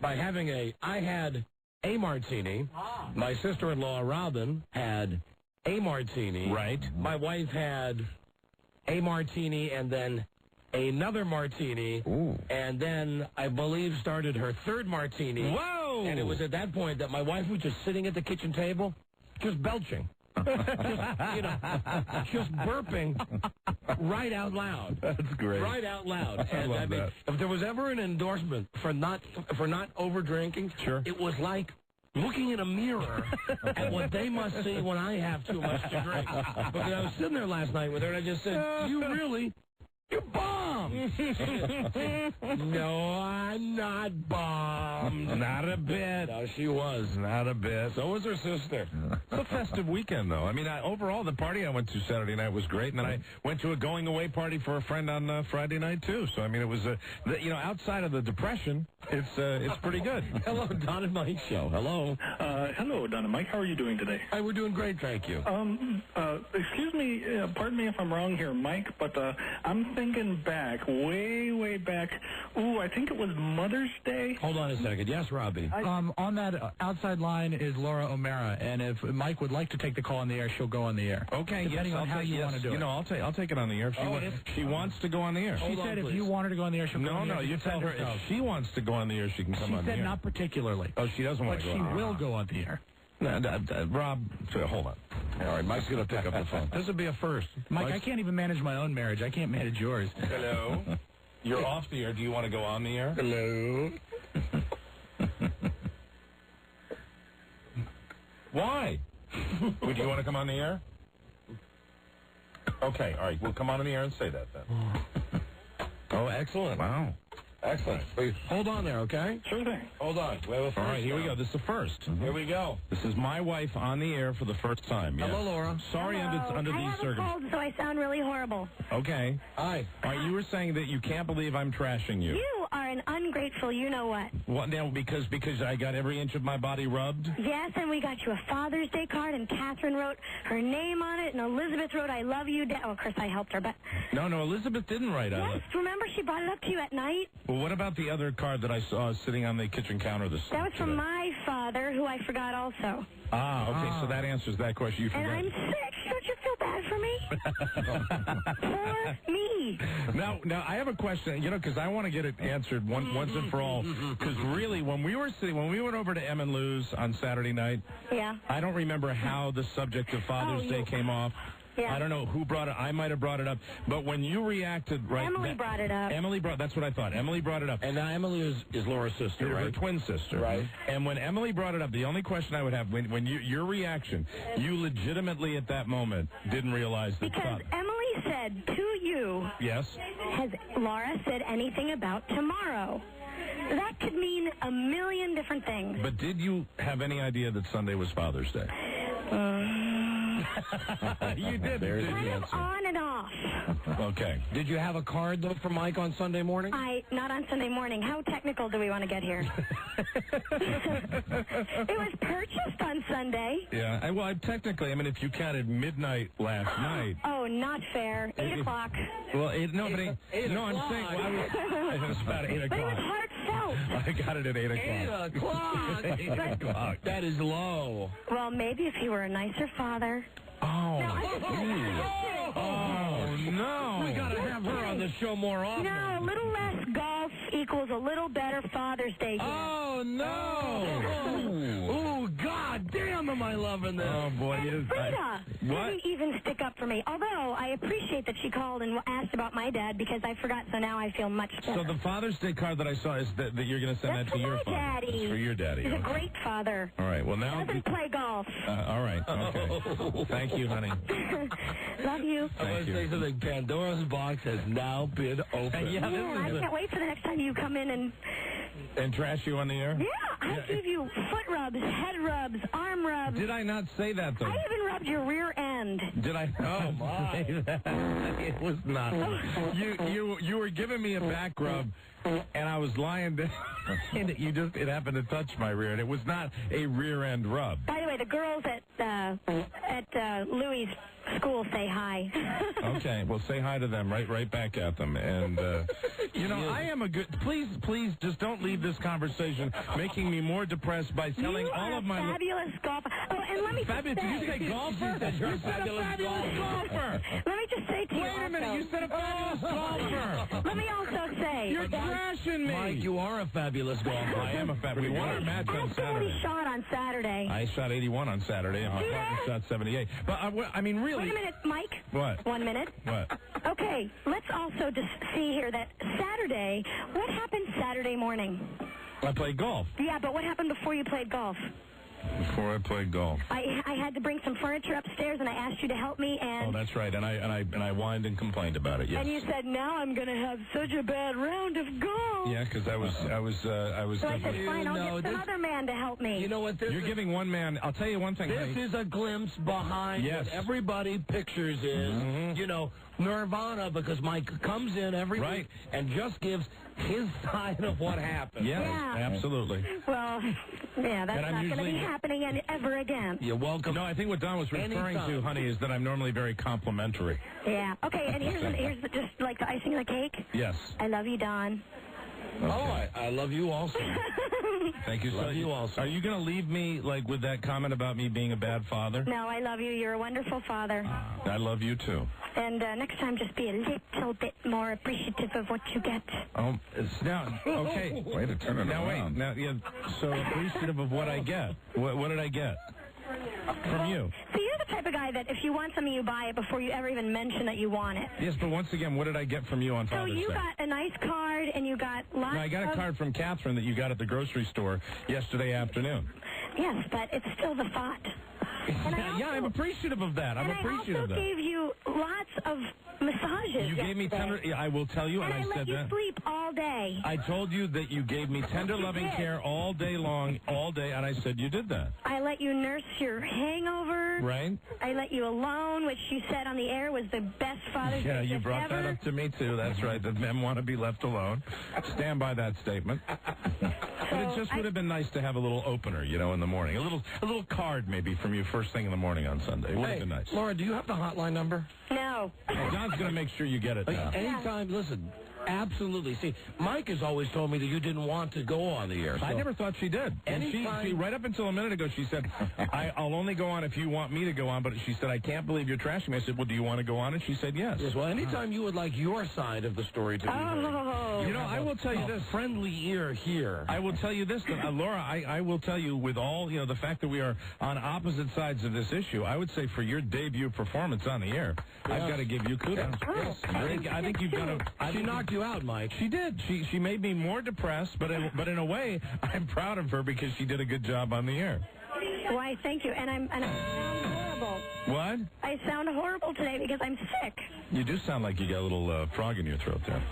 Speaker 10: By having I had a martini. My sister-in-law, Robin, had a martini.
Speaker 2: Right.
Speaker 10: My wife had a martini and then another martini.
Speaker 2: Ooh.
Speaker 10: And then, I believe, started her third martini.
Speaker 2: Whoa!
Speaker 10: And it was at that point that my wife was just sitting at the kitchen table, just belching. just burping right out loud.
Speaker 2: That's great.
Speaker 10: Right out loud.
Speaker 2: I
Speaker 10: And
Speaker 2: love that.
Speaker 10: if there was ever an endorsement for not over drinking,
Speaker 2: Sure.
Speaker 10: it was like looking in a mirror at what they must see when I have too much to drink. Because I was sitting there last night with her and I just said, you're bombed. No, I'm not bombed.
Speaker 2: Not a bit.
Speaker 10: No, she was.
Speaker 2: Not a bit.
Speaker 10: So was her sister.
Speaker 2: It's a festive weekend, though. I mean, overall, the party I went to Saturday night was great, and then I went to a going-away party for a friend on Friday night, too. So, I mean, it was, outside of the depression, it's pretty good.
Speaker 10: Hello, Don and Mike Show. Hello.
Speaker 21: Hello, Don and Mike. How are you doing today?
Speaker 10: Hi, we're doing great, thank you.
Speaker 21: Excuse me, pardon me if I'm wrong here, Mike, but I'm thinking back, way back. Ooh, I think it was Mother's Day.
Speaker 10: Hold on a second. Yes, Robbie.
Speaker 9: On that outside line is Laura O'Mara, and if Mike would like to take the call on the air, she'll go on the air.
Speaker 2: Okay,
Speaker 9: depending on how you want to do it.
Speaker 2: I'll take it on the air. If she wants to go on the air.
Speaker 9: She said if you want her to go on the air, she'll go on the air.
Speaker 2: No, you tell her if she wants to go on the air, she can come on the air.
Speaker 9: She said not particularly.
Speaker 2: Oh, she doesn't want to go on the air.
Speaker 9: But she will go on the air.
Speaker 2: Rob, hold on.
Speaker 10: All right, Mike's going to pick up the phone. This would be a first.
Speaker 9: Mike, I can't even manage my own marriage. I can't manage yours.
Speaker 2: Hello? You're off the air. Do you want to go on the air?
Speaker 10: Hello?
Speaker 2: Why? Would you want to come on the air? Okay, all right. We'll come on the air and say that then.
Speaker 10: Oh, excellent.
Speaker 2: Wow.
Speaker 10: Excellent. Please hold on there, okay?
Speaker 21: Sure thing.
Speaker 10: Hold on. We have a first.
Speaker 2: All right, here we go. This is the first.
Speaker 10: Here we go.
Speaker 2: This is my wife on the air for the first time. Yes.
Speaker 10: Hello, Laura.
Speaker 2: Sorry under these circumstances.
Speaker 22: So I sound really horrible.
Speaker 2: Okay.
Speaker 10: Hi.
Speaker 2: All right, you were saying that you can't believe I'm trashing you.
Speaker 22: You are an ungrateful you-know-what.
Speaker 2: What now? Because I got every inch of my body rubbed?
Speaker 22: Yes, and we got you a Father's Day card, and Catherine wrote her name on it, and Elizabeth wrote, I love you, Dad. Oh, of course, I helped her, but...
Speaker 2: No, Elizabeth didn't write on
Speaker 22: Yes,
Speaker 2: it.
Speaker 22: remember she brought it up to you at night?
Speaker 2: Well, what about the other card that I saw sitting on the kitchen counter this
Speaker 22: That was from my father, who I forgot also.
Speaker 2: Ah, okay, so that answers that question. You forgot.
Speaker 22: And I'm sick. Don't you feel bad for me? For me. me.
Speaker 8: Now, I have a question, because I want to get it answered once and for all. Because really, when we went over to Em and Lou's on Saturday night,
Speaker 22: yeah,
Speaker 8: I don't remember how the subject of Father's Day came off.
Speaker 22: Yeah.
Speaker 8: I don't know who brought it. I might have brought it up. But when you reacted, right?
Speaker 22: Emily brought it up.
Speaker 8: That's what I thought. Emily brought it up.
Speaker 10: And now Emily is Laura's sister, right?
Speaker 8: Her twin sister.
Speaker 10: Right.
Speaker 8: And when Emily brought it up, the only question I would have, when your reaction, you legitimately at that moment didn't realize that.
Speaker 22: Because Emily said to you,
Speaker 8: yes,
Speaker 22: has Laura said anything about tomorrow? That could mean a million different things.
Speaker 8: But did you have any idea that Sunday was Father's Day? You did.
Speaker 22: Kind of on and off.
Speaker 8: Okay.
Speaker 10: Did you have a card, though, for Mike on Sunday morning?
Speaker 22: Not on Sunday morning. How technical do we want to get here? It was purchased on Sunday.
Speaker 8: Yeah. Technically, if you counted midnight last night.
Speaker 22: Oh, not fair. 8 o'clock.
Speaker 8: Well, I'm saying, it was about 8 o'clock.
Speaker 22: But it was heartfelt.
Speaker 8: I got it at 8 o'clock.
Speaker 22: 8 o'clock.
Speaker 8: 8 o'clock.
Speaker 10: That is low.
Speaker 22: Well, maybe if he were a nicer father.
Speaker 8: Oh.
Speaker 22: No, I'm just kidding.
Speaker 8: Oh, no.
Speaker 10: We got to have her on the show more often.
Speaker 22: No, a little less golf equals a little better Father's Day.
Speaker 10: Oh, no. Oh, God damn, am I loving this.
Speaker 8: Oh, boy.
Speaker 22: Frida didn't even stick up for me. Although I appreciate that she called and asked about my dad because I forgot, so now I feel much better.
Speaker 8: So the Father's Day card that I saw is that you're going to send
Speaker 22: That's
Speaker 8: that to your
Speaker 22: for my
Speaker 8: father.
Speaker 22: daddy.
Speaker 8: It's for your daddy.
Speaker 22: He's
Speaker 8: okay.
Speaker 22: a great father.
Speaker 8: All right. Well, now.
Speaker 22: Doesn't play golf.
Speaker 8: All right. Okay. Thank you, honey.
Speaker 22: Love you.
Speaker 10: I want to say something. Pandora's box has now been opened.
Speaker 22: Yeah, I can't wait for the next time you come in
Speaker 8: and trash you on the air?
Speaker 22: Yeah, I give you foot rubs, head rubs, arm rubs.
Speaker 8: Did I not say that, though?
Speaker 22: I even rubbed your rear end.
Speaker 8: Did I? Oh, my. It was not. You were giving me a back rub, and I was lying down, and it happened to touch my rear end. It was not a rear end rub.
Speaker 22: By the way, the girls at Louis' school say hi.
Speaker 8: Okay, well, say hi to them, right back at them. And, I am a good... Please, just don't leave this conversation making me more depressed by telling all of my...
Speaker 22: fabulous golfer. Oh, and let me
Speaker 8: Fabulous. Did you say golfer?
Speaker 22: You
Speaker 8: said a fabulous golfer.
Speaker 22: Let me just say to you
Speaker 8: Wait a minute, you said a fabulous golfer.
Speaker 22: Let me also say...
Speaker 8: You're trashing me.
Speaker 10: Mike, you are a fabulous golfer.
Speaker 8: I am a fabulous... We won our match on Saturday.
Speaker 22: He shot on Saturday.
Speaker 8: I shot 81 on Saturday, and my partner shot 78. But, really...
Speaker 22: Wait a minute, Mike.
Speaker 8: What?
Speaker 22: 1 minute.
Speaker 8: What?
Speaker 22: Okay, let's also just see here that Saturday, what happened Saturday morning?
Speaker 8: I played golf.
Speaker 22: Yeah, but what happened before you played golf?
Speaker 8: Before I played golf.
Speaker 22: I had to bring some furniture upstairs, and I asked you to help me, and...
Speaker 8: Oh, that's right, and I whined and complained about it, yes.
Speaker 22: And you said, now I'm going to have such a bad round of golf.
Speaker 8: Yeah, because I was...
Speaker 22: So I said, fine, I'll get some other man to help me.
Speaker 10: You know what?
Speaker 8: You're giving one man... I'll tell you one thing,
Speaker 10: This is a glimpse behind what everybody pictures is, Nirvana, because Mike comes in every week and just gives his side of what happened.
Speaker 8: Yeah, absolutely.
Speaker 22: Well, yeah, that's not going to be happening ever again.
Speaker 10: You're welcome.
Speaker 8: No, I think what Don was referring to, honey, is that I'm normally very complimentary.
Speaker 22: Yeah. Okay, and here's just like the icing on the cake.
Speaker 8: Yes.
Speaker 22: I love you, Don.
Speaker 10: Okay. Oh, I love you also.
Speaker 8: Thank you.
Speaker 10: Love you also.
Speaker 8: Are you going to leave me, with that comment about me being a bad father?
Speaker 22: No, I love you. You're a wonderful father.
Speaker 8: I love you, too.
Speaker 22: And next time, just be a little bit more appreciative of what you get.
Speaker 8: Oh, it's now, okay.
Speaker 14: Way to turn it around.
Speaker 8: So appreciative of what I get. What did I get? From you.
Speaker 22: So you're the type of guy that if you want something, you buy it before you ever even mention that you want it.
Speaker 8: Yes, but once again, what did I get from you on Father's Day?
Speaker 22: So you got a nice card, and you got lots of...
Speaker 8: I got a card from Catherine that you got at the grocery store yesterday afternoon.
Speaker 22: Yes, but it's still the thought. And
Speaker 8: I'm appreciative of that. I'm appreciative of that.
Speaker 22: I also gave you lots of massages.
Speaker 8: You gave me tender... I will tell you, and I
Speaker 22: let
Speaker 8: said
Speaker 22: you sleep all day.
Speaker 8: I told you that you gave me tender, loving care all day long, all day, and I said you did that.
Speaker 22: I let you nurse your hangover.
Speaker 8: Right.
Speaker 22: I let you alone, which you said on the air was the best Father's Day
Speaker 8: Yeah, you
Speaker 22: gift
Speaker 8: brought
Speaker 22: ever.
Speaker 8: that up to me, too. That's right. The men want to be left alone. Stand by that statement. But it just would have been nice to have a little opener, in the morning. A little card, maybe, from you first thing in the morning on Sunday. It would have been nice.
Speaker 10: Laura, do you have the hotline number?
Speaker 22: No.
Speaker 8: John's going to make sure you get it now.
Speaker 10: Anytime, listen, Absolutely. See, Mike has always told me that you didn't want to go on the air. So.
Speaker 8: I never thought she did. And she, right up until a minute ago, she said, I'll only go on if you want me to go on. But she said, I can't believe you're trashing me. I said, well, do you want to go on? And she said, yes.
Speaker 10: Yes, well, anytime you would like your side of the story to be heard.
Speaker 8: You know, I will tell you this.
Speaker 10: Friendly ear here.
Speaker 8: I will tell you this, Laura, I will tell you with all, the fact that we are on opposite sides of this issue, I would say for your debut performance on the air, I've got to give you kudos.
Speaker 10: Yes.
Speaker 8: I think you've got to...
Speaker 10: She knocked you out, Mike.
Speaker 8: She did. She made me more depressed, but in a way, I'm proud of her because she did a good job on the air.
Speaker 22: Why, thank you. And I sound horrible.
Speaker 8: What?
Speaker 22: I sound horrible today because I'm sick.
Speaker 8: You do sound like you got a little frog in your throat there.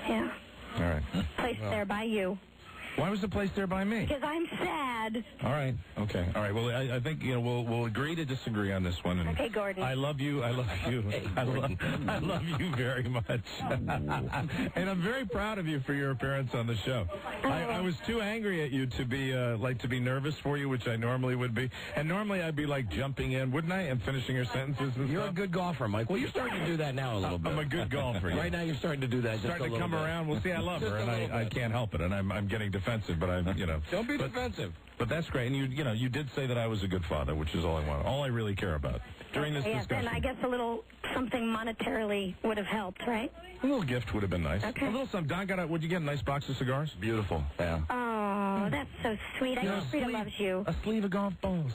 Speaker 22: Yeah.
Speaker 8: All right.
Speaker 22: Placed there by you.
Speaker 8: Why was the place there by me?
Speaker 22: Because I'm sad.
Speaker 8: All right. Okay. All right. Well, I think we'll agree to disagree on this one. And
Speaker 22: okay, Gordon.
Speaker 8: I love you. I love you. I love you very much. And I'm very proud of you for your appearance on the show. I was too angry at you to be nervous for you, which I normally would be. And normally I'd be like jumping in, wouldn't I? And finishing your sentences and
Speaker 10: You're
Speaker 8: stuff.
Speaker 10: a good golfer, Mike. Well, you're starting to do that now a little bit.
Speaker 8: I'm a good golfer. Yeah.
Speaker 10: Right now you're starting to do that.
Speaker 8: Starting to come
Speaker 10: bit.
Speaker 8: around. Well, see, I love her, and I can't help it, and I'm getting defensive, but I'm,
Speaker 10: Don't be defensive.
Speaker 8: But that's great, and you did say that I was a good father, which is all I want, all I really care about during this discussion.
Speaker 22: And I guess a little something monetarily would have helped, right?
Speaker 8: A little gift would have been nice.
Speaker 22: Okay.
Speaker 8: A little something. Don, would you get a nice box of cigars? Beautiful. Yeah.
Speaker 22: Oh, that's so sweet. I know Frida loves you.
Speaker 8: A sleeve of golf balls.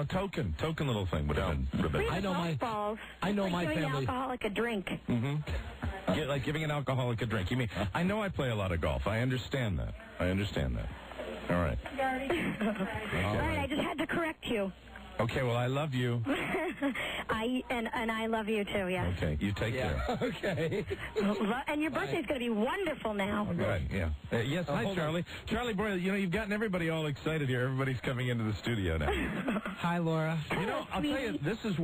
Speaker 8: Token little thing would have been.
Speaker 22: I know my balls.
Speaker 10: I know my
Speaker 22: giving
Speaker 10: family.
Speaker 22: An alcoholic a drink.
Speaker 8: Mm-hmm. Like giving an alcoholic a drink. You mean? I know I play a lot of golf. I understand that. All right.
Speaker 22: All right, I just had to correct you.
Speaker 8: Okay, well, I love you.
Speaker 22: And I love you too, yes.
Speaker 8: Okay, you take care.
Speaker 10: Okay.
Speaker 22: And your birthday's going to be wonderful now.
Speaker 8: Right, yeah. Yes, hi, Charlie. Charlie Boyle, you've gotten everybody all excited here. Everybody's coming into the studio now.
Speaker 4: Hi, Laura.
Speaker 8: I'll tell you, this has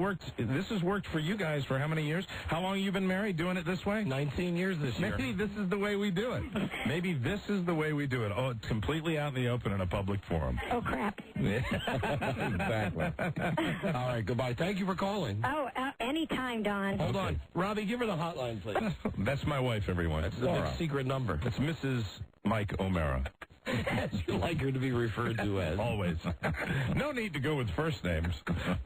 Speaker 8: worked for you guys for how many years? How long have you been married doing it this way?
Speaker 10: 19 years this year.
Speaker 8: Maybe this is the way we do it. Maybe this is the way we do it. Oh, it's completely out in the open in a public forum.
Speaker 22: Oh, crap.
Speaker 8: Exactly.
Speaker 10: All right, goodbye. Thank you for calling.
Speaker 22: Oh, anytime, Don.
Speaker 10: Hold on. Robbie, give her the hotline, please.
Speaker 8: That's my wife, everyone.
Speaker 10: That's the big secret number.
Speaker 8: It's Mrs. Mike O'Mara.
Speaker 10: As you like her to be referred to as.
Speaker 8: Always. No need to go with first names.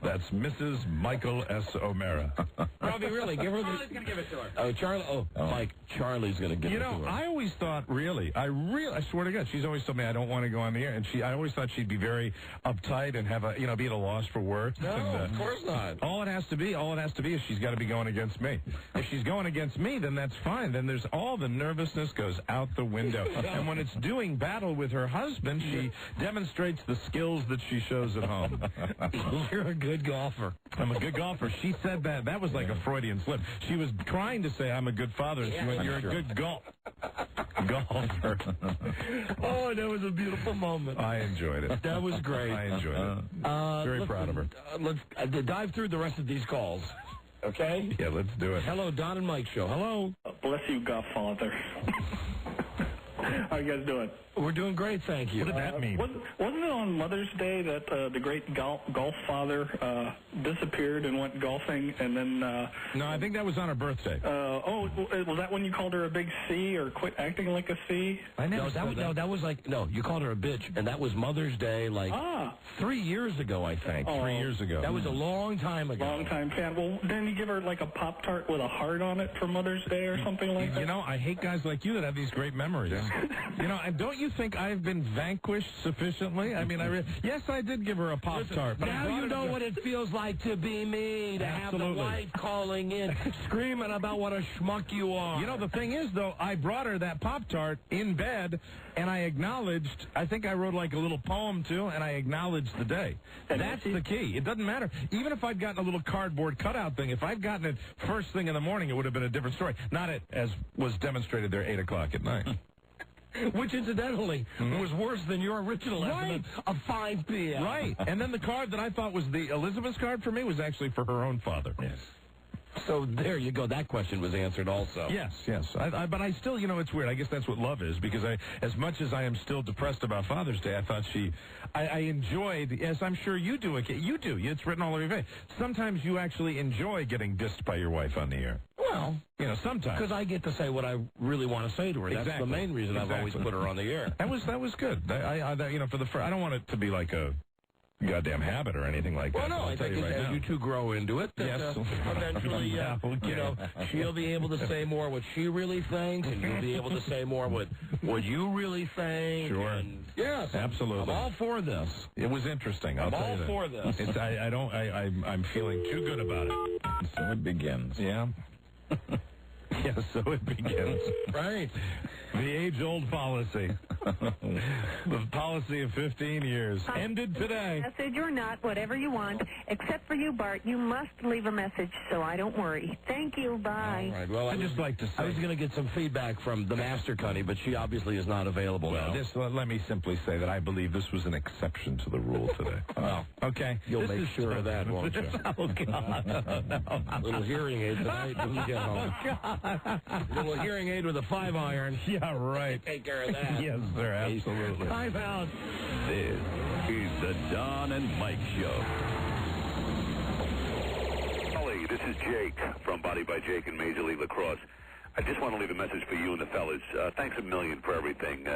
Speaker 8: That's Mrs. Michael S. O'Mara.
Speaker 10: Robbie, really, give her the...
Speaker 4: Charlie's going to give it to her.
Speaker 10: Oh, Charlie. Oh, Mike, Charlie's going to give it to her.
Speaker 8: I always thought, I swear to God, she's always told me I don't want to go on the air, and I always thought she'd be very uptight and have be at a loss for words.
Speaker 10: No,
Speaker 8: and,
Speaker 10: of course not.
Speaker 8: All it has to be is she's got to be going against me. If she's going against me, then that's fine. Then there's all the nervousness goes out the window. And when it's doing battle with her husband, she demonstrates the skills that she shows at home.
Speaker 10: You're a good golfer.
Speaker 8: I'm a good golfer. She said that. That was like a Freudian slip. She was trying to say I'm a good father, and she went, you're a good golfer.
Speaker 10: Oh, that was a beautiful moment.
Speaker 8: I enjoyed it.
Speaker 10: That was great.
Speaker 8: I enjoyed it. Very proud of her.
Speaker 10: Let's dive through the rest of these calls. Okay?
Speaker 8: Yeah, let's do it.
Speaker 10: Hello, Don and Mike Show. Hello.
Speaker 21: Bless you, Godfather. How you guys doing?
Speaker 10: We're doing great, thank you.
Speaker 8: What did that mean?
Speaker 21: Wasn't it on Mother's Day that the great golf father disappeared and went golfing, and then...
Speaker 8: No, I think that was on her birthday.
Speaker 21: Was that when you called her a big C, or quit acting like a C?
Speaker 8: I never
Speaker 10: that was like... No, you called her a bitch, and that was Mother's Day, 3 years ago, I think.
Speaker 8: 3 years ago.
Speaker 10: That was a long time ago.
Speaker 21: Long time fan. Well, didn't you give her like a Pop-Tart with a heart on it for Mother's Day or something like that?
Speaker 8: I hate guys like you that have these great memories. And don't you think I've been vanquished sufficiently? I mean, yes, I did give her a Pop-Tart. But
Speaker 10: now you know what it feels like to be me, to have the wife calling in, screaming about what a schmuck you are.
Speaker 8: The thing is, though, I brought her that Pop-Tart in bed, and I acknowledged, I think I wrote like a little poem, too, and I acknowledged the day. That's the key. It doesn't matter. Even if I'd gotten a little cardboard cutout thing, if I'd gotten it first thing in the morning, it would have been a different story. Not as was demonstrated there 8 o'clock at night.
Speaker 10: Which, incidentally, was worse than your original estimate of 5 p.m.
Speaker 8: Right. And then the card that I thought was the Elizabeth's card for me was actually for her own father.
Speaker 10: Yes. So there you go. That question was answered also.
Speaker 8: Yes. But I still, it's weird. I guess that's what love is, because as much as I am still depressed about Father's Day, I thought I enjoyed, as I'm sure you do. You do. It's written all over your face. Sometimes you actually enjoy getting dissed by your wife on the air.
Speaker 10: Well,
Speaker 8: sometimes.
Speaker 10: Because I get to say what I really want to say to her.
Speaker 8: Exactly.
Speaker 10: That's the main reason I've always put her on the air.
Speaker 8: That was good. I don't want it to be like a goddamn habit or anything like that.
Speaker 10: Well, no, I think as you two grow into it, that,
Speaker 8: yes.
Speaker 10: Eventually, she'll be able to say more what she really thinks, and you'll be able to say more what you really think.
Speaker 8: Sure.
Speaker 10: And yes,
Speaker 8: absolutely.
Speaker 10: I'm all for this.
Speaker 8: It was interesting. I'm
Speaker 10: all for this.
Speaker 8: I'm feeling too good about it. So it begins. Yeah. Yes, so it begins.
Speaker 10: Right.
Speaker 8: The age-old policy. The policy of 15 years. Ended today.
Speaker 16: Message or not, whatever you want. Except for you, Bart. You must leave a message, so I don't worry. Thank you. Bye.
Speaker 10: All right. Well,
Speaker 8: I'd just like to say...
Speaker 10: I was going to get some feedback from the Master Cunny, but she obviously is not available now.
Speaker 8: Let me simply say that I believe this was an exception to the rule today.
Speaker 10: Well,
Speaker 8: okay.
Speaker 10: You'll make sure of that, won't you?
Speaker 8: Oh, God. No.
Speaker 10: Little hearing aid tonight when you get home.
Speaker 8: Oh, God.
Speaker 10: Little hearing aid with a 5-iron.
Speaker 8: Yeah, right.
Speaker 10: Take care of that.
Speaker 8: Yes, sir, absolutely.
Speaker 10: Time out.
Speaker 1: This is the Don and Mike Show.
Speaker 6: Ollie, this is Jake from Body by Jake in Major League Lacrosse. I just want to leave a message for you and the fellas. Thanks a million for everything.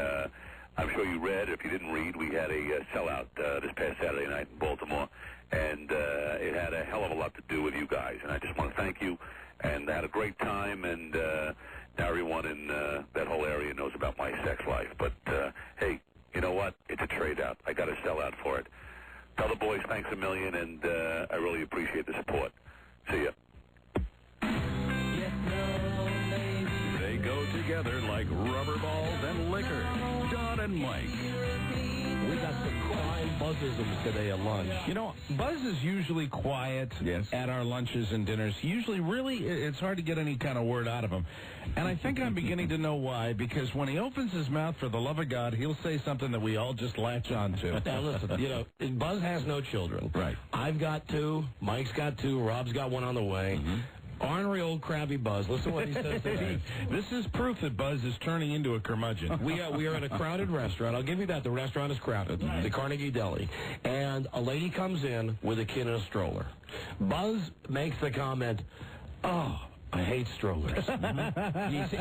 Speaker 6: I'm sure you read. If you didn't read, we had a sellout this past Saturday night in Baltimore, and it had a hell of a lot to do with you guys. And I just want to thank you, and I had a great time, and now everyone in that whole area knows about my sex life. But, hey, you know what? It's a trade-out. I got to sell out for it. Tell the boys thanks a million, and I really appreciate the support. See ya.
Speaker 1: They go together like rubber balls and liquor. Don and Mike.
Speaker 10: We got some crime buzzisms today at lunch.
Speaker 8: Buzz is usually quiet at our lunches and dinners. Usually, really, it's hard to get any kind of word out of him. And I think I'm beginning to know why, because when he opens his mouth, for the love of God, he'll say something that we all just latch on to.
Speaker 10: Now, listen, Buzz has no children.
Speaker 8: Right.
Speaker 10: I've got 2. Mike's got 2. Rob's got 1 on the way. Mm-hmm. Ornery old crabby Buzz. Listen to what he says today.
Speaker 8: This is proof that Buzz is turning into a curmudgeon.
Speaker 10: We are at a crowded restaurant. I'll give you that. The restaurant is crowded. The Carnegie Deli. And a lady comes in with a kid in a stroller. Buzz makes the comment, "Oh, I hate strollers."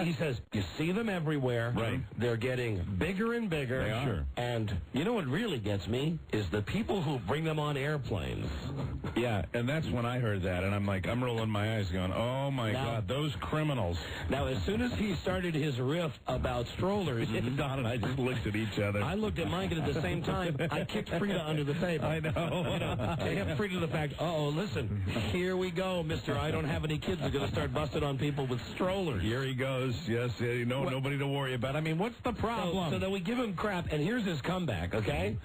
Speaker 10: He says, "You see them everywhere.
Speaker 8: Right.
Speaker 10: They're getting bigger and bigger.
Speaker 8: They are. Sure.
Speaker 10: And you know what really gets me is the people who bring them on airplanes."
Speaker 8: Yeah, and that's when I heard that, and I'm rolling my eyes going, oh, my God, those criminals.
Speaker 10: Now, as soon as he started his riff about strollers,
Speaker 8: Don and I just looked at each other.
Speaker 10: I looked at Mike, and at the same time, I kicked Frida under the table.
Speaker 8: I know.
Speaker 10: To hit Frida the fact, listen, here we go, Mr. I don't have any kids are going to start busting on people with strollers.
Speaker 8: Here he goes. Yes, nobody to worry about. I mean, what's the problem?
Speaker 10: So then we give him crap, and here's his comeback, okay?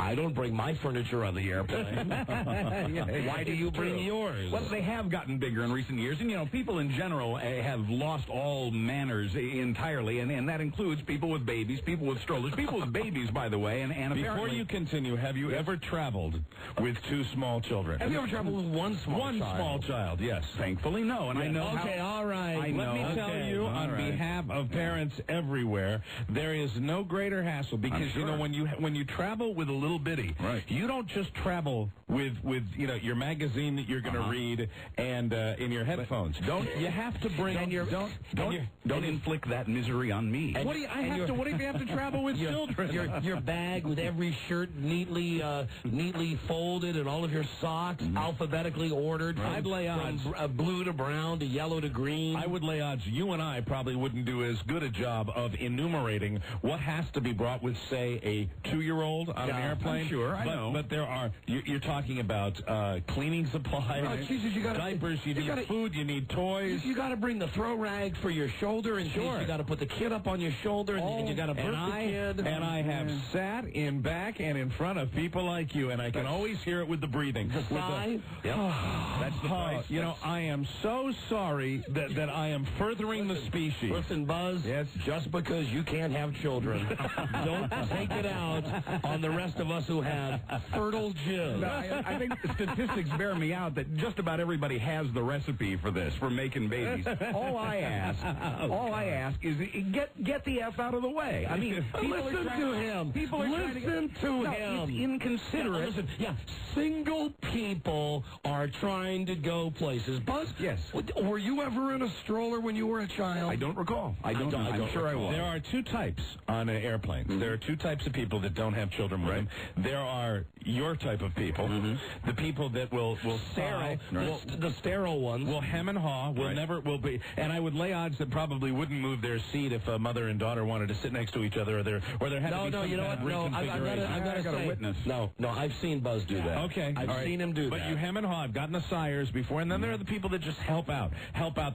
Speaker 10: I don't bring my furniture on the airplane. Why do you bring yours?
Speaker 14: Well, they have gotten bigger in recent years, and, people in general have lost all manners entirely, and that includes people with babies, people with strollers, people with babies, by the way, and
Speaker 8: Before you continue, have you ever traveled with 2 small children?
Speaker 10: Have you ever traveled with one small child?
Speaker 8: Yes.
Speaker 14: Thankfully, no, and I know
Speaker 10: Okay, all right.
Speaker 8: Let me tell you, on behalf of parents everywhere, there is no greater hassle because, when you travel with a little bitty,
Speaker 14: right.
Speaker 8: You don't just travel with your magazine that you're going to read and in your headphones. You have to bring
Speaker 14: don't inflict that misery on me.
Speaker 8: What if you have to travel with children?
Speaker 10: Your bag with every shirt neatly folded and all of your socks alphabetically ordered.
Speaker 8: Right. I'd lay odds
Speaker 10: from blue to brown to yellow to green.
Speaker 8: I would lay odds you and I probably wouldn't do as good a job of enumerating what has to be brought with, say, a 2-year-old on an airplane.
Speaker 14: I'm sure, I know.
Speaker 8: But there are, you're talking about cleaning supplies, diapers, you need food, you need toys.
Speaker 10: You got to bring the throw rag for your shoulder in case you got to put the kid up on your shoulder and you got to burp the kid.
Speaker 8: And I have sat in back and in front of people like you, and I can always hear it with the breathing.
Speaker 10: The sigh?
Speaker 8: That's the price. I am so sorry that I am furthering the species.
Speaker 10: Listen, Buzz, just because you can't have children, don't take it out on the rest of us who have fertile jizz.
Speaker 14: No, I think statistics bear me out that just about everybody has the recipe for this, for making babies. All I ask is get the F out of the way. I mean,
Speaker 10: listen to him.
Speaker 14: People are
Speaker 10: listen to him.
Speaker 14: It's inconsiderate.
Speaker 10: Single people are trying to go places. Buzz,
Speaker 14: yes.
Speaker 10: Were you ever in a stroller when you were a child?
Speaker 14: I don't recall. I'm sure I was.
Speaker 8: There are two types on airplanes. Mm-hmm. There are two types of people that don't have children with them. There are your type of people, the people that will
Speaker 10: sterile, the sterile ones,
Speaker 8: will hem and haw, will be, and I would lay odds that probably wouldn't move their seat if a mother and daughter wanted to sit next to each other, or there had to be some
Speaker 10: you know what? No, I've got a witness. No, I've seen Buzz do that.
Speaker 8: Okay,
Speaker 10: I've seen him do that.
Speaker 8: But you hem and haw. I've gotten the sires before, and then there are the people that just help out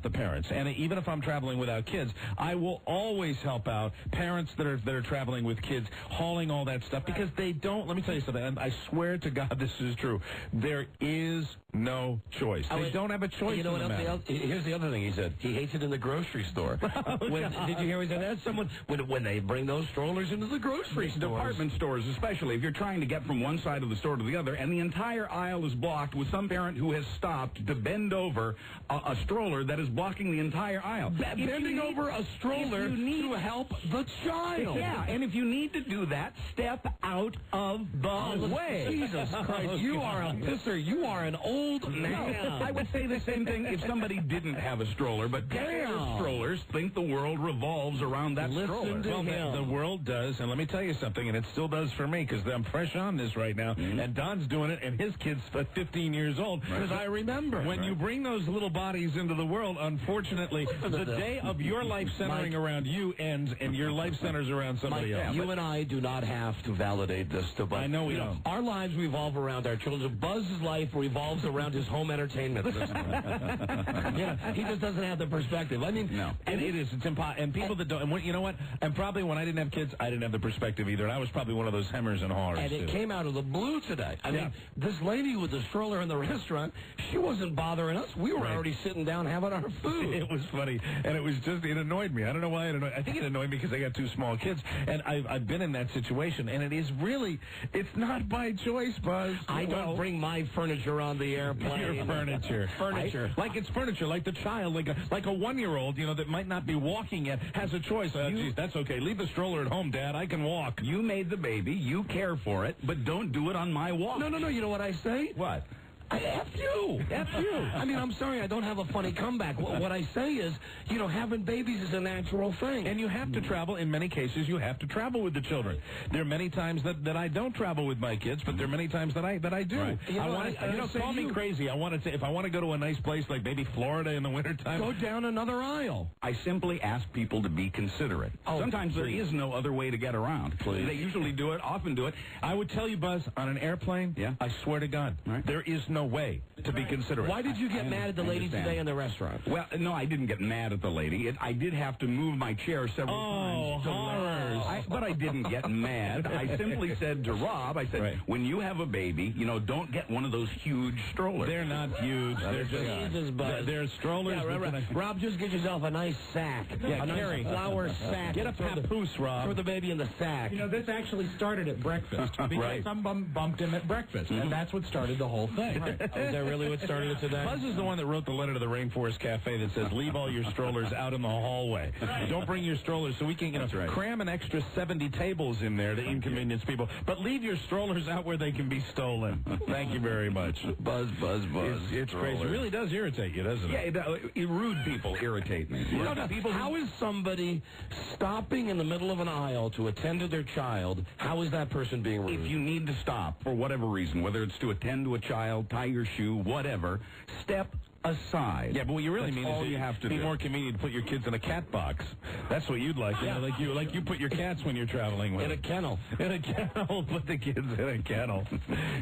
Speaker 8: the parents. And even if I'm traveling without kids, I will always help out parents that are traveling with kids, hauling all that stuff, because they don't. Let me tell you something. And I swear to God, this is true. There is no choice. They don't have a choice.
Speaker 10: You know what else? Here's the other thing he said. He hates it in the grocery store. Did you hear what he said? That's someone when they bring those strollers into the grocery stores.
Speaker 14: Department stores, especially if you're trying to get from one side of the store to the other, and the entire aisle is blocked with some parent who has stopped to bend over a stroller that is blocking the entire aisle.
Speaker 10: Bending over a stroller to help the child.
Speaker 14: Yeah, and if you need to do that, step out of the way.
Speaker 10: Jesus Christ, you are a pisser. You are an old man.
Speaker 14: I would say the same thing if somebody didn't have a stroller, but strollers think the world revolves around that stroller.
Speaker 8: The world does, and let me tell you something, and it still does for me, because I'm fresh on this right now, and Don's doing it, and his kid's 15 years old.
Speaker 10: Because I remember.
Speaker 8: When you bring those little bodies into the world, unfortunately, the day of your life centering around you ends, and your life centers around somebody else.
Speaker 10: You and I do not have to validate this to Buzz.
Speaker 8: I know we don't.
Speaker 10: Our lives revolve around our children. Buzz's life revolves around his home entertainment system. He just doesn't have the perspective. I mean,
Speaker 8: no. And it's impossible. And people that don't, and you know what? And probably when I didn't have kids, I didn't have the perspective either. And I was probably one of those hemmers and hawers.
Speaker 10: And it came out of the blue today. I mean, this lady with the stroller in the restaurant, she wasn't bothering us. We were already sitting down having our food.
Speaker 8: It was funny, and it annoyed me. I don't know why it annoyed. I think it annoyed me because I got two small kids, and I've been in that situation, and it's not by choice, Buzz.
Speaker 10: I don't bring my furniture on the airplane.
Speaker 8: Your furniture. Like it's furniture, like the child, like a 1-year-old, that might not be walking yet, has a choice. Geez, that's okay. Leave the stroller at home, Dad. I can walk.
Speaker 14: You made the baby. You care for it, but don't do it on my walk.
Speaker 10: No. You know what I say?
Speaker 14: What?
Speaker 10: F you. F you. I mean, I'm sorry, I don't have a funny comeback. What I say is, having babies is a natural thing.
Speaker 8: And you have to travel. In many cases, you have to travel with the children. There are many times that I don't travel with my kids, but there are many times that I do. Right. Call me crazy. I want to say, if I want to go to a nice place like maybe Florida in the wintertime,
Speaker 10: go down another aisle.
Speaker 14: I simply ask people to be considerate. Sometimes there is no other way to get around.
Speaker 8: Please.
Speaker 14: They usually often do it.
Speaker 8: I would tell you, Buzz, on an airplane, I swear to God, there is no way to be considerate.
Speaker 10: Why did you get mad at the lady today in the restaurant?
Speaker 14: Well, no, I didn't get mad at the lady. I did have to move my chair several times.
Speaker 8: Oh, horrors.
Speaker 14: But I didn't get mad. I simply said to Rob, when you have a baby, don't get one of those huge strollers.
Speaker 8: They're not huge. They're strollers.
Speaker 10: Yeah, Rob, just get yourself a nice sack.
Speaker 8: Yeah,
Speaker 10: a nice flower sack.
Speaker 8: Get a papoose, Rob.
Speaker 10: Throw the baby in the sack.
Speaker 9: This actually started at breakfast because some bumped him at breakfast, and that's what started the whole thing.
Speaker 10: Is that really what started it today?
Speaker 8: Buzz is the one that wrote the letter to the Rainforest Cafe that says, leave all your strollers out in the hallway. Don't bring your strollers so we can, cram an extra 70 tables in there to inconvenience people. But leave your strollers out where they can be stolen. Thank you very much.
Speaker 14: Buzz.
Speaker 8: It's crazy. It really does irritate you, doesn't it?
Speaker 14: Yeah, rude people irritate me.
Speaker 10: How is somebody stopping in the middle of an aisle to attend to their child? How is that person being rude?
Speaker 14: If you need to stop for whatever reason, whether it's to attend to a child, tie your shoe, whatever, step aside.
Speaker 8: Yeah, but what you really mean is
Speaker 14: you have to
Speaker 8: be more convenient to put your kids in a cat box. That's what you'd like.
Speaker 10: Yeah.
Speaker 8: Like you put your cats when you're traveling with
Speaker 10: in a kennel.
Speaker 8: In a kennel. Put the kids in a kennel.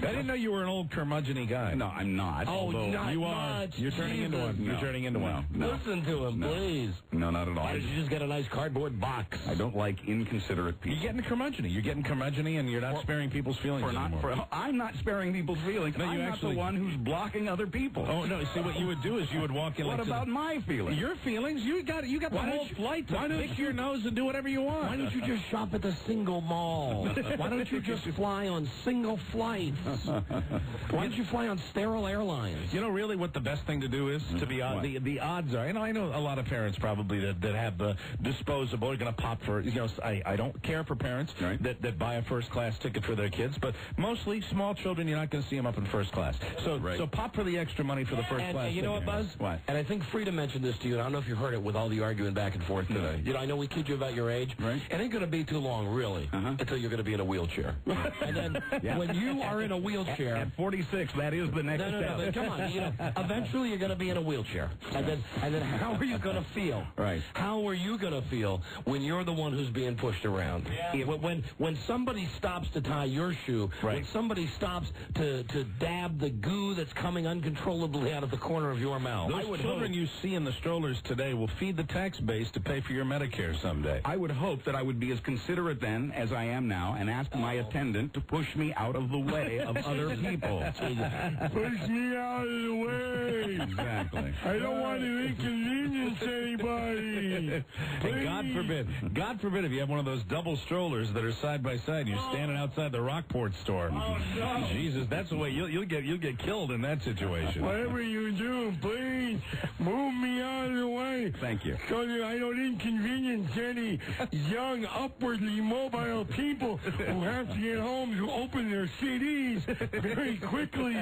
Speaker 8: I didn't know you were an old curmudgeon-y guy.
Speaker 14: No, I'm not.
Speaker 10: Oh, not
Speaker 8: you are.
Speaker 10: much.
Speaker 8: You're turning into one.
Speaker 14: No.
Speaker 8: You're turning into one.
Speaker 14: No.
Speaker 10: Listen to him, please.
Speaker 14: No, not at all.
Speaker 10: Why did you just get a nice cardboard box?
Speaker 14: I don't like inconsiderate people.
Speaker 8: You're getting curmudgeon-y. You're getting curmudgeon-y, and you're not sparing people's feelings anymore.
Speaker 14: I'm not sparing people's feelings.
Speaker 8: No,
Speaker 14: I'm not the one who's blocking other people.
Speaker 8: Oh, no. See, what you would do is you would walk in.
Speaker 14: What about my feelings?
Speaker 8: Your feelings? You got the whole flight to pick your nose and do whatever you want.
Speaker 10: Why don't you just shop at the single mall? Why don't you just fly on single flights? Why don't you fly on sterile airlines?
Speaker 8: You know, really, what the best thing to do is to be the odds are. I know a lot of parents probably that have the disposable are going to pop for. I don't care for parents that buy a first class ticket for their kids, but mostly small children, you're not going to see them up in first class. So pop for the extra money for the first class.
Speaker 10: And you know what, Buzz?
Speaker 8: What?
Speaker 10: And I think Frida mentioned this to you, and I don't know if you heard it with all the arguing back and forth today. You know, I know we kid you about your age.
Speaker 14: Right.
Speaker 10: It ain't going to be too long, really, until you're going to be in a wheelchair. And then when you are in a wheelchair...
Speaker 14: At 46, that is the next step.
Speaker 10: No, but come on. You know, eventually you're going to be in a wheelchair. And then how are you going to feel?
Speaker 14: Right.
Speaker 10: How are you going to feel when you're the one who's being pushed around? Yeah. When somebody stops to tie your shoe, when somebody stops to dab the goo that's coming uncontrollably out of the corner of your mouth.
Speaker 8: Those children you see in the strollers today will feed the tax base to pay for your Medicare someday.
Speaker 14: I would hope that I would be as considerate then as I am now and ask my attendant to push me out of the way of other people.
Speaker 5: Push me out of the way.
Speaker 14: Exactly.
Speaker 5: I don't want to inconvenience anybody.
Speaker 8: And God forbid if you have one of those double strollers that are side by side and you're standing outside the Rockport store.
Speaker 5: Oh, no.
Speaker 8: Jesus, that's the way you'll get killed in that situation.
Speaker 5: Whatever you do, please move me out of the way.
Speaker 14: Thank you.
Speaker 5: So that I don't inconvenience any young, upwardly mobile people who have to get home to open their CDs very quickly.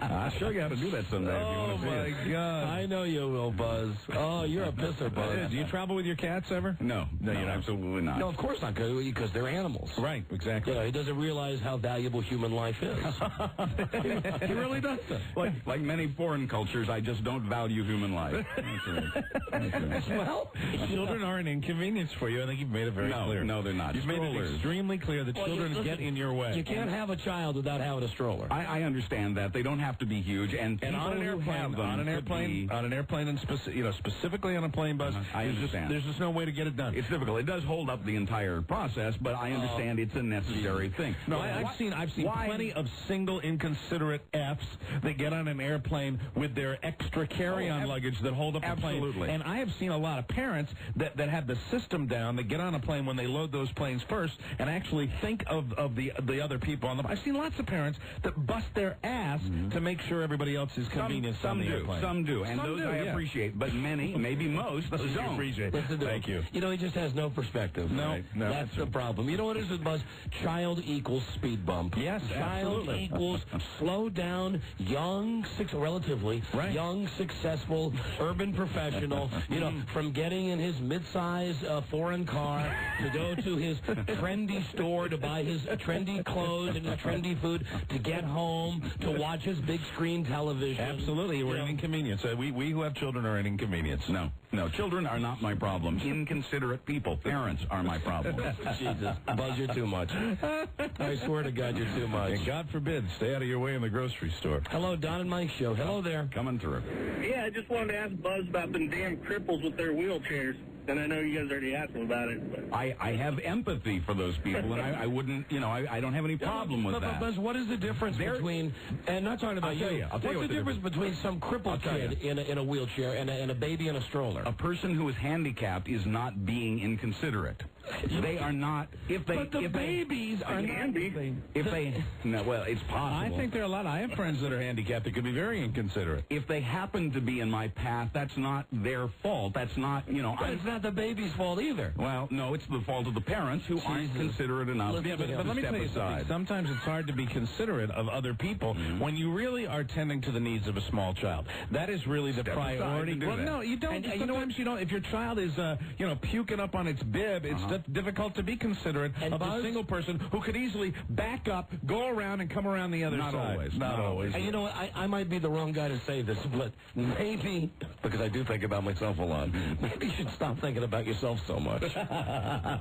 Speaker 14: I'll show you how to do that someday if you want to see it.
Speaker 8: Oh, my God.
Speaker 10: I know you will, Buzz. Oh, you're a pisser, Buzz.
Speaker 8: Do you travel with your cats ever?
Speaker 14: No, you're absolutely not.
Speaker 10: No, of course not, because they're animals.
Speaker 8: Right, exactly.
Speaker 10: You know, he doesn't realize how valuable human life is. He really doesn't.
Speaker 14: Like many foreign cultures, I just don't value human life. That's right.
Speaker 10: Well,
Speaker 8: children are an inconvenience for you. I think you've made it very clear.
Speaker 14: No, they're not.
Speaker 8: You've made it extremely clear that children get in your way.
Speaker 10: You can't have a child without having a stroller.
Speaker 14: I understand that. They don't have to be huge. And
Speaker 8: on an airplane, and specifically on a plane, Buzz,
Speaker 14: I understand.
Speaker 8: There's just no way to get it done.
Speaker 14: It's difficult. It does hold up the entire process, but I understand it's a necessary thing.
Speaker 8: No, I've seen plenty of single inconsiderate Fs that get on an airplane with their extra carry-on luggage that hold up the plane.
Speaker 14: Absolutely.
Speaker 8: And I have seen a lot of parents that have the system down, that get on a plane when they load those planes first and actually think of the other people on them. I've seen lots of parents that bust their ass to make sure everybody else is convenient on the airplane.
Speaker 14: Some do, and those I appreciate, but many, maybe most, don't.
Speaker 8: Appreciate.
Speaker 10: Thank you. You know, he just has no perspective.
Speaker 8: No,
Speaker 10: that's the problem. You know what it is with Buzz? Child equals speed bump.
Speaker 8: Yes,
Speaker 10: Child
Speaker 8: absolutely.
Speaker 10: equals slow down, relatively young, successful, urban professional, you know, from getting in his mid-size foreign car to go to his trendy store to buy his trendy clothes and his trendy food, to get home, to watch his big screen television.
Speaker 8: Absolutely. We're an inconvenience. We who have children are an inconvenience.
Speaker 14: No, children are not my problem. Inconsiderate people, parents, are my problem.
Speaker 10: Jesus, Buzz, you're too much. I swear to God, you're too much.
Speaker 8: And God forbid, stay out of your way in the grocery store.
Speaker 10: Hello, Don and Mike Show. Hello there.
Speaker 14: Coming through.
Speaker 11: Yeah, I just wanted to ask Buzz about them damn cripples with their wheelchairs. And I know you guys already asked him about it. But
Speaker 14: I have empathy for those people, and I wouldn't, I don't have any problem with that.
Speaker 10: But Buzz, what is the difference between, and not talking about
Speaker 14: I'll tell you
Speaker 10: what's the difference between some crippled kid in a wheelchair and a baby in a stroller?
Speaker 14: A person who is handicapped is not being inconsiderate. They are not.
Speaker 10: But the babies are not.
Speaker 14: Well, it's possible.
Speaker 8: I think there are a lot. I have friends that are handicapped that could be very inconsiderate.
Speaker 14: If they happen to be in my path, that's not their fault. That's not,
Speaker 10: But it's not the baby's fault either.
Speaker 14: Well, no, it's the fault of the parents who aren't considerate enough.
Speaker 8: But let me tell you something. Sometimes it's hard to be considerate of other people when you really are tending to the needs of a small child. That is really the priority. Well, no, you don't. Sometimes you don't. If your child is, puking up on its bib, it's difficult to be considerate of a single person who could easily back up, go around, and come around the other side.
Speaker 14: Not always.
Speaker 10: And you know what? I might be the wrong guy to say this, but maybe, because I do think about myself a lot, maybe you should stop thinking about yourself so much.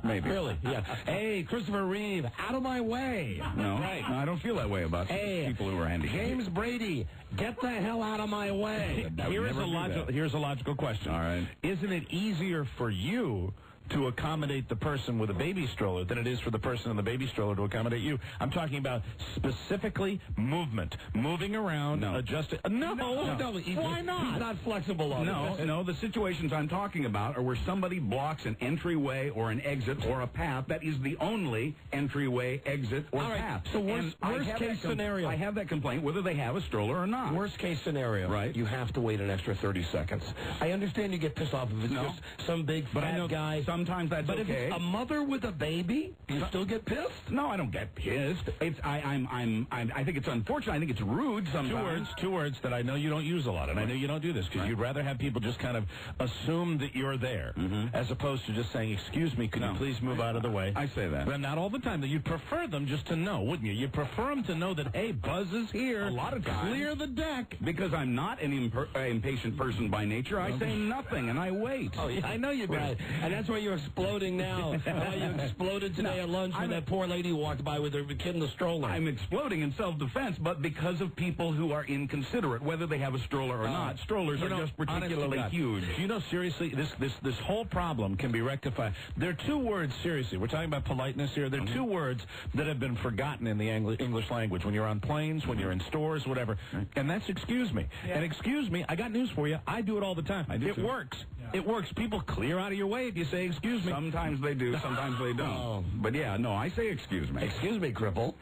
Speaker 14: Maybe.
Speaker 10: Really, yeah. Hey, Christopher Reeve, out of my way.
Speaker 14: No, no, I don't feel that way about people who are handicapped.
Speaker 10: James Brady, get the hell out of my way.
Speaker 8: Here's a logical question.
Speaker 14: All right.
Speaker 8: Isn't it easier for you to accommodate the person with a baby stroller than it is for the person in the baby stroller to accommodate you. I'm talking about specifically movement. Moving around, adjusting. No. Why not?
Speaker 10: He's not flexible on it.
Speaker 14: No, the situations I'm talking about are where somebody blocks an entryway or an exit or a path. That is the only entryway, exit, or path.
Speaker 10: So worst case scenario.
Speaker 14: I have that complaint whether they have a stroller or not.
Speaker 10: Worst case scenario.
Speaker 14: Right.
Speaker 10: You have to wait an extra 30 seconds. I understand you get pissed off if it's just some big fat guy.
Speaker 14: Sometimes that's
Speaker 10: but
Speaker 14: okay.
Speaker 10: If it's a mother with a baby, you still get pissed?
Speaker 14: No, I don't get pissed. I think it's unfortunate. I think it's rude sometimes.
Speaker 8: Two words that I know you don't use a lot, and I know you don't do this because you'd rather have people just kind of assume that you're there as opposed to just saying, excuse me, could you please move out of the way?
Speaker 14: I say that.
Speaker 8: But not all the time. That you'd prefer them just to know, wouldn't you? You'd prefer them to know that, hey, Buzz is here.
Speaker 14: A lot of times.
Speaker 8: Clear the deck.
Speaker 14: Because I'm not an impatient person by nature, I say nothing and I wait.
Speaker 10: Oh, yeah, I know you do. Right. And that's why you're exploding now. Why you exploded today at lunch when that poor lady walked by with her kid in the stroller.
Speaker 14: I'm exploding in self-defense, but because of people who are inconsiderate, whether they have a stroller or not. Strollers are just particularly huge.
Speaker 8: You know, seriously, this whole problem can be rectified. There are two words, seriously. We're talking about politeness here. There are two words that have been forgotten in the English language when you're on planes, when you're in stores, whatever. And that's excuse me. Yeah. And excuse me, I got news for you. I do it all the time. It works. Yeah. It works. People clear out of your way if you say excuse me.
Speaker 14: Sometimes they do, sometimes they don't.
Speaker 10: Oh.
Speaker 14: But yeah, no, I say excuse me.
Speaker 10: Excuse me, cripple.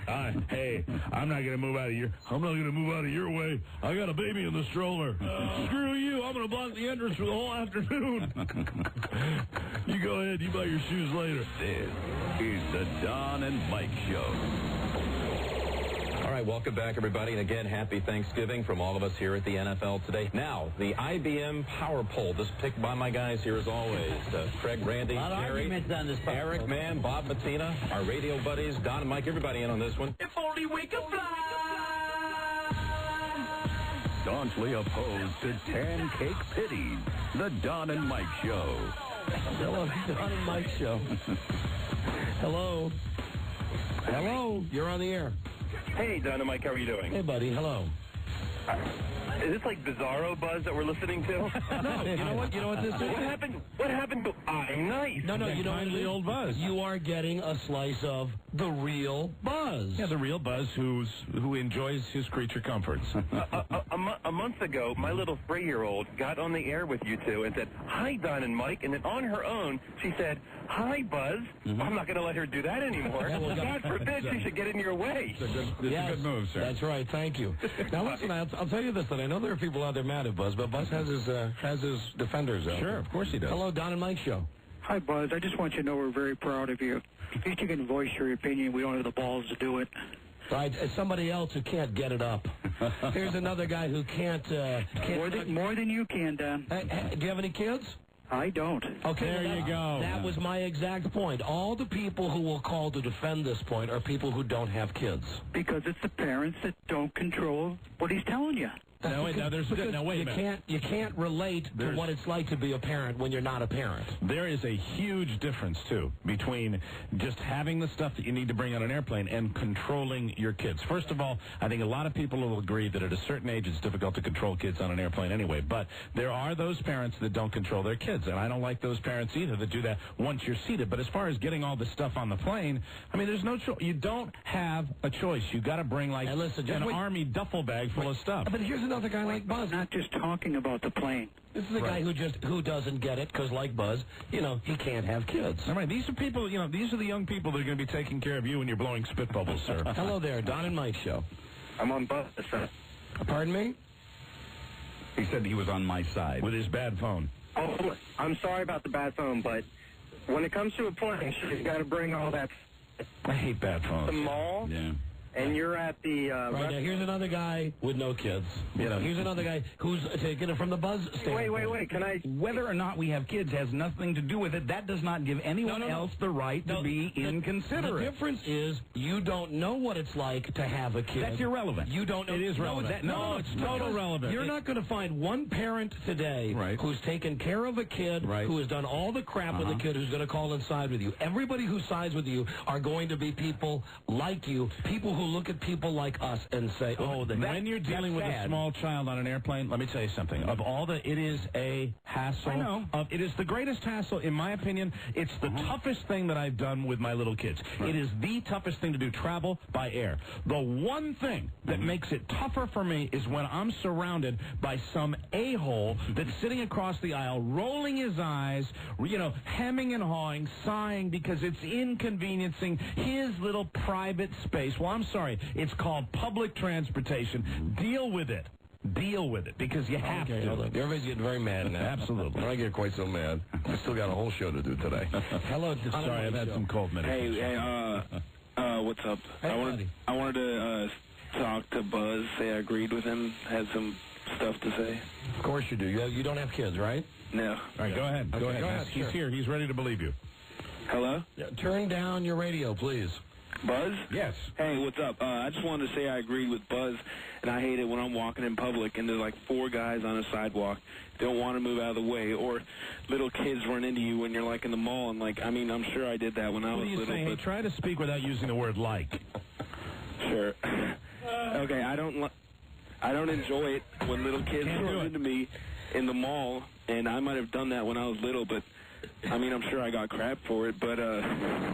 Speaker 8: Hey, I'm not going to move out of your way. I got a baby in the stroller. Screw you. I'm going to block the entrance for the whole afternoon. You go ahead. You buy your shoes later.
Speaker 1: This is the Don and Mike Show.
Speaker 7: All right, welcome back, everybody. And again, happy Thanksgiving from all of us here at the NFL today. Now, the IBM Power Poll. This picked by my guys here as always. Craig, Randy, Jerry, Eric, Mann, Bob Bettina, our radio buddies, Don and Mike, everybody in on this one.
Speaker 1: If only we could fly. Staunchly opposed to Tan Cake Pity, the Don and Mike Show.
Speaker 10: Hello, Don and Mike Show. Hello. Hello. You're on the air.
Speaker 11: Hey, Don and Mike, how are you doing?
Speaker 10: Hey, buddy. Hello.
Speaker 11: Is this like Bizarro Buzz that we're listening to?
Speaker 10: No, you know what this is?
Speaker 11: What happened to I'm Nice?
Speaker 10: No, you know
Speaker 8: the old Buzz.
Speaker 10: You are getting a slice of the real Buzz.
Speaker 8: Yeah, the real Buzz who enjoys his creature comforts.
Speaker 11: A month ago, my little 3-year-old got on the air with you two and said, hi, Don and Mike, and then on her own, she said, hi, Buzz. I'm not going to let her do that anymore. God forbid she should get in your way.
Speaker 14: It's a good move, sir.
Speaker 10: That's right. Thank you. Now, listen, I'll tell you this, that I know there are people out there mad at Buzz, but Buzz has his defenders out.
Speaker 8: Sure, of course he does.
Speaker 10: Hello, Don and Mike Show.
Speaker 13: Hi, Buzz. I just want you to know we're very proud of you. At least you can voice your opinion. We don't have the balls to do it.
Speaker 10: Right, somebody else who can't get it up. Here's another guy who can't
Speaker 13: more than you can, Don.
Speaker 10: Do you have any kids?
Speaker 13: I don't.
Speaker 10: Okay,
Speaker 8: there you go.
Speaker 10: That was my exact point. All the people who will call to defend this point are people who don't have kids.
Speaker 13: Because it's the parents that don't control what he's telling you.
Speaker 8: No, wait a minute.
Speaker 10: You can't relate to what it's like to be a parent when you're not a parent.
Speaker 8: There is a huge difference, too, between just having the stuff that you need to bring on an airplane and controlling your kids. First of all, I think a lot of people will agree that at a certain age it's difficult to control kids on an airplane anyway, but there are those parents that don't control their kids, and I don't like those parents either that do that once you're seated. But as far as getting all this stuff on the plane, I mean, there's no choice. You don't have a choice. You got to bring, like, an army duffel bag full of stuff.
Speaker 10: But here's another guy like Buzz.
Speaker 13: Not just talking about the plane.
Speaker 10: This is a guy who doesn't get it because, like Buzz, he can't have kids.
Speaker 8: All right, these are people, these are the young people that are going to be taking care of you when you're blowing spit bubbles, sir.
Speaker 10: Hello there, Don and Mike Show.
Speaker 11: I'm on Buzz, sir.
Speaker 10: Pardon me?
Speaker 14: He said he was on my side.
Speaker 8: With his bad phone.
Speaker 3: Oh, I'm sorry about the bad phone, but when it comes to a plane, she's got to bring all that.
Speaker 8: I hate bad phones.
Speaker 3: The mall.
Speaker 14: Yeah.
Speaker 3: And you're at the...
Speaker 10: right, now, here's another guy with no kids. Here's another guy who's taking it from the Buzz stand.
Speaker 3: Wait. Can I...
Speaker 14: Whether or not we have kids has nothing to do with it. That does not give anyone else the right to be inconsiderate.
Speaker 10: The difference is you don't know what it's like to have a kid.
Speaker 14: That's irrelevant.
Speaker 10: You don't know.
Speaker 8: It is relevant.
Speaker 10: No, it's total relevant. You're not going to find one parent today who's taken care of a kid, who has done all the crap with a kid, who's going to call and side with you. Everybody who sides with you are going to be people like you, people who who look at people like us and say, "Oh,
Speaker 8: when you're dealing with a small child on an airplane, let me tell you something. Of all the, it is a hassle.
Speaker 14: I know.
Speaker 8: It is the greatest hassle, in my opinion. It's the toughest thing that I've done with my little kids. It is the toughest thing to do, travel by air. The one thing that makes it tougher for me is when I'm surrounded by some a-hole that's sitting across the aisle, rolling his eyes, hemming and hawing, sighing because it's inconveniencing his little private space. Well, I'm sorry. It's called public transportation. Deal with it. Deal with it, because you have to.
Speaker 10: Everybody's getting very mad now.
Speaker 8: Absolutely.
Speaker 10: I don't get quite so mad. I still got a whole show to do today. Hello,
Speaker 8: sorry, I've had some cold medication.
Speaker 17: Hey, what's up?
Speaker 10: Hey,
Speaker 17: I wanted to talk to Buzz, say I agreed with him, had some stuff to say.
Speaker 10: Of course you do. You don't have kids, right?
Speaker 17: No.
Speaker 8: All right, go ahead.
Speaker 10: Okay,
Speaker 8: Go ahead. He's here. He's ready to believe you.
Speaker 17: Hello?
Speaker 10: Yeah, turn down your radio, please.
Speaker 17: Buzz?
Speaker 8: Yes.
Speaker 17: Hey, what's up? I just wanted to say I agreed with Buzz, and I hate it when I'm walking in public and there's like 4 guys on a sidewalk don't want to move out of the way, or little kids run into you when you're like in the mall, and I'm sure I did that when I was little.
Speaker 8: What are you saying? Hey, try to speak without using the word like.
Speaker 17: Sure. Okay, I don't enjoy it when little kids run into me in the mall, and I might have done that when I was little, but I'm sure I got crap for it, but,
Speaker 10: All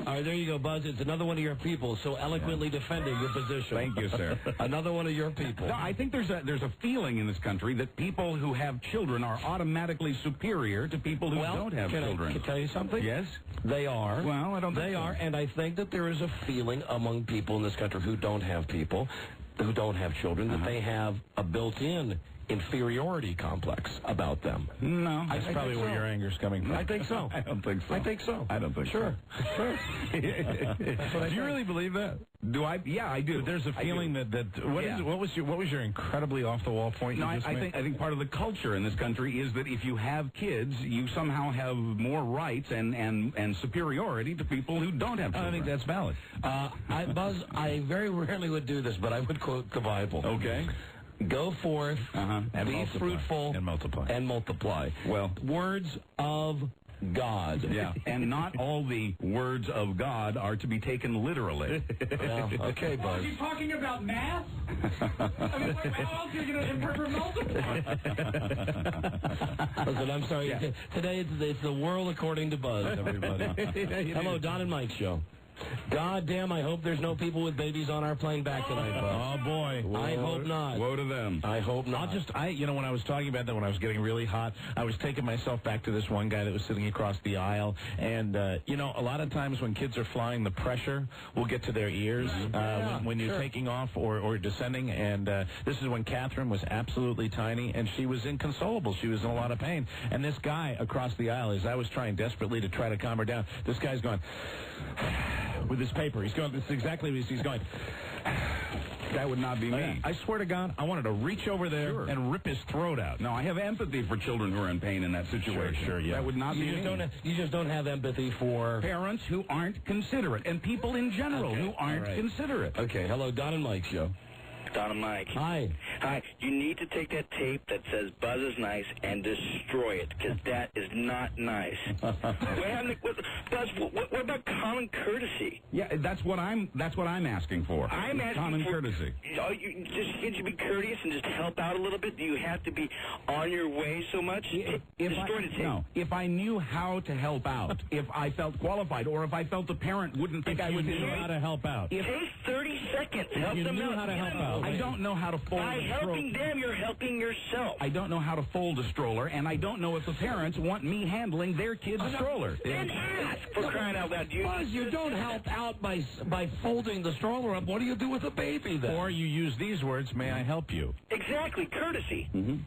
Speaker 10: right, there you go, Buzz. It's another one of your people so eloquently defending your position.
Speaker 14: Thank you, sir.
Speaker 10: Another one of your people.
Speaker 14: No, I think there's a feeling in this country that people who have children are automatically superior to people who don't have children.
Speaker 10: Can I tell you something?
Speaker 14: Yes?
Speaker 10: They are.
Speaker 14: Well, I don't think
Speaker 10: They
Speaker 14: so.
Speaker 10: are, and I think that there is a feeling among people in this country who don't have children, that they have a built-in inferiority complex about them.
Speaker 14: No.
Speaker 8: That's probably where your anger's coming from.
Speaker 10: I think so.
Speaker 14: I don't think so.
Speaker 10: I think so.
Speaker 14: I don't think
Speaker 10: so. Sure.
Speaker 14: Do you really believe that? Do I? Yeah, I do.
Speaker 8: There's a feeling that what was your incredibly off the wall point?
Speaker 14: No, I think part of the culture in this country is that if you have kids, you somehow have more rights and superiority to people who don't have children.
Speaker 8: I think that's valid.
Speaker 10: Buzz, I very rarely would do this, but I would quote the Bible.
Speaker 14: Okay.
Speaker 10: Go forth,
Speaker 8: and
Speaker 10: be fruitful,
Speaker 8: and multiply.
Speaker 14: Well,
Speaker 10: words of God.
Speaker 14: Yeah, and not all the words of God are to be taken literally.
Speaker 10: Well, okay, Buzz.
Speaker 9: Are you talking about math? How else are you going to interpret multiply?
Speaker 10: Listen, I'm sorry. Yeah. Today it's the world according to Buzz, everybody. Hello, Don and Mike show. God damn, I hope there's no people with babies on our plane back tonight, Buzz.
Speaker 8: Oh, boy.
Speaker 10: I hope not.
Speaker 14: Woe to them.
Speaker 10: I hope not.
Speaker 8: When I was talking about that, when I was getting really hot, I was taking myself back to this one guy that was sitting across the aisle. And, a lot of times when kids are flying, the pressure will get to their ears when you're taking off or descending. And this is when Catherine was absolutely tiny, and she was inconsolable. She was in a lot of pain. And this guy across the aisle, as I was trying desperately to try to calm her down, this guy's going... with his paper. He's going, this is exactly what he's going.
Speaker 14: That would not be me.
Speaker 8: I swear to God, I wanted to reach over there and rip his throat out.
Speaker 14: No, I have empathy for children who are in pain in that situation.
Speaker 8: Sure, yeah.
Speaker 14: That would not be me.
Speaker 10: You just don't have empathy for...
Speaker 14: parents who aren't considerate, and people in general who aren't considerate.
Speaker 10: Okay, hello, Don and Mike show.
Speaker 17: Don and Mike.
Speaker 10: Hi.
Speaker 17: Hi. You need to take that tape that says Buzz is nice and destroy it, because that is not nice. Buzz, what about common courtesy?
Speaker 14: Yeah, that's what I'm asking for.
Speaker 17: I'm asking
Speaker 14: common
Speaker 17: for
Speaker 14: courtesy.
Speaker 17: Can't you be courteous and just help out a little bit? Do you have to be on your way so much? Destroy the tape.
Speaker 14: No, if I knew how to help out, if I felt qualified, or if I felt the parent wouldn't think I would
Speaker 8: know how to help out.
Speaker 17: Take 30 seconds. Help
Speaker 8: you
Speaker 17: them
Speaker 8: knew
Speaker 17: out.
Speaker 8: how to help out.
Speaker 14: I don't know how to fold
Speaker 17: By
Speaker 14: a
Speaker 17: helping them, you're helping yourself.
Speaker 14: I don't know how to fold a stroller, and I don't know if the parents want me handling their kid's stroller.
Speaker 17: Then ask, for crying out loud.
Speaker 10: Buzz, you don't help out by folding the stroller up. What do you do with the baby then?
Speaker 8: Or you use these words, may I help you?
Speaker 17: Exactly, courtesy.
Speaker 14: Mm-hmm.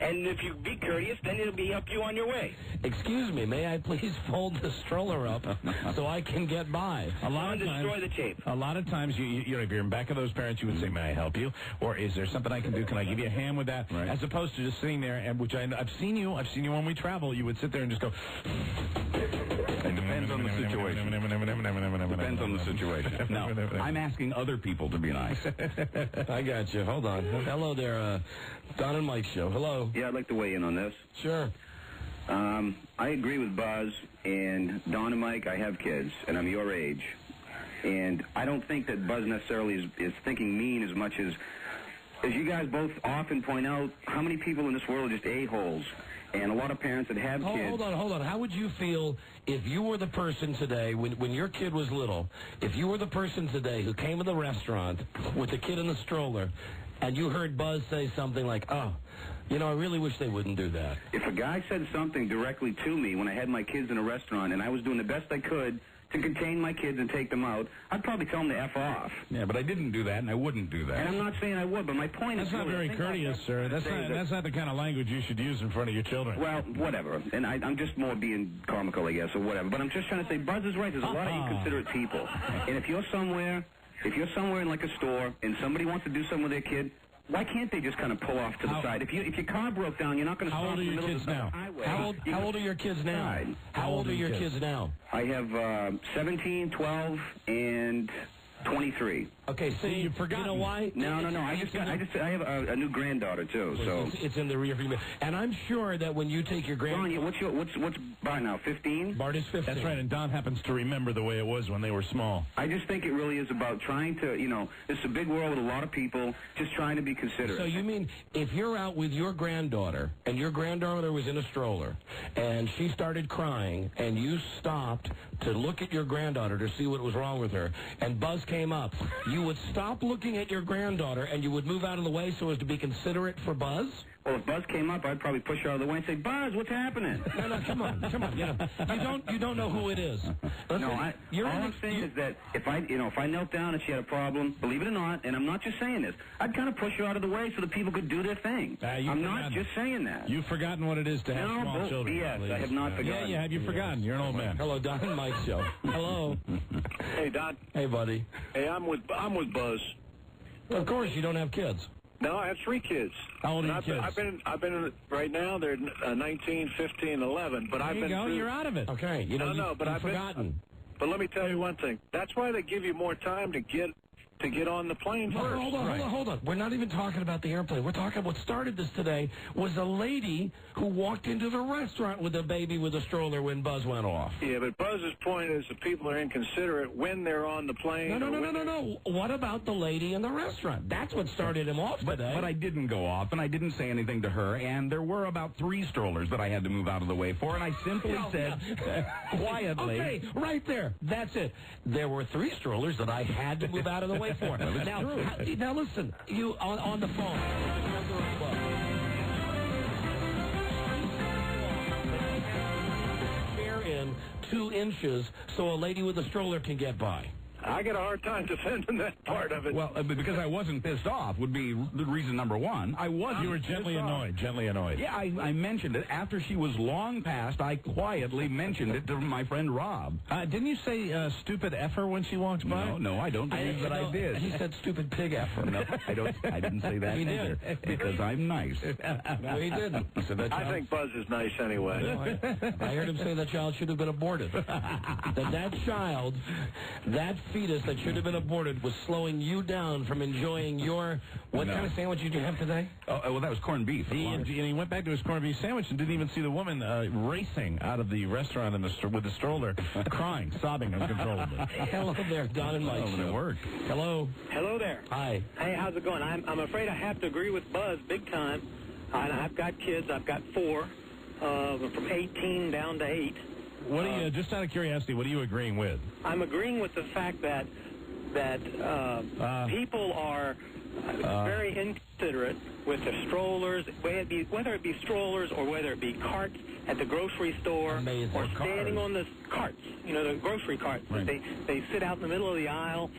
Speaker 17: And if you be courteous, then it'll help you on your way.
Speaker 10: Excuse me, may I please fold the stroller up so I can get by?
Speaker 17: A lot of times, destroy the tape.
Speaker 8: A lot of times, if you're in back of those parents, you would say, "May I help you?" Or "Is there something I can do? Can I give you a hand with that?"
Speaker 14: Right.
Speaker 8: As opposed to just sitting there, and which I've seen you when we travel. You would sit there and just go.
Speaker 14: It depends on the situation. Depends on the situation. No, I'm asking other people to be nice.
Speaker 10: I got you. Hold on. Hello there, Don and Mike show. Hello.
Speaker 18: Yeah, I'd like to weigh in on this.
Speaker 10: Sure.
Speaker 18: I agree with Buzz, and Don and Mike, I have kids, and I'm your age.
Speaker 15: And I don't think that Buzz necessarily is thinking mean as much as you guys both often point out, how many people in this world are just a-holes? And a lot of parents that have kids...
Speaker 10: Hold on. How would you feel if you were the person today, when your kid was little, if you were the person today who came to the restaurant with the kid in the stroller, and you heard Buzz say something like, oh, you know, I really wish they wouldn't do that?
Speaker 15: If a guy said something directly to me when I had my kids in a restaurant and I was doing the best I could to contain my kids and take them out, I'd probably tell them to F off.
Speaker 14: Yeah, but I didn't do that, and I wouldn't do that.
Speaker 15: And I'm not saying I would, but my point
Speaker 8: is... That's not very courteous, sir. That's not the kind of language you should use in front of your children.
Speaker 15: Well, whatever. And I'm just more being comical, I guess, or whatever. But I'm just trying to say, Buzz is right. There's a lot of inconsiderate people. And if you're somewhere in like a store and somebody wants to do something with their kid, why can't they just kind of pull off to the side? If your car broke down, you're not going to stop in the middle of the highway.
Speaker 10: How old are your kids now? How old are your kids now?
Speaker 15: I have 17, 12, and 23.
Speaker 10: Okay, see, you forgot. You know why?
Speaker 15: No. I have a new granddaughter too. So
Speaker 10: it's in the rear view mirror. And I'm sure that when you take your granddaughter,
Speaker 15: what's Bart now? 15?
Speaker 10: Bart is 15.
Speaker 8: That's right. And Don happens to remember the way it was when they were small.
Speaker 15: I just think it really is about trying to, it's a big world with a lot of people, just trying to be considerate.
Speaker 10: So you mean if you're out with your granddaughter and your granddaughter was in a stroller and she started crying and you stopped to look at your granddaughter to see what was wrong with her, and Buzz came up, you would stop looking at your granddaughter and you would move out of the way so as to be considerate for Buzz?
Speaker 15: Well, if Buzz came up, I'd probably push her out of the way and say, Buzz, what's happening?
Speaker 10: No, come on. You don't know who it is. Listen,
Speaker 15: all I'm saying is that if I knelt down and she had a problem, believe it or not, and I'm not just saying this, I'd kind of push her out of the way so that people could do their thing. I'm not just saying that.
Speaker 8: You've forgotten what it is to have small children.
Speaker 15: Yes, I have not forgotten.
Speaker 8: Yeah, have you forgotten? You're an old man.
Speaker 10: Hello, Don and Mike Show. Hello.
Speaker 18: Hey, Don.
Speaker 10: Hey, buddy.
Speaker 18: Hey, I'm with Buzz.
Speaker 10: Of course, you don't have kids.
Speaker 18: No, I have 3 kids.
Speaker 8: How old are your kids?
Speaker 18: I've been right now. They're 19, 15, 11. But I've been.
Speaker 8: You're out of it.
Speaker 10: Okay,
Speaker 18: but I've
Speaker 10: forgotten.
Speaker 18: But let me tell you one thing. That's why they give you more time to get on the plane first.
Speaker 10: Hold on. We're not even talking about the airplane. We're talking what started this today was a lady who walked into the restaurant with a baby with a stroller when Buzz went off.
Speaker 18: Yeah, but Buzz's point is that people are inconsiderate when they're on the plane.
Speaker 10: No. What about the lady in the restaurant? That's what started him off today.
Speaker 14: But I didn't go off, and I didn't say anything to her, and there were about 3 strollers that I had to move out of the way for, and I simply said quietly...
Speaker 10: Okay, right there. That's it. There were 3 strollers that I had to move out of the way for. Now listen, you on the phone. Chair in 2 inches so a lady with a stroller can get by.
Speaker 18: I get a hard time defending that part of it.
Speaker 14: Well, because I wasn't pissed off would be the reason number one.
Speaker 8: You were gently annoyed.
Speaker 14: Yeah, I mentioned it. After she was long past, I quietly mentioned it to my friend Rob.
Speaker 8: Didn't you say stupid effer when she walked by?
Speaker 14: No, I don't believe that I did.
Speaker 10: He said stupid pig effer.
Speaker 14: No, I didn't say that either. Because I'm nice.
Speaker 10: No, he didn't. He said that
Speaker 18: I think Buzz is nice anyway.
Speaker 10: I heard him say that child should have been aborted. that child, that fetus that should have been aborted was slowing you down from enjoying your... What kind of sandwich did you have today?
Speaker 14: Oh, well, that was corned beef.
Speaker 8: He went back to his corned beef sandwich and didn't even see the woman racing out of the restaurant with the stroller, crying, sobbing uncontrollably.
Speaker 10: Hello there, Don and Mike.
Speaker 14: It worked.
Speaker 10: Hello.
Speaker 23: Hello there.
Speaker 10: Hi.
Speaker 23: Hey, how's it going? I'm afraid I have to agree with Buzz big time. I've got kids. I've got 4, from 18 down to 8.
Speaker 8: What are you, just out of curiosity, what are you agreeing with?
Speaker 23: I'm agreeing with the fact that people are very inconsiderate with the strollers, whether it be strollers or whether it be carts at the grocery store or standing on the carts, the grocery carts.
Speaker 8: Right.
Speaker 23: They sit out in the middle of the aisle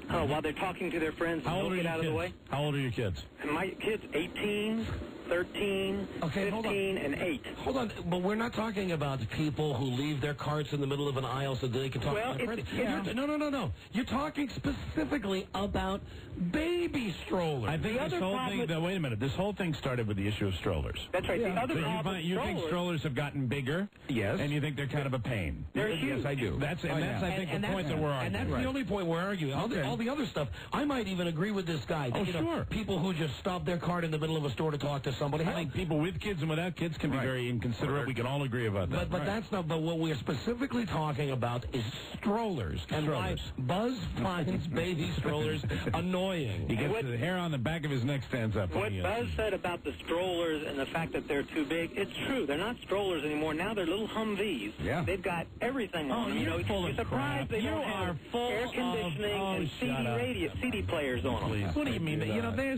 Speaker 23: while they're talking to their friends and don't get out of the way.
Speaker 8: How old are your kids?
Speaker 23: My kids, 18, 13, 15, and 8.
Speaker 10: Hold on, but we're not talking about people who leave their carts in the middle of an aisle so they can talk to their friends. No. You're talking specifically about baby strollers.
Speaker 8: I think this whole thing... wait a minute. This whole thing started with the issue of strollers.
Speaker 23: That's right.
Speaker 8: Yeah.
Speaker 23: The other problem
Speaker 8: you think strollers have gotten bigger?
Speaker 14: Yes.
Speaker 8: And you think they're kind of a pain?
Speaker 23: They're huge.
Speaker 14: Yes, I do.
Speaker 8: That's I think, the point that we're arguing.
Speaker 10: And that's the only point we're arguing. All the other stuff, I might even agree with this guy.
Speaker 8: Sure.
Speaker 10: People who just stop their cart in the middle of a store to talk to somebody else.
Speaker 8: I think people with kids and without kids can be very inconsiderate. We can all agree about that.
Speaker 10: But that's not. But what we're specifically talking about is strollers. And why Buzz finds baby strollers annoying.
Speaker 8: He gets the hair on the back of his neck stands up.
Speaker 23: What Buzz said about the strollers and the fact that they're too big, it's true. They're not strollers anymore. Now they're little Humvees.
Speaker 8: Yeah.
Speaker 23: They've got everything on them.
Speaker 8: You're full of
Speaker 23: surprised
Speaker 8: crap.
Speaker 23: they don't have air conditioning and CD players on them.
Speaker 8: What do you mean?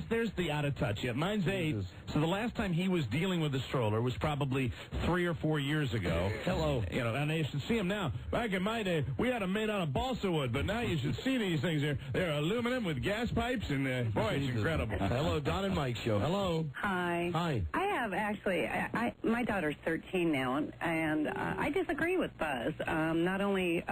Speaker 8: There's the out of touch. Yeah, mine's 8. So the last time he was dealing with a stroller was probably 3 or 4 years ago.
Speaker 10: Hello.
Speaker 8: And you should see them now. Back in my day, we had them made out of balsa wood, but now you should see these things. They're aluminum with gas pipes, and boy, it's incredible.
Speaker 10: Hello, Don and Mike Show. Hello.
Speaker 12: Hi.
Speaker 10: Hi.
Speaker 12: I have actually, my daughter's 13 now, and I disagree with Buzz. Not only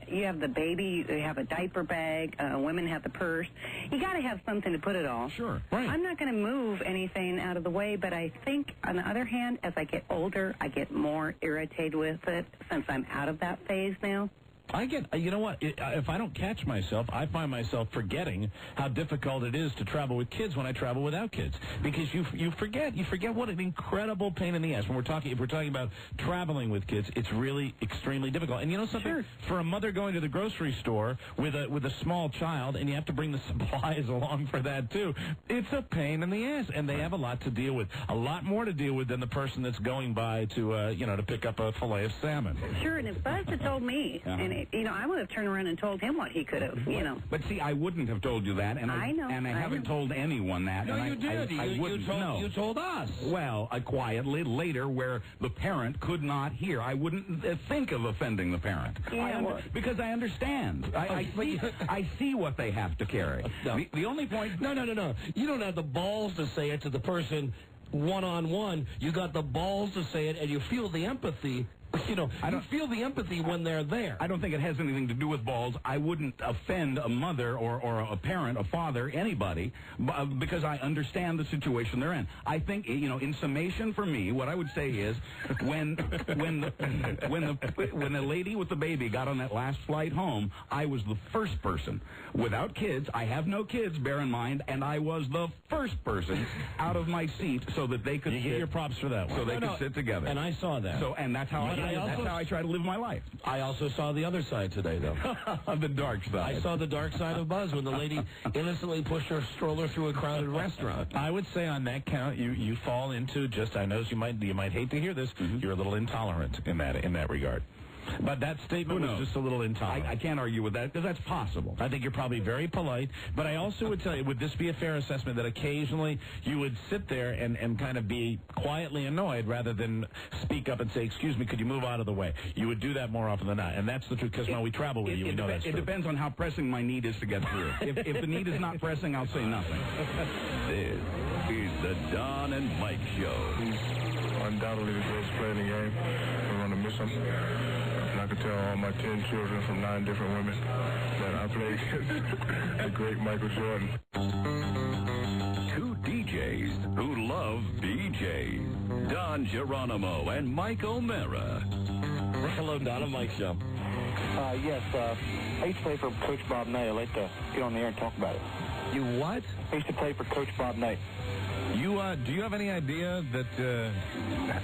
Speaker 12: you have the baby, you have a diaper bag, women have the purse. You got to have something to put it all.
Speaker 8: Sure. Right.
Speaker 12: I'm not going to move anything out of the way, but I think, on the other hand, as I get older, I get more irritated with it since I'm out of that phase now.
Speaker 8: You know what? If I don't catch myself, I find myself forgetting how difficult it is to travel with kids when I travel without kids, because you forget what an incredible pain in the ass. If we're talking about traveling with kids, it's really extremely difficult. And you know something? Sure. For a mother going to the grocery store with a small child, and you have to bring the supplies along for that too, it's a pain in the ass, and they have a lot to deal with, a lot more to deal with than the person that's going by to to pick up a fillet of salmon.
Speaker 12: Sure, and if Buzz had told me, and I would have turned around and told him what he could have,
Speaker 14: But see, I wouldn't have told you that, and I haven't told anyone that.
Speaker 10: No,
Speaker 14: and
Speaker 10: you did.
Speaker 14: I wouldn't.
Speaker 10: You told us.
Speaker 14: Well, quietly later, where the parent could not hear. I wouldn't think of offending the parent. Because I understand. I see what they have to carry.
Speaker 10: No.
Speaker 14: The only point...
Speaker 10: No. You don't have the balls to say it to the person one-on-one. You got the balls to say it, and you feel the empathy. I don't feel the empathy when they're there.
Speaker 14: I don't think it has anything to do with balls. I wouldn't offend a mother or a parent, a father, anybody, because I understand the situation they're in. I think, in summation for me, what I would say is when the lady with the baby got on that last flight home, I was the first person without kids. I have no kids, bear in mind, and I was the first person out of my seat so that they could
Speaker 8: get your props for that one.
Speaker 14: So they could sit together.
Speaker 8: And I saw that.
Speaker 14: And that's how that's how I try to live my life.
Speaker 10: I also saw the other side today, though.
Speaker 14: The dark side.
Speaker 10: I saw the dark side of Buzz when the lady innocently pushed her stroller through a crowded restaurant.
Speaker 8: I would say on that count, you fall into I know you might hate to hear this, you're a little intolerant in that regard. But that statement was just a little intolerant.
Speaker 14: I can't argue with that, because that's possible.
Speaker 8: I think you're probably very polite, but I also would tell you, would this be a fair assessment that occasionally you would sit there and kind of be quietly annoyed rather than speak up and say, excuse me, could you move out of the way? You would do that more often than not, and that's the truth, because when we travel with you, we know that's true.
Speaker 14: It depends on how pressing my need is to get through. If the need is not pressing, I'll say nothing.
Speaker 1: This is the Don and Mike Show.
Speaker 19: He's undoubtedly the greatest player in the game. We're going to miss him. And I can tell all my 10 children from 9 different women that I played against the great Michael Jordan.
Speaker 1: Two DJs who love BJ. Don Geronimo and Mike O'Mara.
Speaker 10: Hello, Don and Mike Show.
Speaker 23: Yes, I used to play for Coach Bob Knight. I'd like to get on the air and talk about it.
Speaker 10: You what?
Speaker 23: I used to play for Coach Bob Knight.
Speaker 8: Do you have any idea that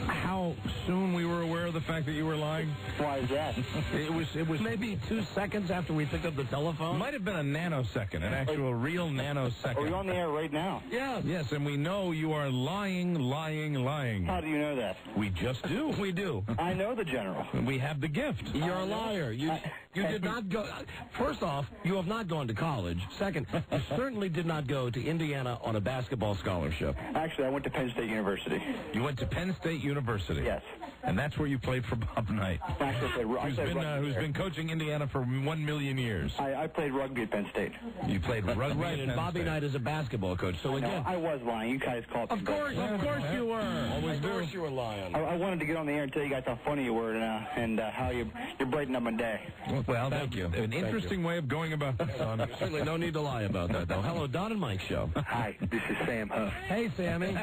Speaker 8: how soon we were aware of the fact that you were lying?
Speaker 23: Why is that?
Speaker 8: It was
Speaker 10: maybe 2 seconds after we picked up the telephone.
Speaker 8: Might have been a nanosecond, an actual real nanosecond.
Speaker 23: Are you on the air right now?
Speaker 10: Yes.
Speaker 8: Yes, and we know you are lying.
Speaker 23: How do you know that?
Speaker 8: We just do.
Speaker 10: We do.
Speaker 23: I know the general.
Speaker 8: We have the gift.
Speaker 10: You're a liar. You did not go. First off, you have not gone to college. Second, you certainly did not go to Indiana on a basketball scholarship.
Speaker 23: Actually, I went to Penn State University.
Speaker 8: You went to Penn State University?
Speaker 23: Yes.
Speaker 8: And that's where you played for Bob Knight, who's been coaching Indiana for 1 million years.
Speaker 23: I played rugby at Penn State.
Speaker 8: You played rugby at Penn
Speaker 10: and Bobby
Speaker 8: State.
Speaker 10: Knight is a basketball coach. So again,
Speaker 23: I was lying. You guys called me.
Speaker 10: Of course you were.
Speaker 8: Always do.
Speaker 10: Of course you were lying.
Speaker 23: I wanted to get on the air and tell you guys how funny you were and how you're brightening up my day.
Speaker 8: Well,
Speaker 10: thank you.
Speaker 8: An interesting way of going about this, son.
Speaker 10: Certainly no need to lie about that, though. Hello, Don and Mike Show.
Speaker 23: Hi, this is Sam Huff.
Speaker 10: Hey, Sammy.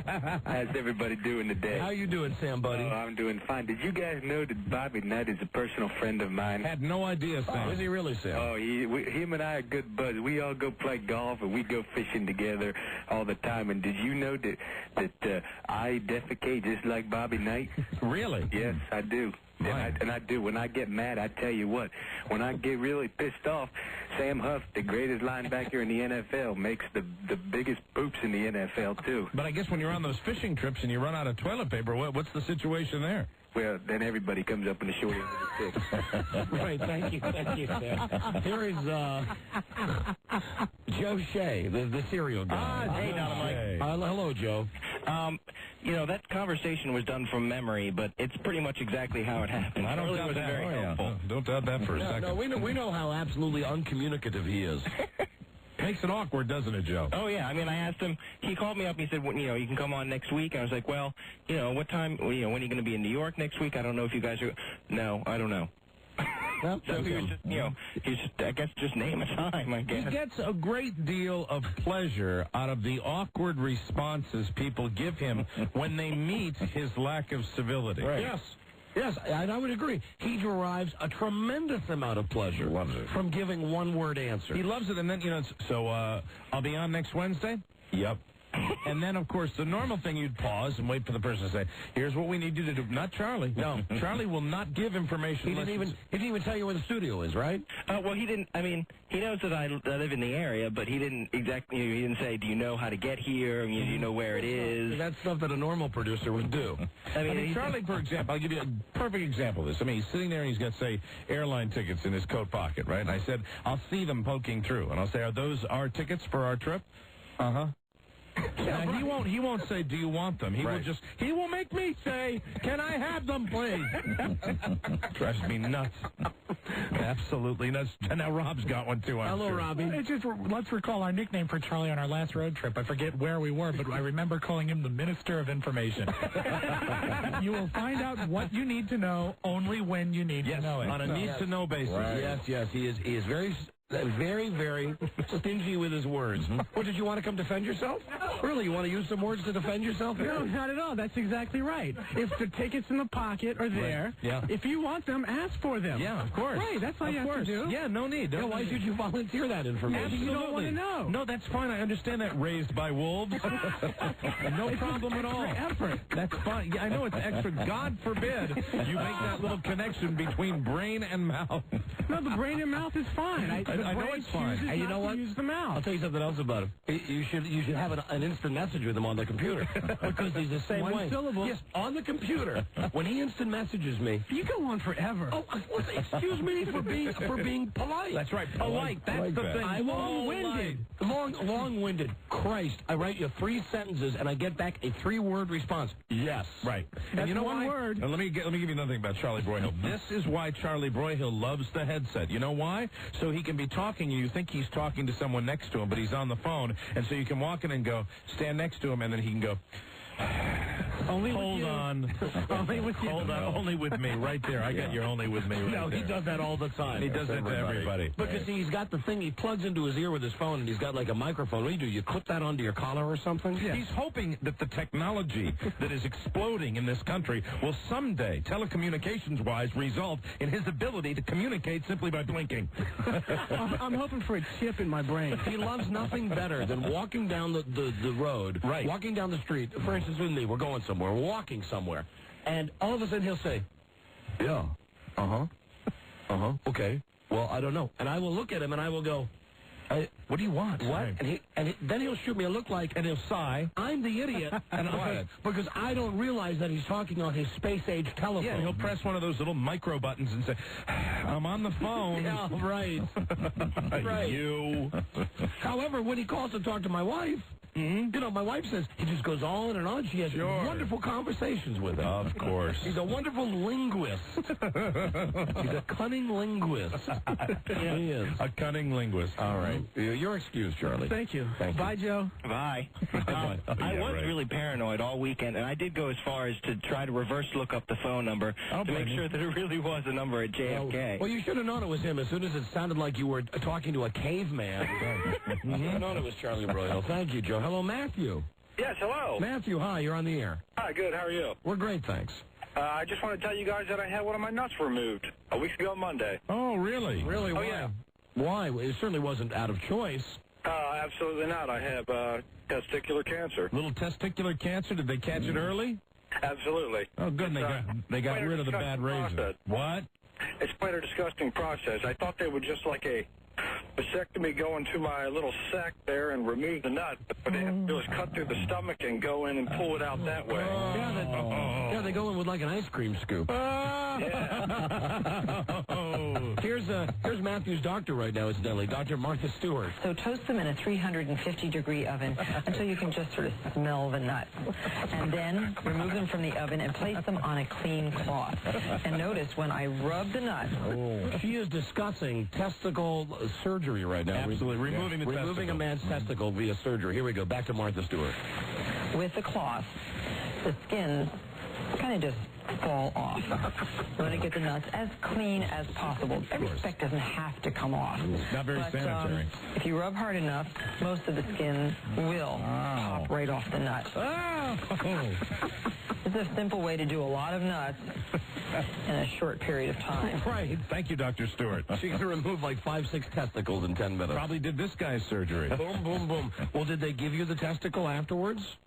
Speaker 23: How's everybody doing today?
Speaker 10: How you doing, Sam, buddy?
Speaker 23: I'm doing
Speaker 6: fine. Did you guys know that Bobby Knight is a personal friend of mine?
Speaker 8: Had no idea, Sam.
Speaker 10: Is he really, Sam?
Speaker 6: Oh, him and I are good buds. We all go play golf and we go fishing together all the time. And did you know that I defecate just like Bobby Knight?
Speaker 8: Really?
Speaker 6: Yes, I do. And I do. When I get mad, I tell you what, when I get really pissed off, Sam Huff, the greatest linebacker in the NFL, makes the biggest poops in the NFL, too.
Speaker 8: But I guess when you're on those fishing trips and you run out of toilet paper, what's the situation there?
Speaker 6: Well, then everybody comes up in the short end of the stick.
Speaker 10: Right, thank you, Sam. Here is Joe Shea, the cereal guy.
Speaker 2: Hey, Dynamite.
Speaker 10: Hello, Joe.
Speaker 2: That conversation was done from memory, but it's pretty much exactly how it happened.
Speaker 8: I don't
Speaker 2: really
Speaker 8: doubt
Speaker 2: wasn't
Speaker 8: that.
Speaker 2: very helpful.
Speaker 8: Don't doubt that for a second.
Speaker 10: No, we know how absolutely uncommunicative he is.
Speaker 8: Makes it awkward, doesn't it, Joe?
Speaker 2: Oh, yeah. I mean, I asked him. He called me up and he said, well, you can come on next week. I was like, well, what time, when are you going to be in New York next week? I don't know if you guys are. No, I don't know. So he was just, he's just, I guess, just name a time, I guess.
Speaker 8: He gets a great deal of pleasure out of the awkward responses people give him when they meet his lack of civility.
Speaker 10: Right. Yes, and I would agree. He derives a tremendous amount of pleasure from giving one-word answers.
Speaker 8: He loves it, and then, so I'll be on next Wednesday? Yep. And then, of course, the normal thing, you'd pause and wait for the person to say, here's what we need you to do. Not Charlie. No. Charlie will not give information.
Speaker 10: He didn't even tell you where the studio is, right?
Speaker 2: Well, he didn't. I mean, he knows that I live in the area, but he didn't exactly, he didn't say, do you know how to get here? Do you know where it is?
Speaker 10: That's stuff that a normal producer would do.
Speaker 2: I mean,
Speaker 8: Charlie, for example, I'll give you a perfect example of this. I mean, he's sitting there and he's got, say, airline tickets in his coat pocket, right? And I said, I'll see them poking through. And I'll say, are those our tickets for our trip? Uh-huh. Now, he won't say, do you want them? He will make me say, can I have them, please? Drives me nuts. Absolutely nuts. And now Rob's got one, too, I'm
Speaker 9: Hello,
Speaker 8: sure.
Speaker 9: Robbie. Let's recall our nickname for Charlie on our last road trip. I forget where we were, but I remember calling him the Minister of Information. You will find out what you need to know only when you need to know it.
Speaker 8: On a need-to-know basis.
Speaker 10: Right. Yes, he is very, very stingy with his words. What, did you want to come defend yourself? Really, you want to use some words to defend yourself here?
Speaker 9: No, not at all. That's exactly right. If the tickets in the pocket are there, if you want them, ask for them.
Speaker 8: Yeah, of course.
Speaker 9: Right, that's all you have to do.
Speaker 8: Yeah, no need.
Speaker 10: Why should you volunteer that information?
Speaker 8: Absolutely.
Speaker 9: You don't want to know.
Speaker 8: No, that's fine. I understand that. Raised by wolves. No problem at all.
Speaker 9: Effort.
Speaker 8: That's fine. Yeah, I know it's extra. God forbid you make that little connection between brain and mouth.
Speaker 9: No, the brain and mouth is fine.
Speaker 8: I know it's fine.
Speaker 10: And you know what?
Speaker 9: Use the mouth.
Speaker 10: I'll tell you something else about him. You should have an instant message with him on the computer because he's the same way.
Speaker 9: One syllable.
Speaker 10: Yes, on the computer. When he instant messages me,
Speaker 9: you go on forever.
Speaker 10: Oh, excuse me for being polite.
Speaker 8: That's right, polite. That's the thing.
Speaker 10: I'm long-winded. Long-winded. Christ, I write you 3 sentences and I get back a 3-word response. Yes.
Speaker 8: Right.
Speaker 9: That's
Speaker 8: and you know
Speaker 9: one word.
Speaker 8: Let me give you another thing about Charlie Broyhill. This is why Charlie Broyhill loves the headset. You know why? So he can be talking and you think he's talking to someone next to him, but he's on the phone, and so you can walk in and go, stand next to him, and then he can go, hold on.
Speaker 9: Only with you.
Speaker 8: Hold on. Only with me. Right there. I got your only with me right
Speaker 10: No,
Speaker 8: there.
Speaker 10: he does that all the time.
Speaker 8: He does that to everybody.
Speaker 10: Because he's got the thing, he plugs into his ear with his phone, and he's got like a microphone. What do? You clip that onto your collar or something?
Speaker 8: Yeah. He's hoping that the technology that is exploding in this country will someday, telecommunications-wise, result in his ability to communicate simply by blinking.
Speaker 9: I'm hoping for a chip in my brain.
Speaker 10: He loves nothing better than walking down the road, walking down the street. For instance, with me, we're going somewhere, we're walking somewhere, and all of a sudden he'll say, yeah, okay, well, I don't know. And I will look at him and I will go,
Speaker 8: what do you want?
Speaker 10: What?
Speaker 8: Right.
Speaker 10: And then he'll shoot me a look like,
Speaker 8: and he'll sigh.
Speaker 10: I'm the idiot, and because I don't realize that he's talking on his space-age telephone.
Speaker 8: Yeah, he'll press one of those little micro buttons and say, I'm on the phone.
Speaker 10: Yeah, right. Right.
Speaker 8: You.
Speaker 10: However, when he calls to talk to my wife, you know, my wife says he just goes on and on. She has wonderful conversations with him.
Speaker 8: Of course.
Speaker 10: He's a wonderful linguist. He's a cunning linguist. Yeah, he is.
Speaker 8: A cunning linguist.
Speaker 10: All right. You're excused, Charlie.
Speaker 9: Thank you.
Speaker 10: Bye,
Speaker 9: Joe.
Speaker 2: Bye. I was really paranoid all weekend, and I did go as far as to try to reverse look up the phone number to make sure that it really was a number at JFK.
Speaker 10: Well, you should have known it was him as soon as it sounded like you were talking to a caveman. You should have known it was Charlie Broyhill. Thank you, Joe. Hello, Matthew.
Speaker 18: Yes, hello.
Speaker 10: Matthew, hi. You're on the air.
Speaker 18: Hi, good. How are you?
Speaker 10: We're great, thanks.
Speaker 18: I just want to tell you guys that I had one of my nuts removed a week ago Monday.
Speaker 8: Oh, really?
Speaker 10: Really?
Speaker 18: Oh,
Speaker 10: Why?
Speaker 18: yeah.
Speaker 10: Why? It certainly wasn't out of choice.
Speaker 18: Absolutely not. I have testicular cancer.
Speaker 8: Little testicular cancer? Did they catch it early?
Speaker 18: Absolutely.
Speaker 8: Oh, good. They got rid of the bad razor.
Speaker 18: Process.
Speaker 8: What?
Speaker 18: It's quite a disgusting process. I thought they would just like a vasectomy go into my little sac there and remove the nut, but they have to do is cut through the stomach and go in and pull it out that way.
Speaker 10: Yeah, they go in with like an ice cream scoop. Here's Matthew's doctor right now, incidentally, Dr. Martha Stewart.
Speaker 4: So toast them in a 350-degree oven until you can just sort of smell the nuts. And then remove them from the oven and place them on a clean cloth. And notice when I rub the nuts.
Speaker 10: She is discussing testicle surgery right now.
Speaker 8: Absolutely. Removing
Speaker 10: a man's testicle via surgery. Here we go. Back to Martha Stewart.
Speaker 4: With the cloth, the skin kind of just fall off. You want to get the nuts as clean as possible. Every speck doesn't have to come off.
Speaker 8: Not very sanitary.
Speaker 4: If you rub hard enough, most of the skin will pop right off the nut. It's a simple way to do a lot of nuts in a short period of time.
Speaker 8: Right. Thank you, Dr. Stewart.
Speaker 10: She can remove like 5-6 testicles in 10 minutes.
Speaker 8: Probably did this guy's surgery.
Speaker 10: Boom, boom, boom. Well, did they give you the testicle afterwards?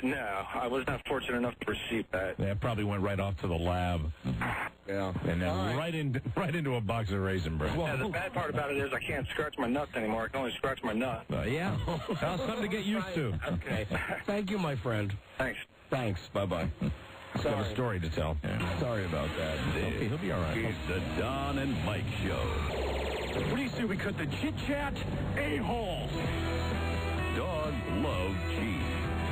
Speaker 18: No, I was not fortunate enough to receive that.
Speaker 8: Yeah, it probably went right off to the lab.
Speaker 10: Yeah.
Speaker 8: And then right into a box of Raisin Bran.
Speaker 18: Yeah, the bad part about it is I can't scratch my nuts anymore. I can only scratch my nut.
Speaker 8: Yeah. That's something to get used to.
Speaker 10: Okay. Thank you, my friend.
Speaker 18: Thanks.
Speaker 10: Bye-bye.
Speaker 8: He's got a story to tell. Yeah.
Speaker 10: Sorry about that.
Speaker 8: Okay, he'll be all right.
Speaker 1: It's the Don and Mike Show.
Speaker 5: What do you say we cut the chit-chat a-hole?
Speaker 1: Dogs love cheese.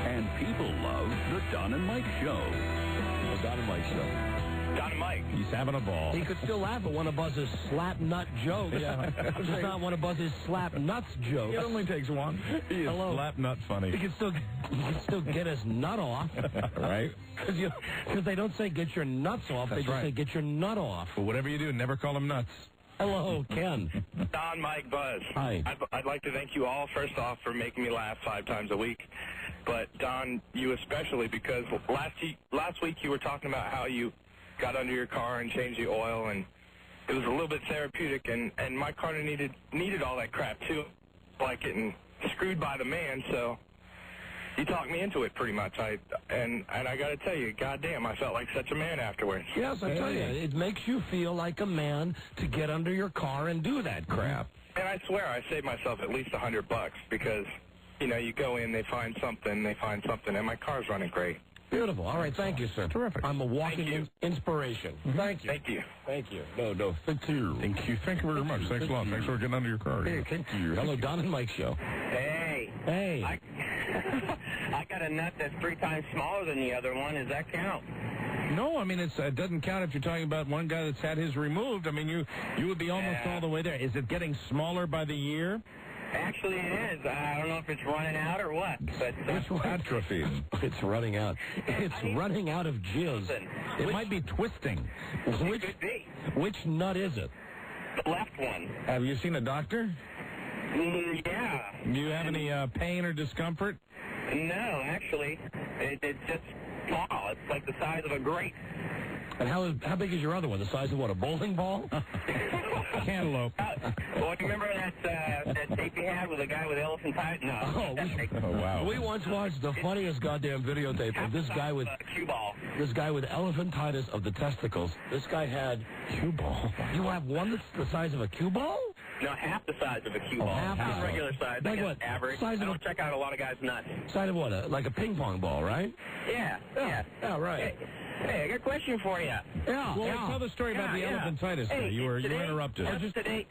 Speaker 1: And people love the Don and Mike Show.
Speaker 10: The Don and Mike Show.
Speaker 18: Don and Mike.
Speaker 8: He's having a ball.
Speaker 10: He could still laugh at one of Buzz's slap nut jokes.
Speaker 8: Yeah.
Speaker 10: It's not one of Buzz's slap nuts jokes.
Speaker 8: It only takes one. He is slap nut funny.
Speaker 10: He can still get his nut off.
Speaker 8: Right?
Speaker 10: Because they don't say get your nuts off.
Speaker 8: That's
Speaker 10: they just say get your nut off.
Speaker 8: But whatever you do, never call him nuts.
Speaker 10: Hello, Ken.
Speaker 18: Don, Mike, Buzz.
Speaker 10: Hi.
Speaker 18: I'd like to thank you all, first off, for making me laugh 5 times a week. But, Don, you especially, because last week you were talking about how you got under your car and changed the oil, and it was a little bit therapeutic, and my car needed all that crap, too, like getting screwed by the man, so you talked me into it pretty much. And I got to tell you, goddamn, I felt like such a man afterwards.
Speaker 10: Yes, I tell you, it makes you feel like a man to get under your car and do that crap.
Speaker 18: And I swear I saved myself at least $100 because, you know, you go in, they find something, and my car's running great.
Speaker 10: Beautiful. All right, thank you, sir.
Speaker 8: Terrific.
Speaker 10: I'm a walking inspiration. Thank you.
Speaker 18: Thank you.
Speaker 10: Thank you. No, thank you.
Speaker 8: Thank you. Thank you very much. Thanks a lot. Thanks for getting under your car.
Speaker 10: Hey, thank you. Hello, Don and Mike Show.
Speaker 3: Hey.
Speaker 10: Hey.
Speaker 3: I got a nut that's 3 times smaller than the other one. Does that count?
Speaker 8: No, I mean, it doesn't count if you're talking about one guy that's had his removed. I mean, you would be almost all the way there. Is it getting smaller by the year?
Speaker 3: Actually, it is. I don't know if it's running out or what. But
Speaker 8: Which atrophy?
Speaker 10: It's running out. It's running out of jizz.
Speaker 8: It might be twisting.
Speaker 3: It could be.
Speaker 10: Which nut is it?
Speaker 3: The left one.
Speaker 8: Have you seen a doctor?
Speaker 3: Yeah.
Speaker 8: Do you have any pain or discomfort?
Speaker 3: No, actually. It's just small. It's like the size of a grape.
Speaker 10: And how big is your other one? The size of what, a bowling ball?
Speaker 8: Cantaloupe.
Speaker 3: Well, you remember that tape you had with a guy with elephantitis? No.
Speaker 8: Oh, wow.
Speaker 10: We once watched the funniest goddamn videotape of this guy with
Speaker 3: cue ball.
Speaker 10: This guy with elephantitis of the testicles. This guy had
Speaker 8: cue ball.
Speaker 10: You have one that's the size of a cue ball?
Speaker 3: No, half the size of a cue ball.
Speaker 10: Half
Speaker 3: the regular size.
Speaker 10: Like
Speaker 3: I guess
Speaker 10: what?
Speaker 3: Average.
Speaker 10: Size
Speaker 3: I
Speaker 10: of
Speaker 3: don't check out a lot of guys' nuts.
Speaker 10: Size of what? Like a ping pong ball, right?
Speaker 3: Yeah.
Speaker 10: Yeah, right.
Speaker 3: Hey, I got a question for you.
Speaker 10: Yeah.
Speaker 8: Well, tell the story about the elephantitis.
Speaker 3: Hey,
Speaker 8: You were interrupted.
Speaker 3: Just today,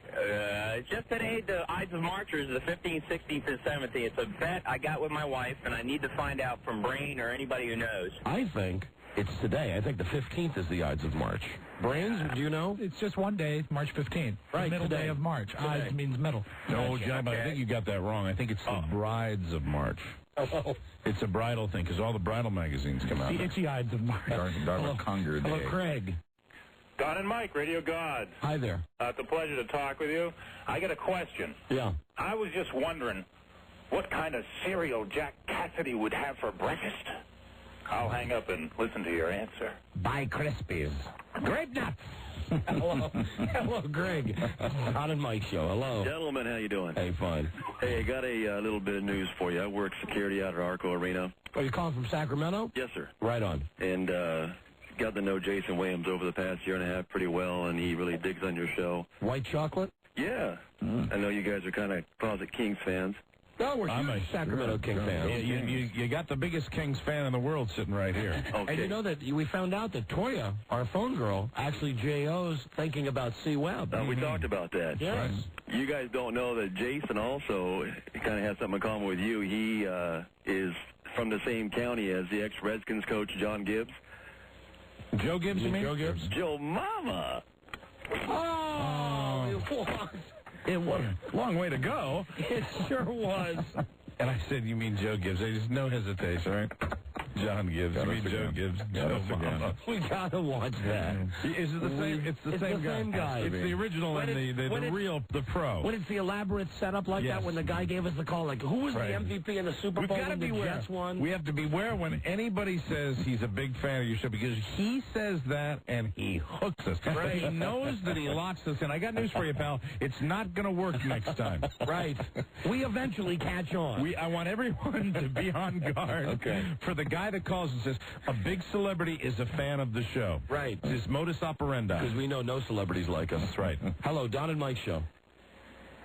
Speaker 3: the Ides of March is the 15th, 16th, and 17th. It's a bet I got with my wife, and I need to find out from Brain or anybody who knows.
Speaker 10: I think it's today. I think the 15th is the Ides of March. Brains, do you know?
Speaker 9: It's just one day, March 15th.
Speaker 10: Right,
Speaker 9: the middle
Speaker 10: today.
Speaker 9: day of March. Ides means middle.
Speaker 8: No, John, but I think you got that wrong. I think it's the Brides of March.
Speaker 10: Oh.
Speaker 8: It's a bridal thing, because all the bridal magazines come out.
Speaker 9: The itchy Ides of March.
Speaker 8: Darla Conger Day.
Speaker 10: Hello, Craig.
Speaker 18: Don and Mike, Radio God.
Speaker 10: Hi there.
Speaker 18: It's a pleasure to talk with you. I got a question.
Speaker 10: Yeah.
Speaker 18: I was just wondering what kind of cereal Jack Cassidy would have for breakfast.
Speaker 20: I'll hang up and listen to your answer.
Speaker 10: Buy Krispies. Grape nuts. Hello, Greg. Don and Mike show. Hello.
Speaker 21: Gentlemen, how you doing?
Speaker 10: Hey, fine.
Speaker 21: Hey, I got a little bit of news for you. I work security out at Arco Arena.
Speaker 10: Oh, you calling from Sacramento?
Speaker 21: Yes, sir.
Speaker 10: Right on.
Speaker 21: And got to know Jason Williams over the past year and a half pretty well, and he really digs on your show.
Speaker 10: White chocolate?
Speaker 21: Yeah. I know you guys are kind of closet Kings fans.
Speaker 10: No, we're huge Sacramento King fans.
Speaker 8: You got the biggest Kings fan in the world sitting right here.
Speaker 21: Okay.
Speaker 10: And you know that we found out that Toya, our phone girl, actually J.O.'s thinking about C-Web.
Speaker 21: We talked about that.
Speaker 10: Yes.
Speaker 21: Right. You guys don't know that Jason also kind of has something in common with you. He is from the same county as the ex-Redskins coach, John Gibbs.
Speaker 8: Joe Gibbs, you mean?
Speaker 10: Joe Gibbs?
Speaker 21: Joe Mama.
Speaker 10: Oh,
Speaker 8: it was a long way to go.
Speaker 10: It sure was.
Speaker 8: And I said, you mean Joe Gibbs. There's no hesitation, right? John Gibbs. You mean Joe Gibbs. Joe Mama.
Speaker 10: We gotta watch that.
Speaker 8: Is it the same? It's the same guy. It's the original and the pro.
Speaker 10: When it's the elaborate setup like that, when the guy gave us the call, like, who was the MVP in the Super Bowl when the Jets won?
Speaker 8: We have to beware when anybody says he's a big fan of your show, because he says that and he hooks us.
Speaker 10: Right.
Speaker 8: He knows that he locks us in. I got news for you, pal. It's not going to work next time.
Speaker 10: Right. We eventually catch on.
Speaker 8: I want everyone to be on guard for the guy that calls and says, a big celebrity is a fan of the show.
Speaker 10: Right.
Speaker 8: It's his modus operandi.
Speaker 10: Because we know no celebrities like us.
Speaker 8: That's right.
Speaker 10: Hello, Don and Mike show.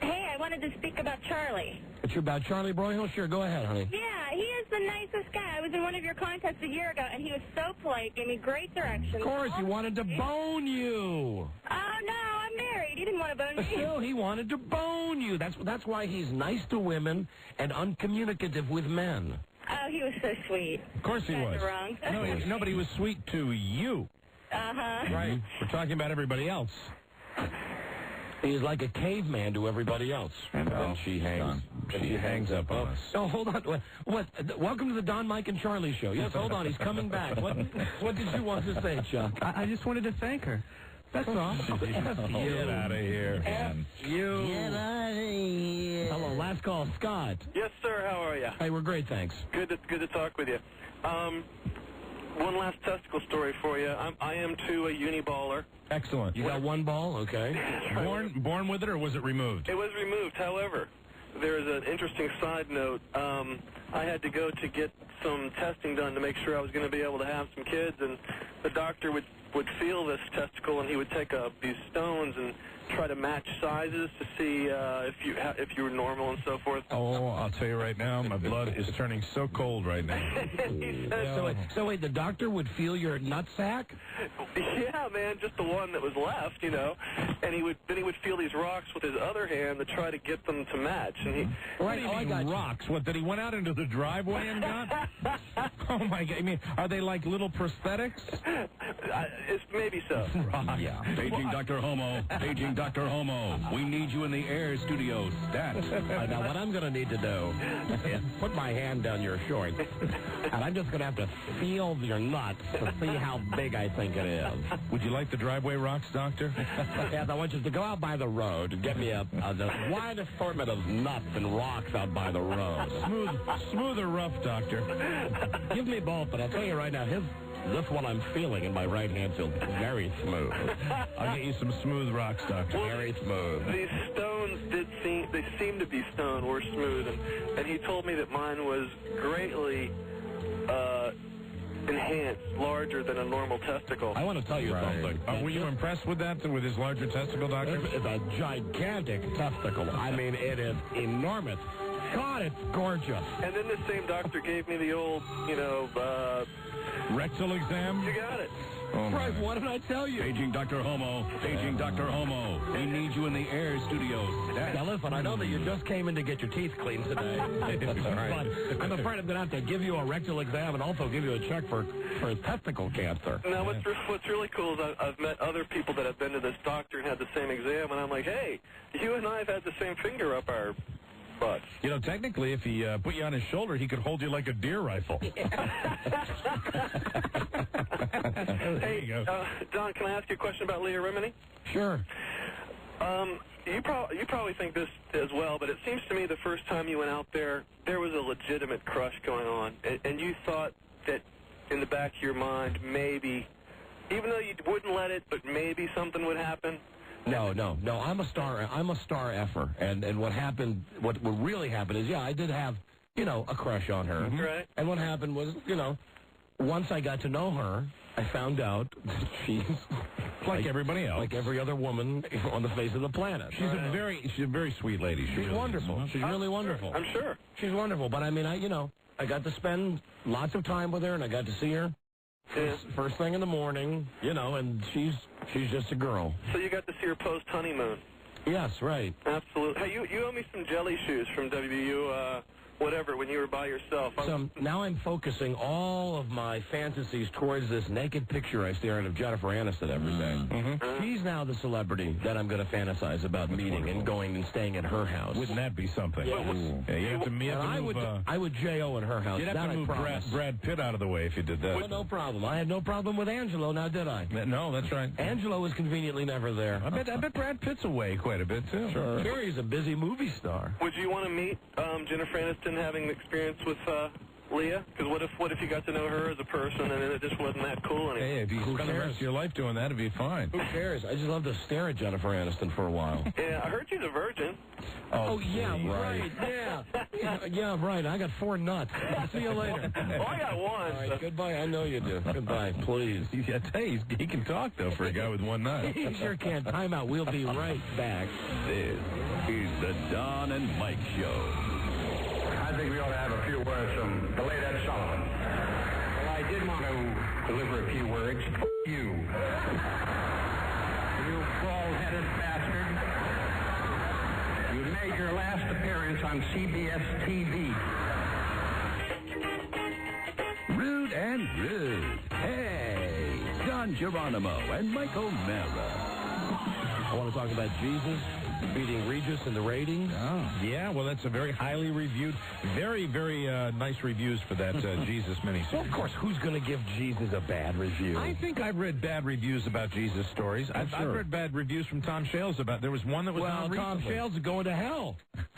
Speaker 22: Hey, I wanted to speak about Charlie.
Speaker 10: It's about Charlie Broyhill? Sure, go ahead, honey.
Speaker 22: Yeah, he is the nicest guy. I was in one of your contests a year ago, and he was so polite, gave me great directions.
Speaker 10: Of course, he wanted to bone you.
Speaker 22: Oh, no, I'm married. He didn't want to bone me.
Speaker 10: Still, he wanted to bone you. That's why he's nice to women and uncommunicative with men.
Speaker 22: Oh, he was so sweet.
Speaker 8: Of course he was.
Speaker 22: Wrong.
Speaker 8: No, but he was sweet to you.
Speaker 22: Uh-huh.
Speaker 8: Right. We're talking about everybody else.
Speaker 10: He's like a caveman to everybody else. And then she hangs. She hangs up on us. Oh, hold on. What? Welcome to the Don, Mike, and Charlie show. Yes, hold on. He's coming back. What did you want to say, Chuck?
Speaker 24: I just wanted to thank her. That's all.
Speaker 8: Get out of here.
Speaker 10: You.
Speaker 24: Get out of here.
Speaker 10: Hello, last call, Scott.
Speaker 11: Yes, sir. How are you?
Speaker 10: Hey, we're great, thanks.
Speaker 11: Good to talk with you. One last testicle story for you. I am, too, a uniballer.
Speaker 8: Excellent.
Speaker 10: You got one ball? Okay.
Speaker 8: Born with it, or was it removed?
Speaker 11: It was removed. However, there is an interesting side note. I had to go to get some testing done to make sure I was going to be able to have some kids, and the doctor would feel this testicle, and he would take these stones and try to match sizes to see if you were normal and so forth.
Speaker 8: Oh, I'll tell you right now, my blood is turning so cold right now.
Speaker 10: So wait, the doctor would feel your nutsack?
Speaker 11: Yeah, man, just the one that was left, you know. And then he would feel these rocks with his other hand to try to get them to match. And he
Speaker 8: I got rocks. What, did he went out into the driveway and got? Oh my God! I mean, are they like little prosthetics?
Speaker 11: It's maybe so.
Speaker 8: Rocks.
Speaker 14: Yeah. Paging Dr. Homo. Paging Dr. Homo. We need you in the air studio. Stat.
Speaker 10: Now, what I'm going to need to do is put my hand down your short, and I'm just going to have to feel your nuts to see how big I think it is.
Speaker 8: Would you like the driveway rocks, Doctor?
Speaker 10: Yes, I want you to go out by the road and get me a wide assortment of nuts and rocks out by the road.
Speaker 8: Smooth or rough, Doctor?
Speaker 10: Give me both, but I'll tell you right now, this one I'm feeling in my right hand feels very smooth.
Speaker 8: I'll get you some smooth rocks, Doctor.
Speaker 10: Very smooth.
Speaker 11: These stones they seem to be stone, were smooth, and he told me that mine was greatly enhanced, larger than a normal testicle.
Speaker 10: I want to tell you something.
Speaker 8: Were you impressed with that, with his larger testicle, Doctor?
Speaker 10: It's a gigantic testicle. I mean, it is enormous. God, it's gorgeous.
Speaker 11: And then the same doctor gave me the old,
Speaker 8: rectal exam?
Speaker 11: You got it.
Speaker 8: Oh,
Speaker 10: Christ, what did I tell you?
Speaker 14: Paging Dr. Homo. Paging Dr. Homo. We need you in the air studios.
Speaker 10: Now, listen, I know that you just came in to get your teeth cleaned today. But I'm afraid I'm going to have to give you a rectal exam and also give you a check for testicle cancer.
Speaker 11: Now, what's really cool is I've met other people that have been to this doctor and had the same exam, and I'm like, hey, you and I have had the same finger up our butt.
Speaker 8: You know, technically, if he put you on his shoulder, he could hold you like a deer rifle.
Speaker 11: Hey, Don, can I ask you a question about Leah Remini?
Speaker 10: Sure.
Speaker 11: You probably think this as well, but it seems to me the first time you went out there was a legitimate crush going on, and you thought that
Speaker 7: in the back of your mind, maybe, even though you wouldn't let it, but maybe something would happen?
Speaker 10: No. I'm a star effer, and what happened, what really happened is, yeah, I did have, a crush on her.
Speaker 7: Right.
Speaker 10: And what happened was, once I got to know her, I found out that she's
Speaker 8: like everybody else,
Speaker 10: like every other woman on the face of the planet.
Speaker 8: She's a very sweet lady.
Speaker 10: She's really wonderful. She's really wonderful.
Speaker 7: I'm sure.
Speaker 10: She's wonderful. But I mean, I got to spend lots of time with her, and I got to see her first thing in the morning, and she's just a girl.
Speaker 7: So you got to see her post-honeymoon?
Speaker 10: Yes, right.
Speaker 7: Absolutely. Hey, you owe me some jelly shoes from WNEW, whatever, when you were by yourself.
Speaker 10: So now I'm focusing all of my fantasies towards this naked picture I stare at of Jennifer Aniston every day. She's now the celebrity that I'm going to fantasize about meeting and going and staying at her house.
Speaker 8: Wouldn't that be something?
Speaker 10: Yeah,
Speaker 8: you have to move.
Speaker 10: I would J.O. in her house.
Speaker 8: You'd have to move Brad Pitt out of the way if you did that.
Speaker 10: Well, no problem. I had no problem with Angelo, now did I?
Speaker 8: No, that's right.
Speaker 10: Angelo was conveniently never there.
Speaker 8: I bet Brad Pitt's away quite a bit, too.
Speaker 10: Sure, he's a busy movie star.
Speaker 7: Would you want to meet Jennifer Aniston having the experience with Leah? Because what if you got to know her as a person and then it just wasn't that cool anymore?
Speaker 8: Hey, if you spend the rest of your life doing that, it'd be fine.
Speaker 10: Who cares? I just love to stare at Jennifer Aniston for a while.
Speaker 7: Yeah, I heard she's a virgin.
Speaker 10: Oh yeah, right. Yeah, right. I got 4 nuts. See you later.
Speaker 7: Oh, I got 1.
Speaker 10: All right, goodbye. I know you do. Goodbye, please.
Speaker 8: I tell you, he can talk, though, for a guy with 1 nut.
Speaker 10: He sure can. Time out. We'll be right back.
Speaker 1: This is the Don and Mike Show.
Speaker 13: I think we ought to have a few words from the late Ed Sullivan. Well, I did want to deliver a few words. You. You bald-headed bastard. You made your last appearance on CBS TV.
Speaker 1: Rude and Rude. Hey, Don Geronimo and Mike O'Mara.
Speaker 10: I want to talk about Jesus beating Regis in the ratings.
Speaker 8: Oh, yeah, well, that's a very highly reviewed, very nice reviews for that Jesus miniseries.
Speaker 10: Well, of course, who's going to give Jesus a bad review?
Speaker 8: I think I've read bad reviews about Jesus stories. I've read bad reviews from Tom Shales about. There was one that was on
Speaker 10: Tom Shales is going to hell.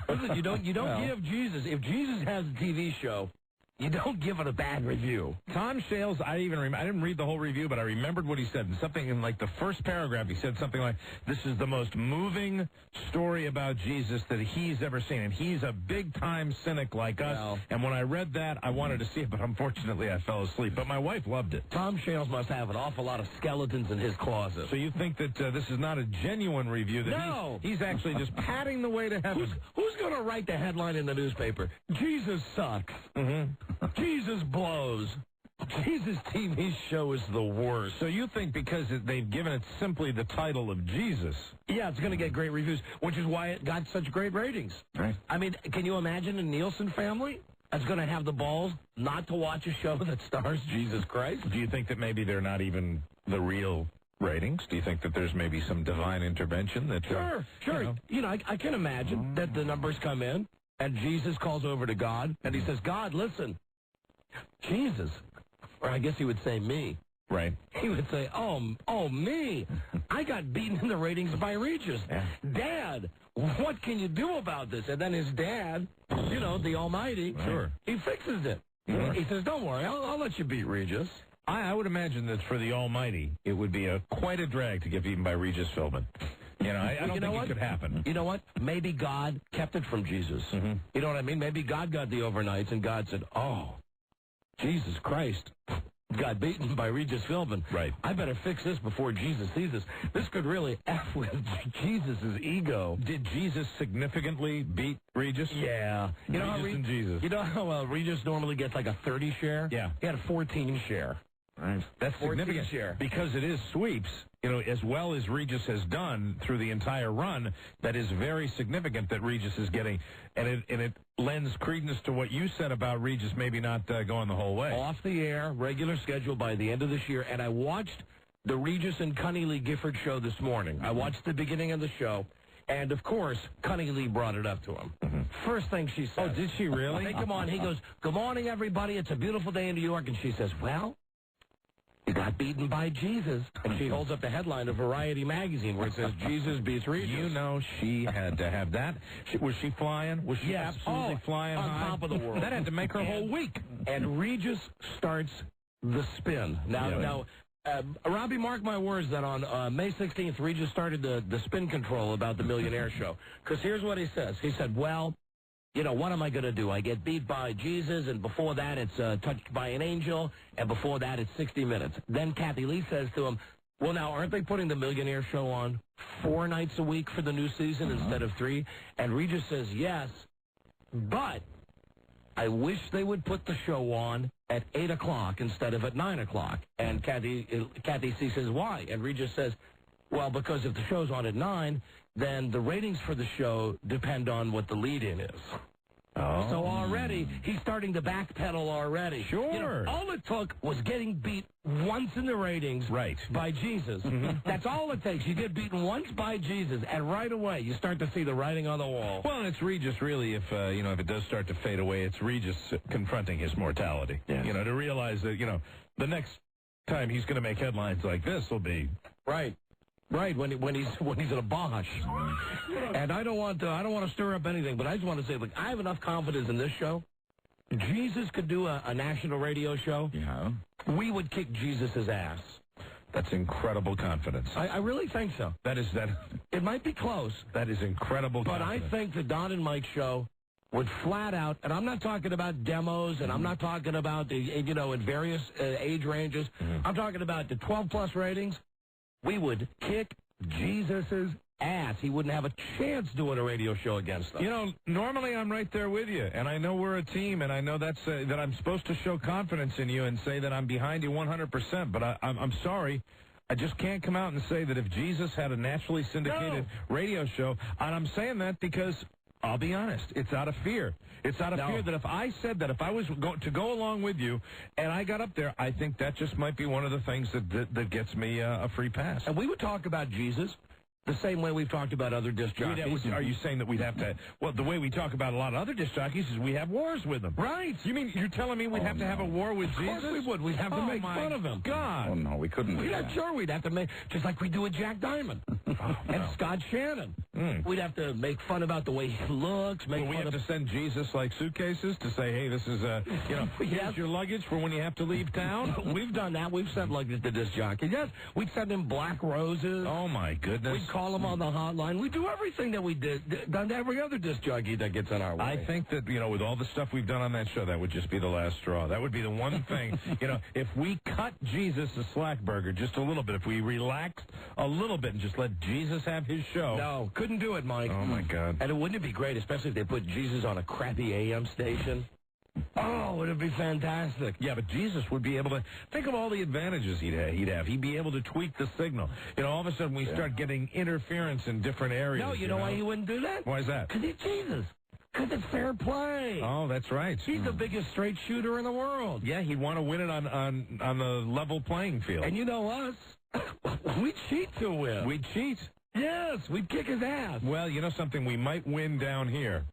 Speaker 10: Listen, you don't give Jesus. If Jesus has a TV show, you don't give it a bad review.
Speaker 8: Tom Shales, I didn't read the whole review, but I remembered what he said. And something in like the first paragraph, he said something like, "This is the most moving story about Jesus that he's ever seen." And he's a big-time cynic like us.
Speaker 10: Well,
Speaker 8: and when I read that, I wanted to see it, but unfortunately I fell asleep. But my wife loved it.
Speaker 10: Tom Shales must have an awful lot of skeletons in his closet.
Speaker 8: So you think that this is not a genuine review? That
Speaker 10: no.
Speaker 8: He's actually just patting the way to heaven.
Speaker 10: Who's going to write the headline in the newspaper? Jesus sucks. Jesus blows. Jesus' TV show is the worst.
Speaker 8: So you think because they've given it simply the title of Jesus?
Speaker 10: Yeah, it's going to get great reviews, which is why it got such great ratings.
Speaker 8: Right.
Speaker 10: I mean, can you imagine a Nielsen family that's going to have the balls not to watch a show that stars Jesus Christ?
Speaker 8: Do you think that maybe they're not even the real ratings? Do you think that there's maybe some divine intervention? That
Speaker 10: Sure. You know, I can imagine that the numbers come in, and Jesus calls over to God, and he says, "God, listen, Jesus," or I guess he would say me.
Speaker 8: Right.
Speaker 10: He would say, oh, me. I got beaten in the ratings by Regis.
Speaker 8: Yeah.
Speaker 10: Dad, what can you do about this? And then his dad, you know, the Almighty, he fixes it. Sure. He says, don't worry, I'll let you beat Regis.
Speaker 8: I would imagine that for the Almighty, it would be quite a drag to get beaten by Regis Philbin. You know, I don't think it could happen.
Speaker 10: You know what? Maybe God kept it from Jesus.
Speaker 8: Mm-hmm.
Speaker 10: You know what I mean? Maybe God got the overnights, and God said, oh, Jesus Christ got beaten by Regis Philbin.
Speaker 8: Right.
Speaker 10: I better fix this before Jesus sees this. This could really F with Jesus' ego.
Speaker 8: Did Jesus significantly beat Regis?
Speaker 10: Yeah.
Speaker 8: Regis and Jesus.
Speaker 10: You know how Regis normally gets like a 30 share?
Speaker 8: Yeah.
Speaker 10: He had a 14 share.
Speaker 8: Right. That's significant
Speaker 10: share.
Speaker 8: Because it is sweeps, you know, as well as Regis has done through the entire run. That is very significant that Regis is getting, and it lends credence to what you said about Regis maybe not going the whole way.
Speaker 10: Off the air, regular schedule by the end of this year, and I watched the Regis and Connie Lee Gifford show this morning. I watched the beginning of the show. And, of course, Connie Lee brought it up to him. Mm-hmm. First thing she said.
Speaker 8: Oh, did she really?
Speaker 10: Hey, come on. He goes, "Good morning, everybody. It's a beautiful day in New York." And she says, "Well, you got beaten by Jesus." And she holds up the headline of Variety magazine where it says, "Jesus beats Regis."
Speaker 8: You know she had to have that. Was she flying? Was she absolutely flying
Speaker 10: on
Speaker 8: high?
Speaker 10: top of the world?
Speaker 8: That had to make her whole week.
Speaker 10: And Regis starts the spin. Now, Robbie, mark my words that on May 16th, Regis started the spin control about the Millionaire Show. Because here's what he says. He said, well, you know, what am I going to do? I get beat by Jesus, and before that it's touched by an angel, and before that it's 60 Minutes. Then Kathy Lee says to him, well, now, aren't they putting the Millionaire Show on 4 nights a week for the new season instead of 3? And Regis says, yes, but I wish they would put the show on at 8 o'clock instead of at 9 o'clock. And Kathy C says, why? And Regis says, well, because if the show's on at 9, then the ratings for the show depend on what the lead-in is. Oh. So already, he's starting to backpedal already.
Speaker 8: Sure.
Speaker 10: You know, all it took was getting beat once in the ratings by Jesus. That's all it takes. You get beaten once by Jesus, and right away, you start to see the writing on the wall.
Speaker 8: Well, and it's Regis, really, if it does start to fade away, it's Regis confronting his mortality.
Speaker 10: Yes.
Speaker 8: You know, to realize that, the next time he's going to make headlines like this will be...
Speaker 10: Right, when he's at a bosh. And I don't want to stir up anything, but I just want to say, look, I have enough confidence in this show. Jesus could do a national radio show.
Speaker 8: Yeah.
Speaker 10: We would kick Jesus' ass.
Speaker 8: That's incredible confidence.
Speaker 10: I really think so.
Speaker 8: That.
Speaker 10: It might be close.
Speaker 8: That is incredible confidence.
Speaker 10: But I think the Don and Mike show would flat out, and I'm not talking about demos, and I'm not talking about, in various age ranges. I'm talking about the 12-plus ratings. We would kick Jesus' ass. He wouldn't have a chance doing a radio show against us.
Speaker 8: Normally I'm right there with you, and I know we're a team, and I know that I'm supposed to show confidence in you and say that I'm behind you 100%, but I'm sorry. I just can't come out and say that if Jesus had a nationally syndicated radio show, and I'm saying that because, I'll be honest, it's out of fear. It's out of fear that if I said that, if I was to go along with you and I got up there, I think that just might be one of the things that gets me a free pass.
Speaker 10: And we would talk about Jesus the same way we've talked about other disc jockeys.
Speaker 8: Are you saying that we'd have to... Well, the way we talk about a lot of other disc jockeys is we have wars with them.
Speaker 10: Right.
Speaker 8: You mean you're telling me we'd have to have a war with Jesus?
Speaker 10: Of course we would. We'd have to make fun of him.
Speaker 8: God.
Speaker 14: Oh, no, we couldn't do that.
Speaker 10: Sure, we'd have to make... Just like we do with Jack Diamond and Scott Shannon. We'd have to make fun about the way he looks.
Speaker 8: We have to send Jesus, like, suitcases to say, hey, this is, here's your luggage for when you have to leave town?
Speaker 10: We've done that. We've sent luggage to disc jockeys. Yes, we'd send him black roses.
Speaker 8: Oh, my goodness.
Speaker 10: We'd call him on the hotline. We do everything that we done to every other disc jockey that gets in our way.
Speaker 8: I think that, with all the stuff we've done on that show, that would just be the last straw. That would be the one thing, if we cut Jesus a slack burger just a little bit, if we relaxed a little bit and just let Jesus have his show.
Speaker 10: No, couldn't do it, Mike.
Speaker 8: Oh, my God.
Speaker 10: And wouldn't it be great, especially if they put Jesus on a crappy AM station? Oh, would it be fantastic?
Speaker 8: Yeah, but Jesus would be able to... Think of all the advantages he'd have. He'd be able to tweak the signal. All of a sudden we start getting interference in different areas.
Speaker 10: No, you know why he wouldn't do that?
Speaker 8: Why is that?
Speaker 10: Because he's Jesus. Because it's fair play.
Speaker 8: Oh, that's right.
Speaker 10: He's the biggest straight shooter in the world.
Speaker 8: Yeah, he'd want to win it on the level playing field.
Speaker 10: And you know us. We cheat to win.
Speaker 8: We cheat.
Speaker 10: Yes, we'd kick his ass.
Speaker 8: Well, you know something? We might win down here.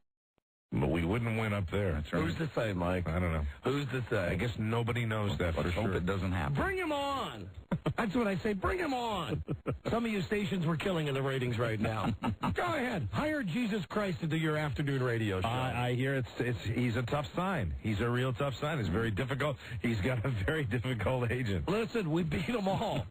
Speaker 8: But we wouldn't win up there.
Speaker 10: That's right. Who's to say, Mike?
Speaker 8: I don't know.
Speaker 10: Who's to say?
Speaker 8: I guess nobody knows that for sure.
Speaker 14: Hope it doesn't happen.
Speaker 10: Bring him on. That's what I say. Bring him on. Some of you stations we're killing in the ratings right now. Go ahead. Hire Jesus Christ to do your afternoon radio show.
Speaker 8: I hear he's a tough sign. He's a real tough sign. It's very difficult. He's got a very difficult agent.
Speaker 10: Listen, we beat them all.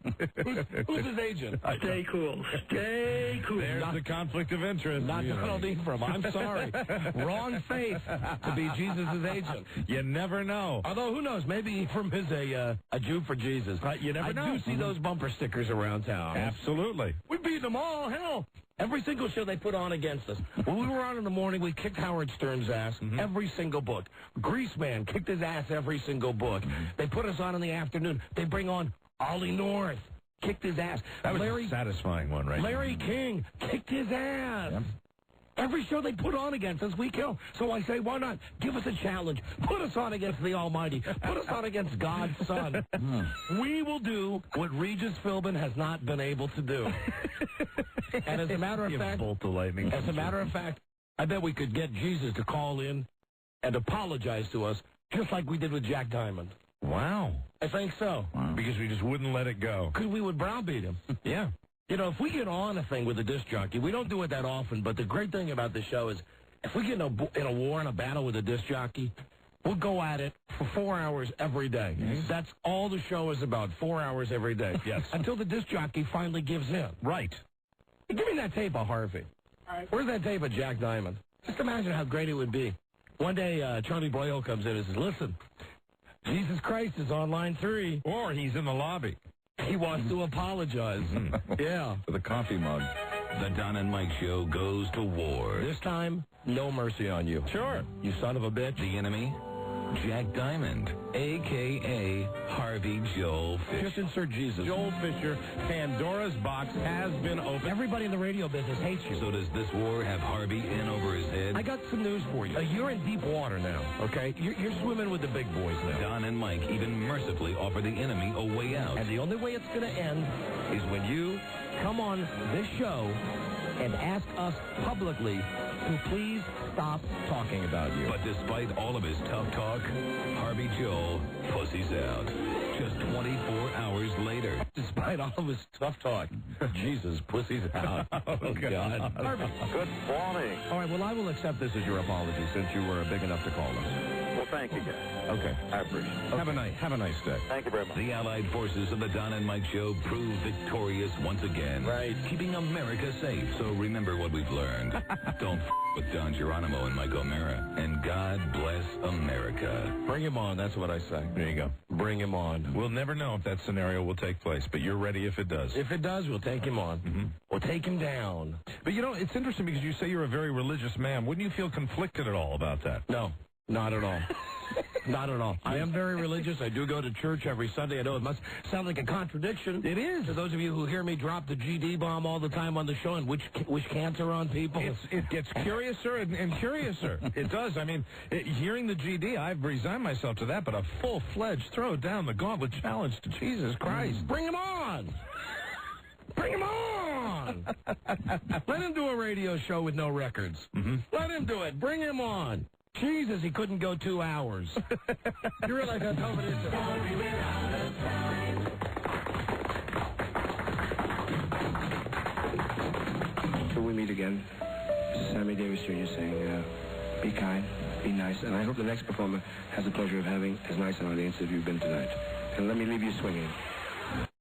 Speaker 10: Who's his agent?
Speaker 23: Stay cool. Stay cool.
Speaker 8: There's the conflict of interest.
Speaker 10: Not Donald Ephraim. I'm sorry. Wrong faith to be Jesus' agent.
Speaker 8: You never know.
Speaker 10: Although, who knows? Maybe Ephraim is a Jew for Jesus.
Speaker 8: You never know.
Speaker 10: I do see those bumper stickers around town.
Speaker 8: Absolutely.
Speaker 10: We beat them all. Hell, every single show they put on against us. When we were on in the morning, we kicked Howard Stern's ass every single book. Greaseman kicked his ass every single book. They put us on in the afternoon. They bring on Ollie North. Kicked his ass.
Speaker 8: That was a satisfying one, right?
Speaker 10: Larry King kicked his ass. Yep. Every show they put on against us, we kill. So I say, why not? Give us a challenge. Put us on against the Almighty. Put us on against God's Son. We will do what Regis Philbin has not been able to do. And as a matter of fact,
Speaker 8: bolt the lightning.
Speaker 10: As a matter of fact, I bet we could get Jesus to call in and apologize to us, just like we did with Jack Diamond.
Speaker 8: Wow.
Speaker 10: I think so.
Speaker 8: Wow. Because we just wouldn't let it go.
Speaker 10: Because we would browbeat him.
Speaker 8: Yeah.
Speaker 10: If we get on a thing with a disc jockey, we don't do it that often, but the great thing about this show is if we get in a war and a battle with a disc jockey, We'll go at it for 4 hours every day. That's all the show is about, 4 hours every day.
Speaker 8: Yes.
Speaker 10: Until the disc jockey finally gives in.
Speaker 8: Right.
Speaker 10: Hey, give me that tape of Harvey.
Speaker 23: All right.
Speaker 10: Where's that tape of Jack Diamond? Just imagine how great it would be. One day, Charlie Boyle comes in and says, listen, Jesus Christ is on line 3.
Speaker 8: Or he's in the lobby.
Speaker 10: He wants to apologize. Yeah.
Speaker 8: For the coffee mug.
Speaker 1: The Don and Mike Show goes to war.
Speaker 10: This time, no mercy on you.
Speaker 8: Sure.
Speaker 10: You son of a bitch.
Speaker 1: The enemy? Jack Diamond, a.k.a. Harvey Joel Fisher.
Speaker 10: Just insert Jesus.
Speaker 8: Joel Fisher, Pandora's box has been opened.
Speaker 10: Everybody in the radio business hates you.
Speaker 1: So does this war have Harvey in over his head?
Speaker 10: I got some news for you. You're in deep water now, okay? You're swimming with the big boys now.
Speaker 1: Don and Mike even mercifully offer the enemy a way out.
Speaker 10: And the only way it's going to end is when you come on this show and ask us publicly to please stop talking about you.
Speaker 1: But despite all of his tough talk, Harvey Joel pussies out. Just 24 hours later.
Speaker 10: Despite all of his tough talk, Jesus, pussies out. Oh, God.
Speaker 6: Harvey. Good morning.
Speaker 10: All right, well, I will accept this as your apology since you were big enough to call us.
Speaker 6: Well, thank you, guys.
Speaker 10: Okay.
Speaker 6: I appreciate it.
Speaker 10: Okay. Have a nice day.
Speaker 6: Thank you very much.
Speaker 1: The Allied forces of the Don and Mike Show prove victorious once again.
Speaker 10: Right.
Speaker 1: Keeping America safe. So remember what we've learned. Don't with Don Geronimo and Mike O'Mara. And God bless America.
Speaker 10: Bring him on. That's what I say.
Speaker 8: There you go.
Speaker 10: Bring him on.
Speaker 8: We'll never know if that scenario will take place, but you're ready if it does.
Speaker 10: If it does, we'll take him on.
Speaker 8: Mm-hmm.
Speaker 10: We'll take him down.
Speaker 8: But, you know, it's interesting because you say you're a very religious man. Wouldn't you feel conflicted at all about that?
Speaker 10: No, not at all. Not at all. I am very religious. I do go to church every Sunday. I know it must sound like a contradiction.
Speaker 8: It is.
Speaker 10: To those of you who hear me drop the GD bomb all the time on the show and wish cancer on people.
Speaker 8: It gets curiouser and curiouser. It does. I mean, hearing the GD, I've resigned myself to that, but a full-fledged throw down the gauntlet challenge to Jesus Christ.
Speaker 10: Bring him on! Bring him on! Let him do a radio show with no records.
Speaker 8: Mm-hmm.
Speaker 10: Let him do it. Bring him on. Jesus, he couldn't go 2 hours. You realize how tough it is?
Speaker 12: Till we meet again, Sammy Davis Jr. saying, be kind, be nice, and I hope the next performer has the pleasure of having as nice an audience as you've been tonight. And let me leave you swinging.